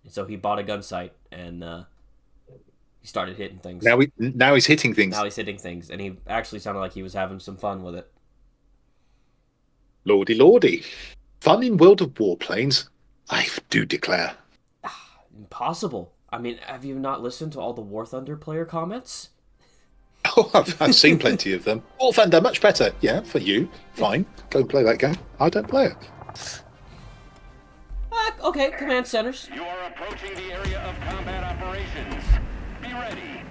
[SPEAKER 2] And so he bought a gun sight, and he started hitting things.
[SPEAKER 3] Now he's hitting things.
[SPEAKER 2] Now he's hitting things, and he actually sounded like he was having some fun with it.
[SPEAKER 3] Lordy, lordy, fun in World of Warplanes, I do declare.
[SPEAKER 2] Impossible. I mean, have you not listened to all the War Thunder player comments?
[SPEAKER 3] Oh, I've seen plenty of them. War Thunder, much better. Yeah, for you. Fine. Go and play that game. I don't play it.
[SPEAKER 2] Okay, command centers.
[SPEAKER 4] You are approaching the area of combat operations. Be ready.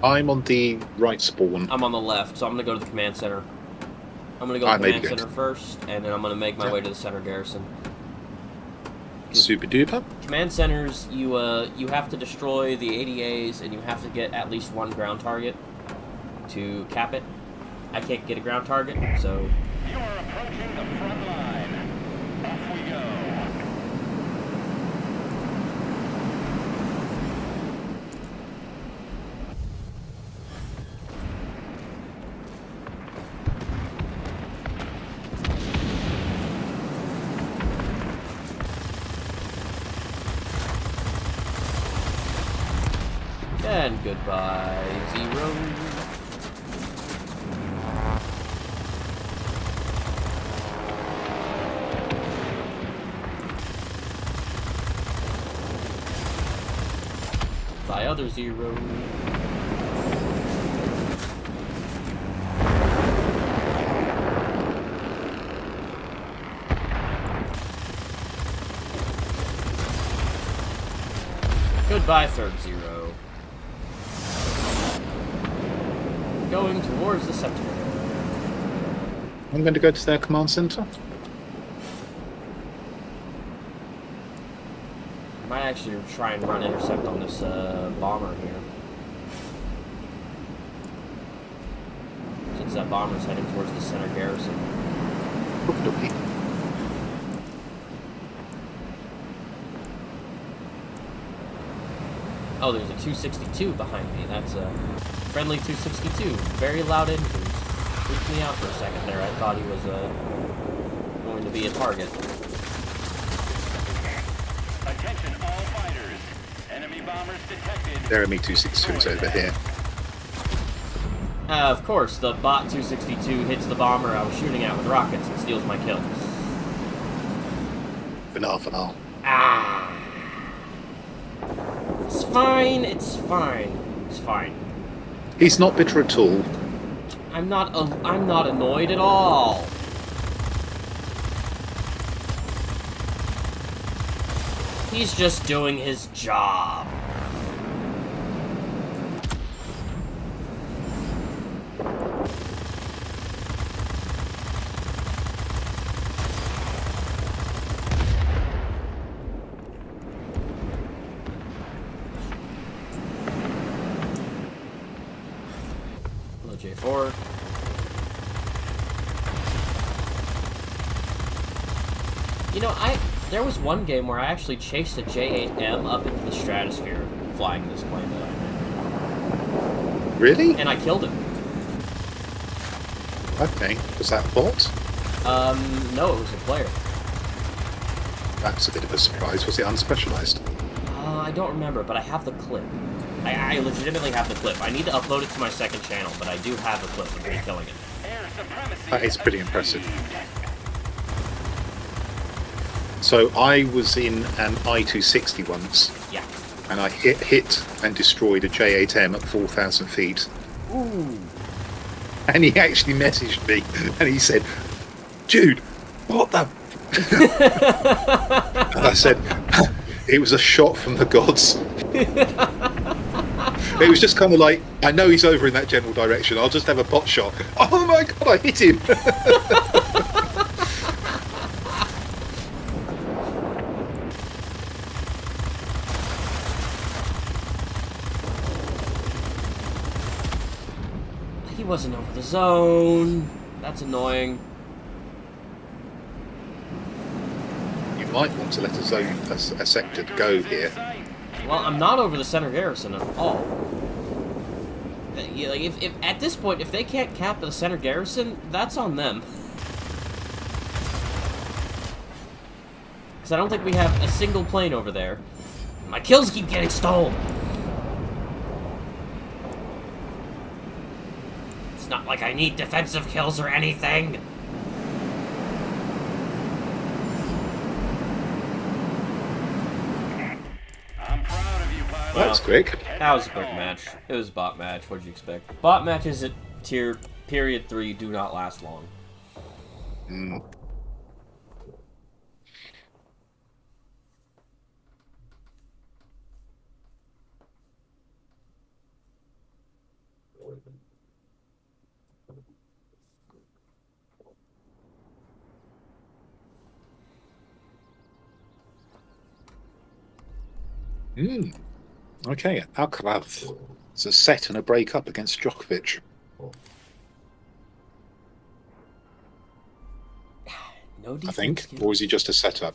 [SPEAKER 3] I'm on the right spawn.
[SPEAKER 2] I'm on the left, so I'm going to go to the command center. I'm going to go to the command center first, and then I'm going to make my way to the center garrison.
[SPEAKER 3] Super duper.
[SPEAKER 2] Command centers, you have to destroy the ADAs, and you have to get at least 1 ground target to cap it. I can't get a ground target, so...
[SPEAKER 4] You are approaching the front line. Off we go.
[SPEAKER 2] And goodbye, 0. my other zero. Goodbye, third zero. Going towards the center.
[SPEAKER 3] I'm going to go to their command center.
[SPEAKER 2] I might actually try and run intercept on this bomber here. Since that bomber's heading towards the center garrison.
[SPEAKER 3] Okey-dokey.
[SPEAKER 2] Oh, there's a 262 behind me. That's a friendly 262. Very loud engines. Freaked me out for a second there. I thought he was going to be a target.
[SPEAKER 4] Attention all fighters. Enemy bombers detected.
[SPEAKER 3] Jeremy 262 is over here.
[SPEAKER 2] Of course, the bot 262 hits the bomber I was shooting at with rockets and steals my kill.
[SPEAKER 3] Phenomenal.
[SPEAKER 2] Ah! It's fine, it's fine, it's fine.
[SPEAKER 3] He's not bitter at all.
[SPEAKER 2] I'm not annoyed at all. He's just doing his job. Hello, J4. You know, there was one game where I actually chased a J8M up into the stratosphere flying this plane that I made.
[SPEAKER 3] Really?
[SPEAKER 2] And I killed him.
[SPEAKER 3] Okay. Was that a bot?
[SPEAKER 2] No, it was a player.
[SPEAKER 3] That's a bit of a surprise. Was it unspecialized?
[SPEAKER 2] I don't remember, but I have the clip. I legitimately have the clip. I need to upload it to my second channel, but I do have the clip of me killing it.
[SPEAKER 4] Air supremacy.
[SPEAKER 3] That is pretty impressive. So I was in an I-260 once,
[SPEAKER 2] Yeah.
[SPEAKER 3] and I hit and destroyed a J8M at 4,000 feet.
[SPEAKER 2] Ooh.
[SPEAKER 3] And he actually messaged me, and he said, "Dude, what the?" And I said, "It was a shot from the gods." It was just kind of like, I know he's over in that general direction. I'll just have a pot shot. Oh my god, I hit him!
[SPEAKER 2] He wasn't over the zone. That's annoying.
[SPEAKER 3] You might want to let a zone, a sector go here.
[SPEAKER 2] Well, I'm not over the center garrison at all. Yeah, like if at this point, if they can't cap the center garrison, that's on them. Because I don't think we have a single plane over there. My kills keep getting stolen. It's not like I need defensive kills or anything.
[SPEAKER 4] I'm proud of you, pilot.
[SPEAKER 3] That's quick.
[SPEAKER 2] That was a quick match. It was a bot match. What'd you expect? Bot matches at tier period 3 do not last long.
[SPEAKER 3] Mm. Okay, Alcaraz. It's a set and a break up against Djokovic.
[SPEAKER 2] No defense.
[SPEAKER 3] I think,
[SPEAKER 2] skills.
[SPEAKER 3] or is he just a setup?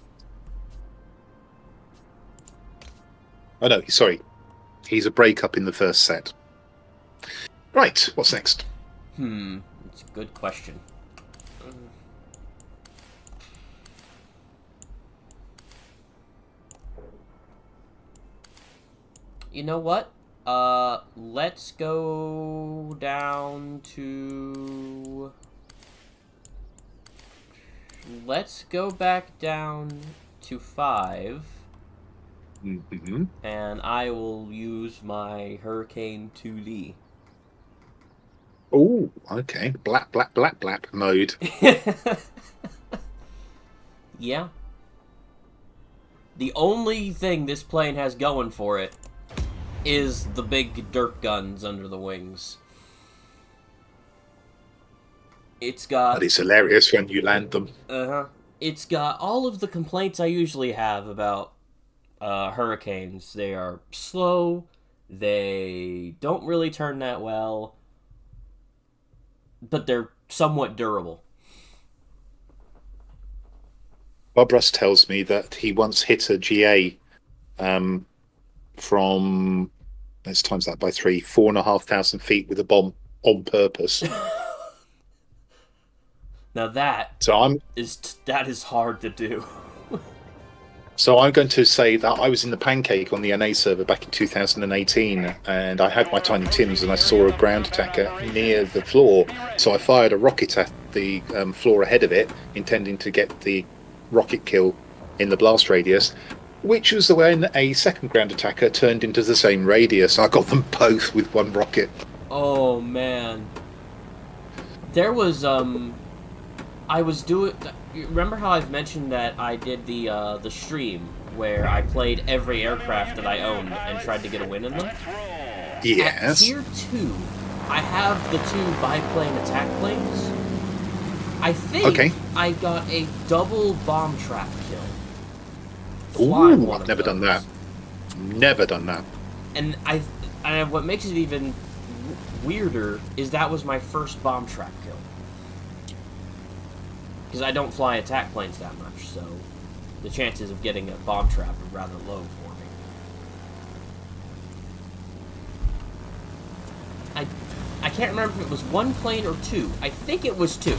[SPEAKER 3] Oh no, sorry, he's a break up in the first set. Right, what's next?
[SPEAKER 2] It's a good question. You know what? Let's go down to... Let's go back down to 5.
[SPEAKER 3] Mm-hmm.
[SPEAKER 2] And I will use my Hurricane 2D.
[SPEAKER 3] Oh, okay. Blap mode.
[SPEAKER 2] Yeah. The only thing this plane has going for it is the big dirt guns under the wings. It's got...
[SPEAKER 3] But it's hilarious when you land them.
[SPEAKER 2] Uh-huh. It's got all of the complaints I usually have about Hurricanes. They are slow, they don't really turn that well, but they're somewhat durable.
[SPEAKER 3] Bob Russ tells me that he once hit a GA from, let's times that by 3, 4,500 feet with a bomb on purpose.
[SPEAKER 2] Now that is hard to do.
[SPEAKER 3] So I'm going to say that I was in the Pancake on the NA server back in 2018, and I had my Tiny Tims, and I saw a ground attacker near the floor. So I fired a rocket at the floor ahead of it, intending to get the rocket kill in the blast radius, which was when a second ground attacker turned into the same radius. I got them both with one rocket.
[SPEAKER 2] Oh man. There was I was doing... Remember how I've mentioned that I did the stream where I played every aircraft that I owned and tried to get a win in them?
[SPEAKER 3] Yes.
[SPEAKER 2] At Tier 2, I have the 2 biplane attack planes. I think I got a double bomb trap kill.
[SPEAKER 3] Ooh, I've never done that. Never done that.
[SPEAKER 2] And what makes it even weirder is that was my first bomb trap kill. Because I don't fly attack planes that much, so the chances of getting a bomb trap are rather low for me. I can't remember if it was 1 plane or 2. I think it was 2.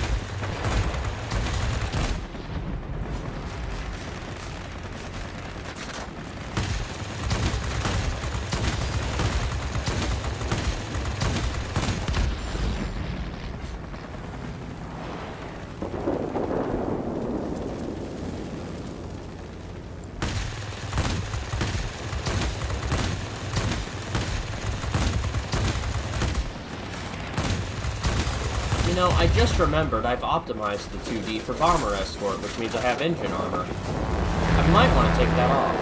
[SPEAKER 2] You know, I just remembered I've optimized the 2D for bomber escort, which means I have engine armor. I might want to take that off.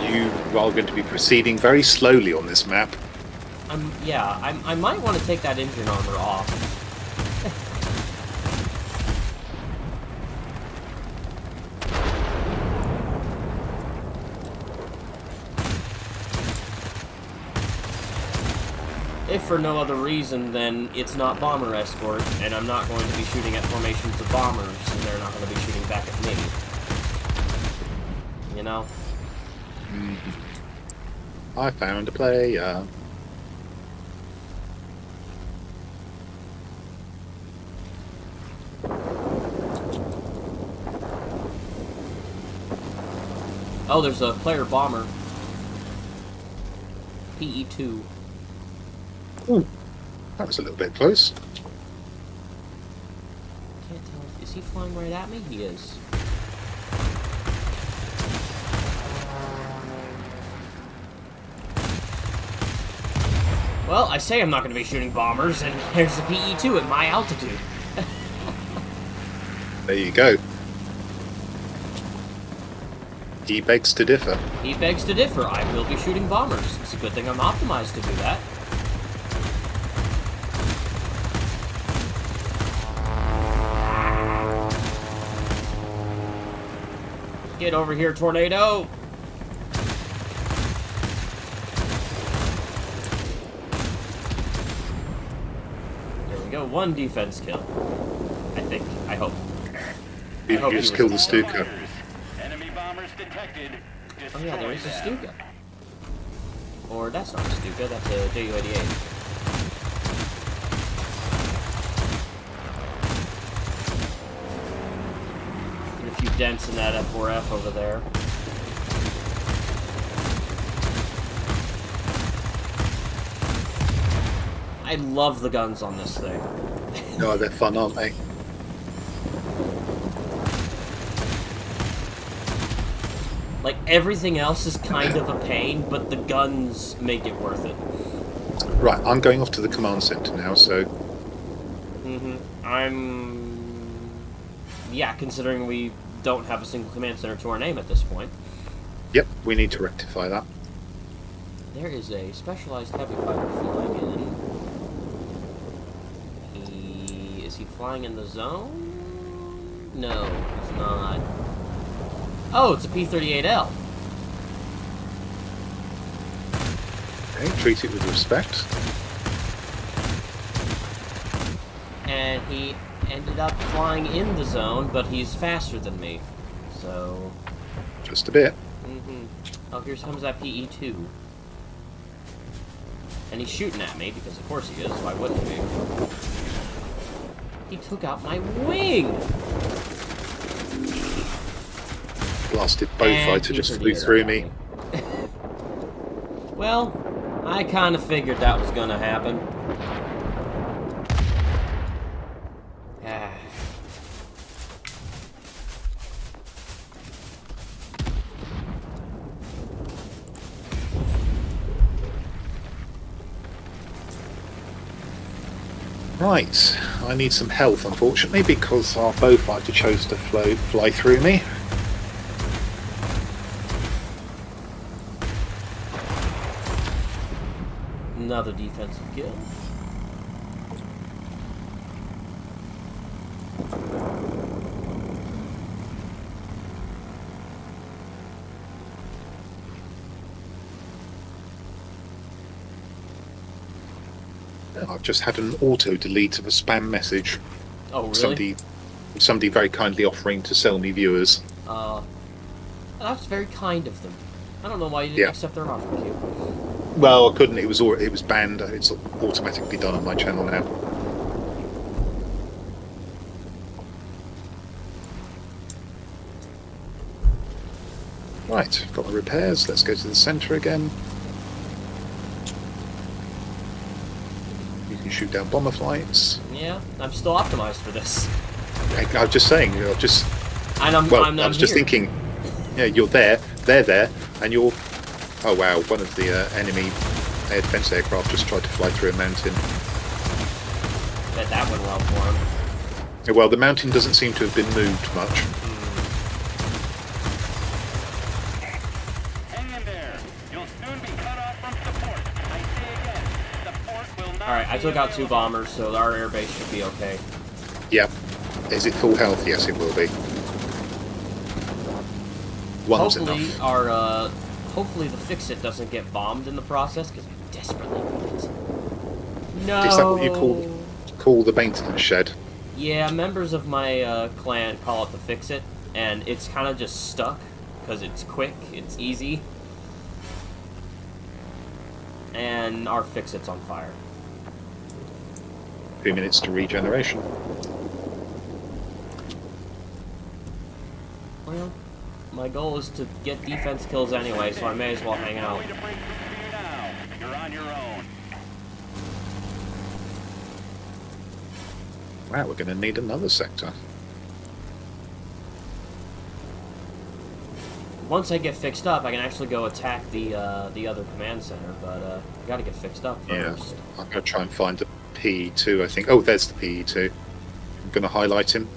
[SPEAKER 3] You are going to be proceeding very slowly on this map.
[SPEAKER 2] I might want to take that engine armor off. If for no other reason than it's not bomber escort, and I'm not going to be shooting at formations of bombers, and they're not going to be shooting back at me. You know?
[SPEAKER 3] I found a player.
[SPEAKER 2] Oh, there's a player bomber. PE2.
[SPEAKER 3] Ooh, that was a little bit close.
[SPEAKER 2] Can't tell. Is he flying right at me? He is. Well, I say I'm not going to be shooting bombers, and there's a PE2 at my altitude.
[SPEAKER 3] There you go. He begs to differ.
[SPEAKER 2] He begs to differ. I will be shooting bombers. It's a good thing I'm optimized to do that. Get over here, tornado! There we go, 1 defense kill. I think. I hope.
[SPEAKER 3] You just killed the Stuka.
[SPEAKER 4] Enemy bombers detected.
[SPEAKER 2] Oh yeah, there is a
[SPEAKER 4] Destroy them.
[SPEAKER 2] Stuka. Or that's not a Stuka, that's a Ju-88. A few dents in that F4F over there. I love the guns on this thing.
[SPEAKER 3] No, they're fun, aren't they?
[SPEAKER 2] Like, everything else is kind of a pain, but the guns make it worth it.
[SPEAKER 3] Right, I'm going off to the command center now, so
[SPEAKER 2] Yeah, considering we don't have a single command center to our name at this point.
[SPEAKER 3] yep, we need to rectify that.
[SPEAKER 2] There is a specialized heavy fighter flying in. Is he flying in the zone? No, he's not. Oh, it's a P-38L.
[SPEAKER 3] Okay, treat it with respect.
[SPEAKER 2] And he ended up flying in the zone, but he's faster than me. So...
[SPEAKER 3] Just a bit.
[SPEAKER 2] Oh, here comes that PE-2. And he's shooting at me, because of course he is. Why wouldn't he? He took out my wing!
[SPEAKER 3] Blasted Beaufighter just flew through me.
[SPEAKER 2] Well, I kind of figured that was gonna happen.
[SPEAKER 3] Right, I need some health, unfortunately, because our Beaufighter chose to fly through me.
[SPEAKER 2] Another defensive kill.
[SPEAKER 3] I've just had an auto delete of a spam message.
[SPEAKER 2] Oh, really?
[SPEAKER 3] Somebody very kindly offering to sell me viewers.
[SPEAKER 2] That's very kind of them. I don't know why you didn't accept their offer, Q.
[SPEAKER 3] Well, I couldn't. It was banned. It's automatically done on my channel now. Right, got the repairs. Let's go to the centre again. You can shoot down bomber flights.
[SPEAKER 2] Yeah, I'm still optimized for this.
[SPEAKER 3] I was just saying. I was just thinking. Yeah, you're there. They're there, and you're. Oh wow! One of the enemy air defense aircraft just tried to fly through a mountain.
[SPEAKER 2] Bet that went well for him.
[SPEAKER 3] Yeah, well, the mountain doesn't seem to have been moved much.
[SPEAKER 4] Hang in there. You'll soon be cut off from support. I say again, support will not.
[SPEAKER 2] Alright, I took out 2
[SPEAKER 4] available.
[SPEAKER 2] bombers, so our airbase should be okay.
[SPEAKER 3] Yeah. Is it full health? Yes, it will be. One's
[SPEAKER 2] Hopefully
[SPEAKER 3] enough.
[SPEAKER 2] hopefully the fix-it doesn't get bombed in the process, because I desperately need it. No!
[SPEAKER 3] Is that what you call the maintenance shed?
[SPEAKER 2] Yeah, members of my clan call it the fix-it, and it's kind of just stuck, because it's quick, it's easy. And our fix-it's on fire.
[SPEAKER 3] 2 minutes to regeneration.
[SPEAKER 2] Well, my goal is to get defense kills anyway, so I may as well hang out.
[SPEAKER 4] Way to break through for you now. You're on your own.
[SPEAKER 3] Wow, we're going to need another sector.
[SPEAKER 2] Once I get fixed up, I can actually go attack the other command center, but I gotta get fixed up first.
[SPEAKER 3] Yeah, I'm going to try and find the PE2, I think. Oh, there's the PE2. I'm going to highlight him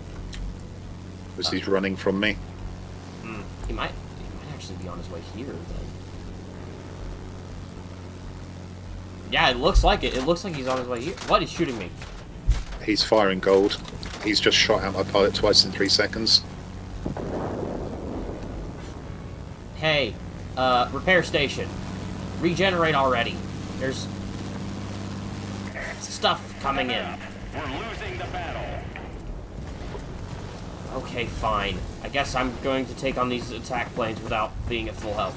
[SPEAKER 3] as he's running from me.
[SPEAKER 2] He might actually be on his way here, then. Yeah, it looks like it. It looks like he's on his way here. What? He's shooting me.
[SPEAKER 3] He's firing gold. He's just shot out my pilot twice in 3 seconds.
[SPEAKER 2] Hey, repair station. Regenerate already. There's stuff coming in.
[SPEAKER 4] We're losing the battle.
[SPEAKER 2] Okay, fine. I guess I'm going to take on these attack planes without being at full health.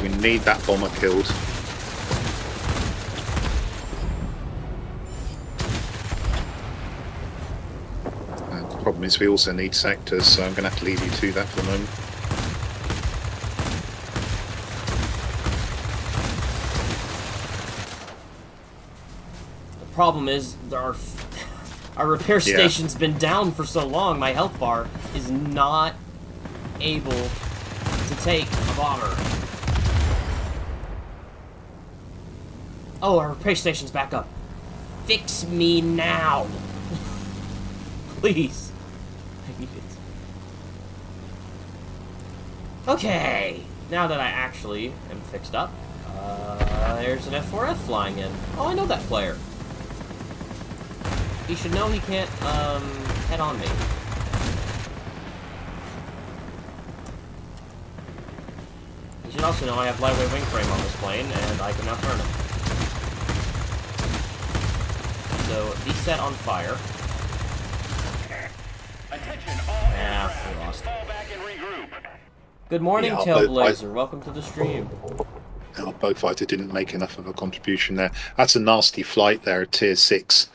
[SPEAKER 3] We need that bomber killed. The problem is we also need sectors, so I'm going to have to leave you to that for the moment.
[SPEAKER 2] problem is our repair station's been down for so long. My health bar is not able to take a bomber. Oh, our repair station's back up. Fix me now. Please. I need it. Okay. Now that I actually am fixed up, there's an F4F flying in. Oh, I know that player. He should know he can't, head on me. He should also know I have lightweight wing frame on this plane, and I can outurn him. So, be set on fire.
[SPEAKER 4] Attention, all
[SPEAKER 2] Yeah, we lost.
[SPEAKER 4] fall back and regroup.
[SPEAKER 2] Good morning,
[SPEAKER 3] Yeah,
[SPEAKER 2] Tailblazer. Welcome to the stream.
[SPEAKER 3] Bow Fighter didn't make enough of a contribution there. That's a nasty flight there, Tier 6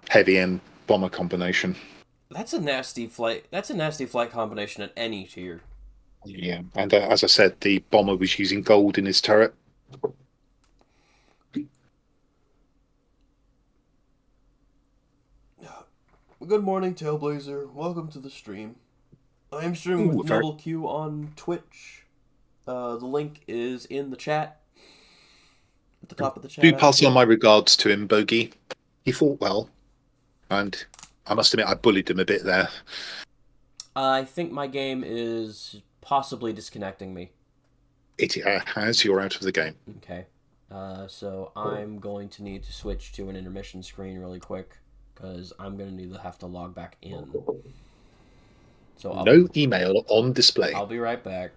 [SPEAKER 3] heavy end bomber combination.
[SPEAKER 2] That's a nasty flight. That's a nasty flight combination at any tier.
[SPEAKER 3] Yeah, and as I said, the bomber was using gold in his turret.
[SPEAKER 2] Good morning, Tailblazer. Welcome to the stream. I am streaming with Noble Q on Twitch. The link is in the chat. At the top of the chat.
[SPEAKER 3] Do pass on my regards to him, Bogey. He fought well. And I must admit, I bullied him a bit there.
[SPEAKER 2] I think my game is possibly disconnecting me.
[SPEAKER 3] It has. You're out of the game.
[SPEAKER 2] Okay. So I'm going to need to switch to an intermission screen really quick, because I'm going to need to have to log back in. So
[SPEAKER 3] No email on display.
[SPEAKER 2] I'll be right back.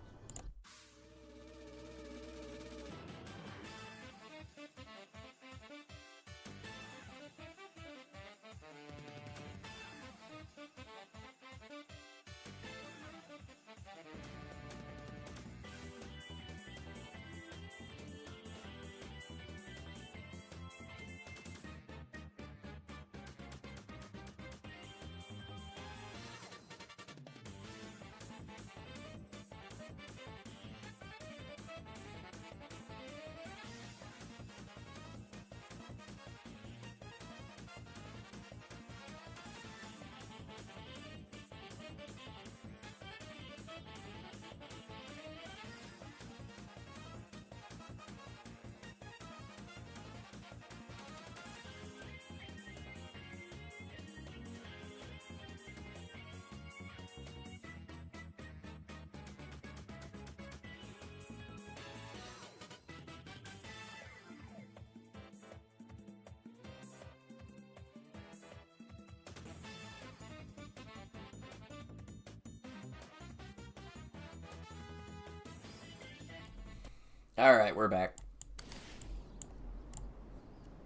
[SPEAKER 2] Alright, we're back.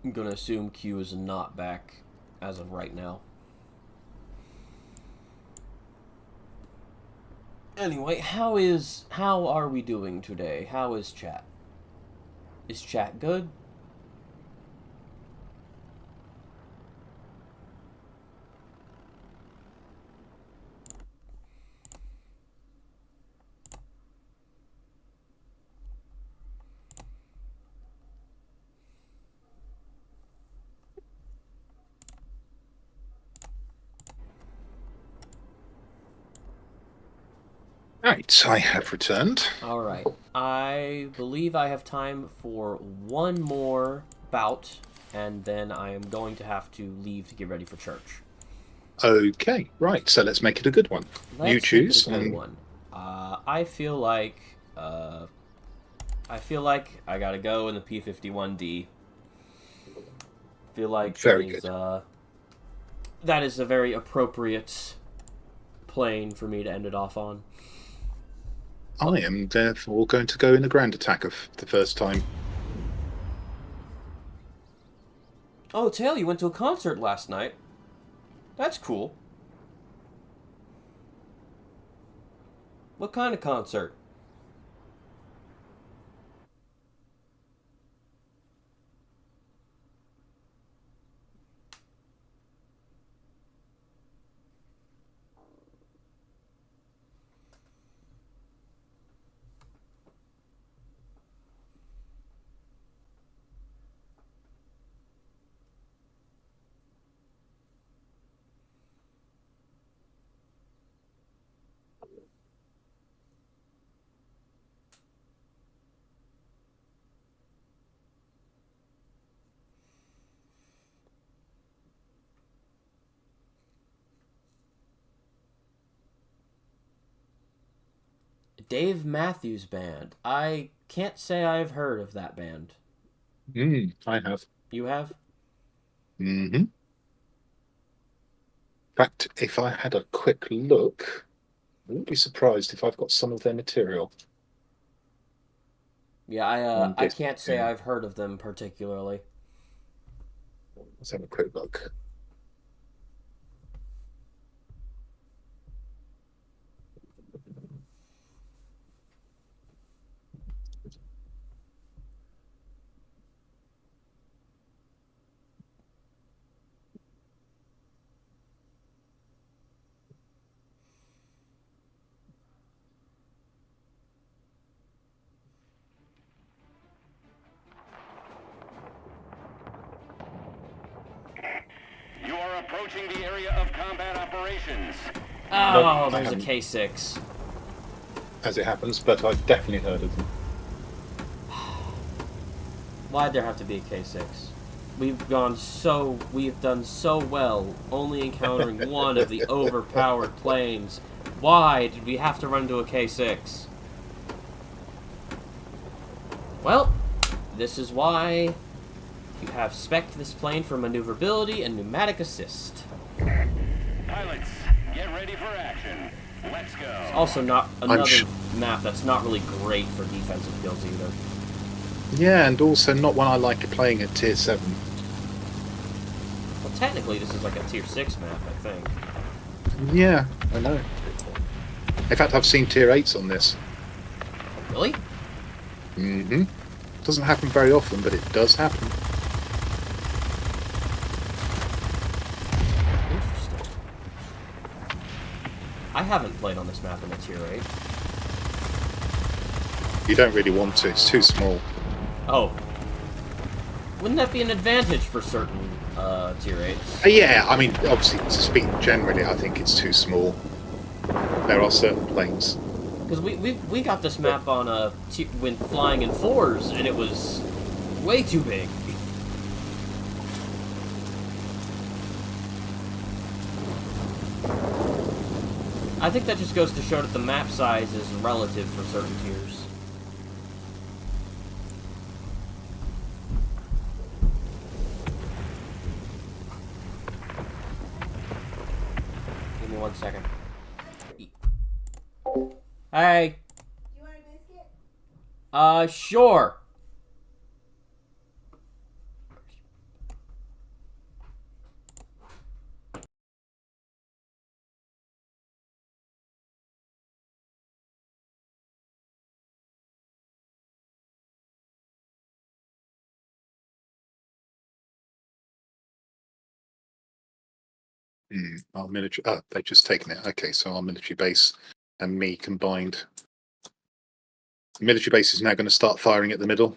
[SPEAKER 2] I'm gonna assume Q is not back as of right now. Anyway, how are we doing today? How is chat? Is chat good?
[SPEAKER 3] Right, I have returned.
[SPEAKER 2] Alright. I believe I have time for one more bout, and then I am going to have to leave to get ready for church.
[SPEAKER 3] Okay, right, so let's make it a good one. You choose.
[SPEAKER 2] Make it a good one. I feel like I gotta go in the P-51D. Feel like
[SPEAKER 3] Very good.
[SPEAKER 2] that is a very appropriate plane for me to end it off on.
[SPEAKER 3] I am therefore going to go in a ground attack of the first time.
[SPEAKER 2] Oh, Tail, you went to a concert last night. That's cool. What kind of concert? Dave Matthews Band. I can't say I've heard of that band.
[SPEAKER 3] I have.
[SPEAKER 2] You have?
[SPEAKER 3] In fact, if I had a quick look, I wouldn't be surprised if I've got some of their material.
[SPEAKER 2] Yeah, I can't say
[SPEAKER 3] Yeah.
[SPEAKER 2] I've heard of them particularly.
[SPEAKER 3] Let's have a quick look.
[SPEAKER 4] You are approaching the area of combat operations.
[SPEAKER 2] Oh,
[SPEAKER 3] Nope, I
[SPEAKER 2] there's a
[SPEAKER 3] haven't.
[SPEAKER 2] K6.
[SPEAKER 3] As it happens, but I've definitely heard of them.
[SPEAKER 2] Why'd there have to be a K6? We've done so well, only encountering one of the overpowered planes. Why did we have to run to a K6? Well, this is why you have spec'd this plane for maneuverability and pneumatic assist.
[SPEAKER 4] Pilots, get ready for action. Let's go.
[SPEAKER 2] Also not another
[SPEAKER 3] sh-
[SPEAKER 2] map that's not really great for defensive kills either.
[SPEAKER 3] Yeah, and also not one I like playing at tier 7.
[SPEAKER 2] Well, technically this is like a tier 6 map, I think.
[SPEAKER 3] Yeah, I know. In fact, I've seen tier 8s on this.
[SPEAKER 2] Really?
[SPEAKER 3] Doesn't happen very often, but it does happen.
[SPEAKER 2] Interesting. I haven't played on this map in a tier 8.
[SPEAKER 3] You don't really want to, it's too small.
[SPEAKER 2] Oh. Wouldn't that be an advantage for certain tier 8s?
[SPEAKER 3] Yeah, I mean, obviously, speaking generally, I think it's too small. There are certain planes.
[SPEAKER 2] Because we got this map on when flying in 4s, and it was way too big. I think that just goes to show that the map size is relative for certain tiers. Give me 1 second. Hey.
[SPEAKER 5] You want a biscuit?
[SPEAKER 2] Sure.
[SPEAKER 3] Our military. Oh, they've just taken it. Okay, so our military base and me combined. The military base is now going to start firing at the middle.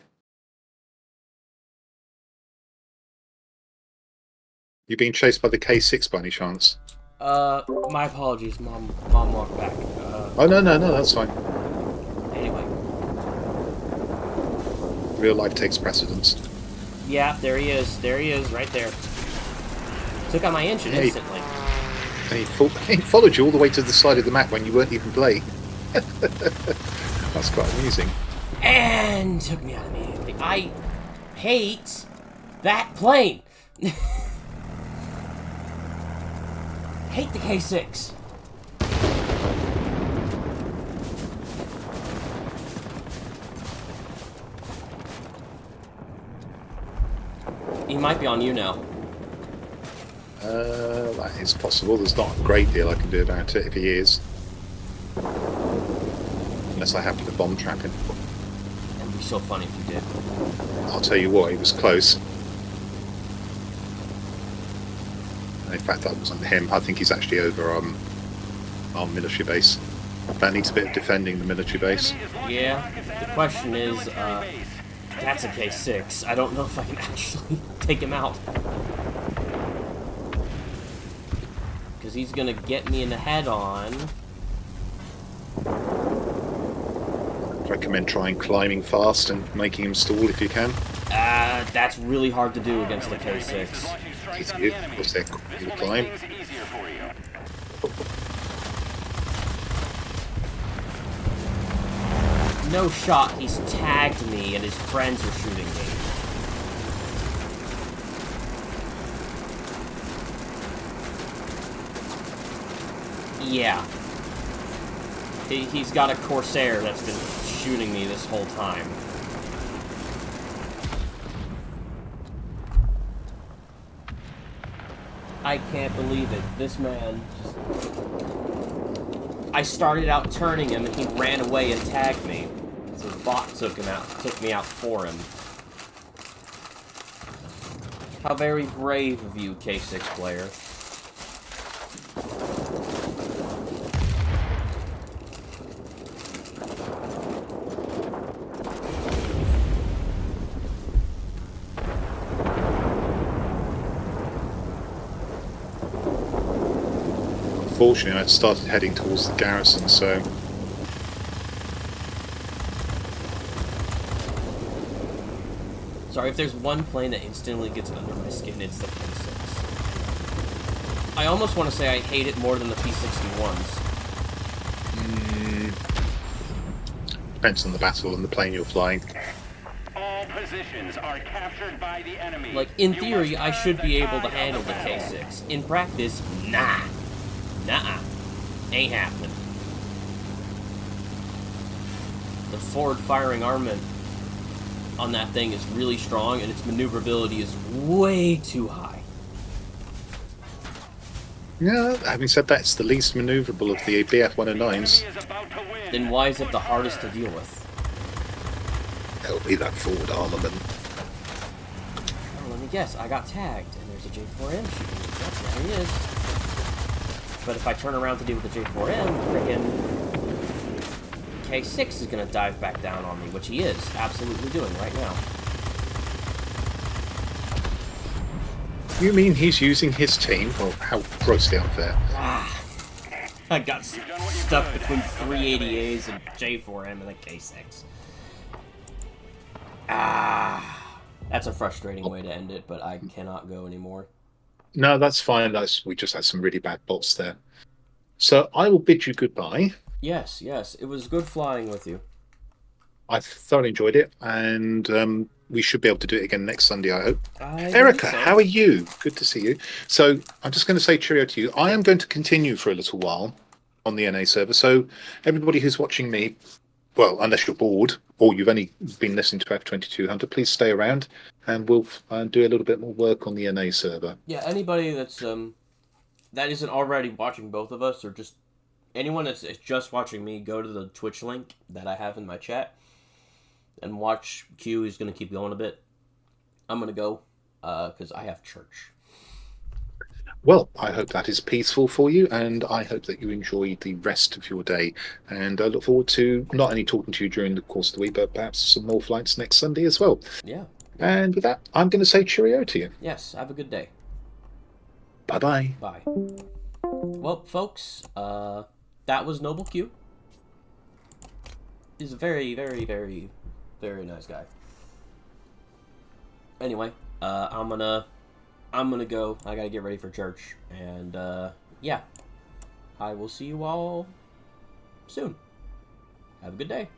[SPEAKER 3] You being chased by the K6 by any chance?
[SPEAKER 2] My apologies, Mom walked back.
[SPEAKER 3] Oh, no, that's fine.
[SPEAKER 2] Anyway.
[SPEAKER 3] Real life takes precedence.
[SPEAKER 2] Yeah, there he is, right there. Took out my engine
[SPEAKER 3] Hey.
[SPEAKER 2] instantly.
[SPEAKER 3] And he followed you all the way to the side of the map when you weren't even playing. That's quite amusing.
[SPEAKER 2] And took me out immediately. I hate that plane. Hate the K6. He might be on you now.
[SPEAKER 3] That is possible. There's not a great deal I can do about it if he is. Unless I happen to bomb trap him.
[SPEAKER 2] It'd be so funny if you did.
[SPEAKER 3] I'll tell you what, he was close. In fact, that wasn't him. I think he's actually over our military base. That needs a bit of defending the military base.
[SPEAKER 2] Yeah, the question is, that's a K6. I don't know if I can actually take him out. Because he's gonna get me in the head on.
[SPEAKER 3] Recommend trying climbing fast and making him stall if you can.
[SPEAKER 2] That's really hard to do against the K6.
[SPEAKER 3] It's good. Of course, they're cool to climb.
[SPEAKER 4] Easier for you.
[SPEAKER 2] No shot, he's tagged me and his friends are shooting me. Yeah. He's got a Corsair that's been shooting me this whole time. I can't believe it. This man just... I started out turning him and he ran away and tagged me. So the bot took me out for him. How very brave of you, K6 player.
[SPEAKER 3] Unfortunately, I'd started heading towards the garrison, so...
[SPEAKER 2] Sorry, if there's one plane that instantly gets under my skin, it's the K6. I almost want to say I hate it more than the P-61s.
[SPEAKER 3] Depends on the battle and the plane you're flying.
[SPEAKER 4] All positions are captured by the enemy.
[SPEAKER 2] Like, in
[SPEAKER 4] You
[SPEAKER 2] theory,
[SPEAKER 4] must
[SPEAKER 2] I should be
[SPEAKER 4] turn
[SPEAKER 2] able to
[SPEAKER 4] the tide
[SPEAKER 2] handle
[SPEAKER 4] of
[SPEAKER 2] the
[SPEAKER 4] battle.
[SPEAKER 2] K6. In practice, nah. Nuh-uh. Ain't happening. The forward-firing armament on that thing is really strong, and its maneuverability is way too high.
[SPEAKER 3] Yeah, having said that, it's the least manoeuvrable of the BF-109s.
[SPEAKER 4] Enemy is about to win.
[SPEAKER 2] Then why is it the hardest to deal with?
[SPEAKER 3] It'll be that forward armament.
[SPEAKER 2] Oh, let me guess. I got tagged, and there's a J4M shooting me. Yep, there he is. But if I turn around to deal with the J4M, freaking K6 is going to dive back down on me, which he is absolutely doing right now.
[SPEAKER 3] You mean he's using his team? Well, how grossly unfair.
[SPEAKER 2] Ah, I got stuck between 380As and J4M and the K6. Ah, that's a frustrating way to end it, but I cannot go anymore.
[SPEAKER 3] No, that's fine. We just had some really bad bots there. So I will bid you goodbye.
[SPEAKER 2] Yes, yes, it was good flying with you.
[SPEAKER 3] I thoroughly enjoyed it, and we should be able to do it again next Sunday, I hope.
[SPEAKER 2] I
[SPEAKER 3] Erica,
[SPEAKER 2] believe so.
[SPEAKER 3] how are you? Good to see you. So I'm just going to say cheerio to you. I am going to continue for a little while on the NA server. So everybody who's watching me, well, unless you're bored or you've only been listening to F22 Hunter, please stay around and we'll do a little bit more work on the NA server.
[SPEAKER 2] Yeah, anybody that's that isn't already watching both of us, or just anyone that's just watching me, go to the Twitch link that I have in my chat and watch Q. He's gonna keep going a bit. I'm gonna go because I have church.
[SPEAKER 3] Well, I hope that is peaceful for you, and I hope that you enjoy the rest of your day. And I look forward to not only talking to you during the course of the week, but perhaps some more flights next Sunday as well.
[SPEAKER 2] Yeah.
[SPEAKER 3] And with that, I'm going to say cheerio to you.
[SPEAKER 2] Yes. Have a good day.
[SPEAKER 3] Bye-bye.
[SPEAKER 2] Bye. Well, folks, that was Noble Q. He's a very, very, very, very nice guy. Anyway, I'm gonna go. I gotta get ready for church, and yeah, I will see you all soon. Have a good day.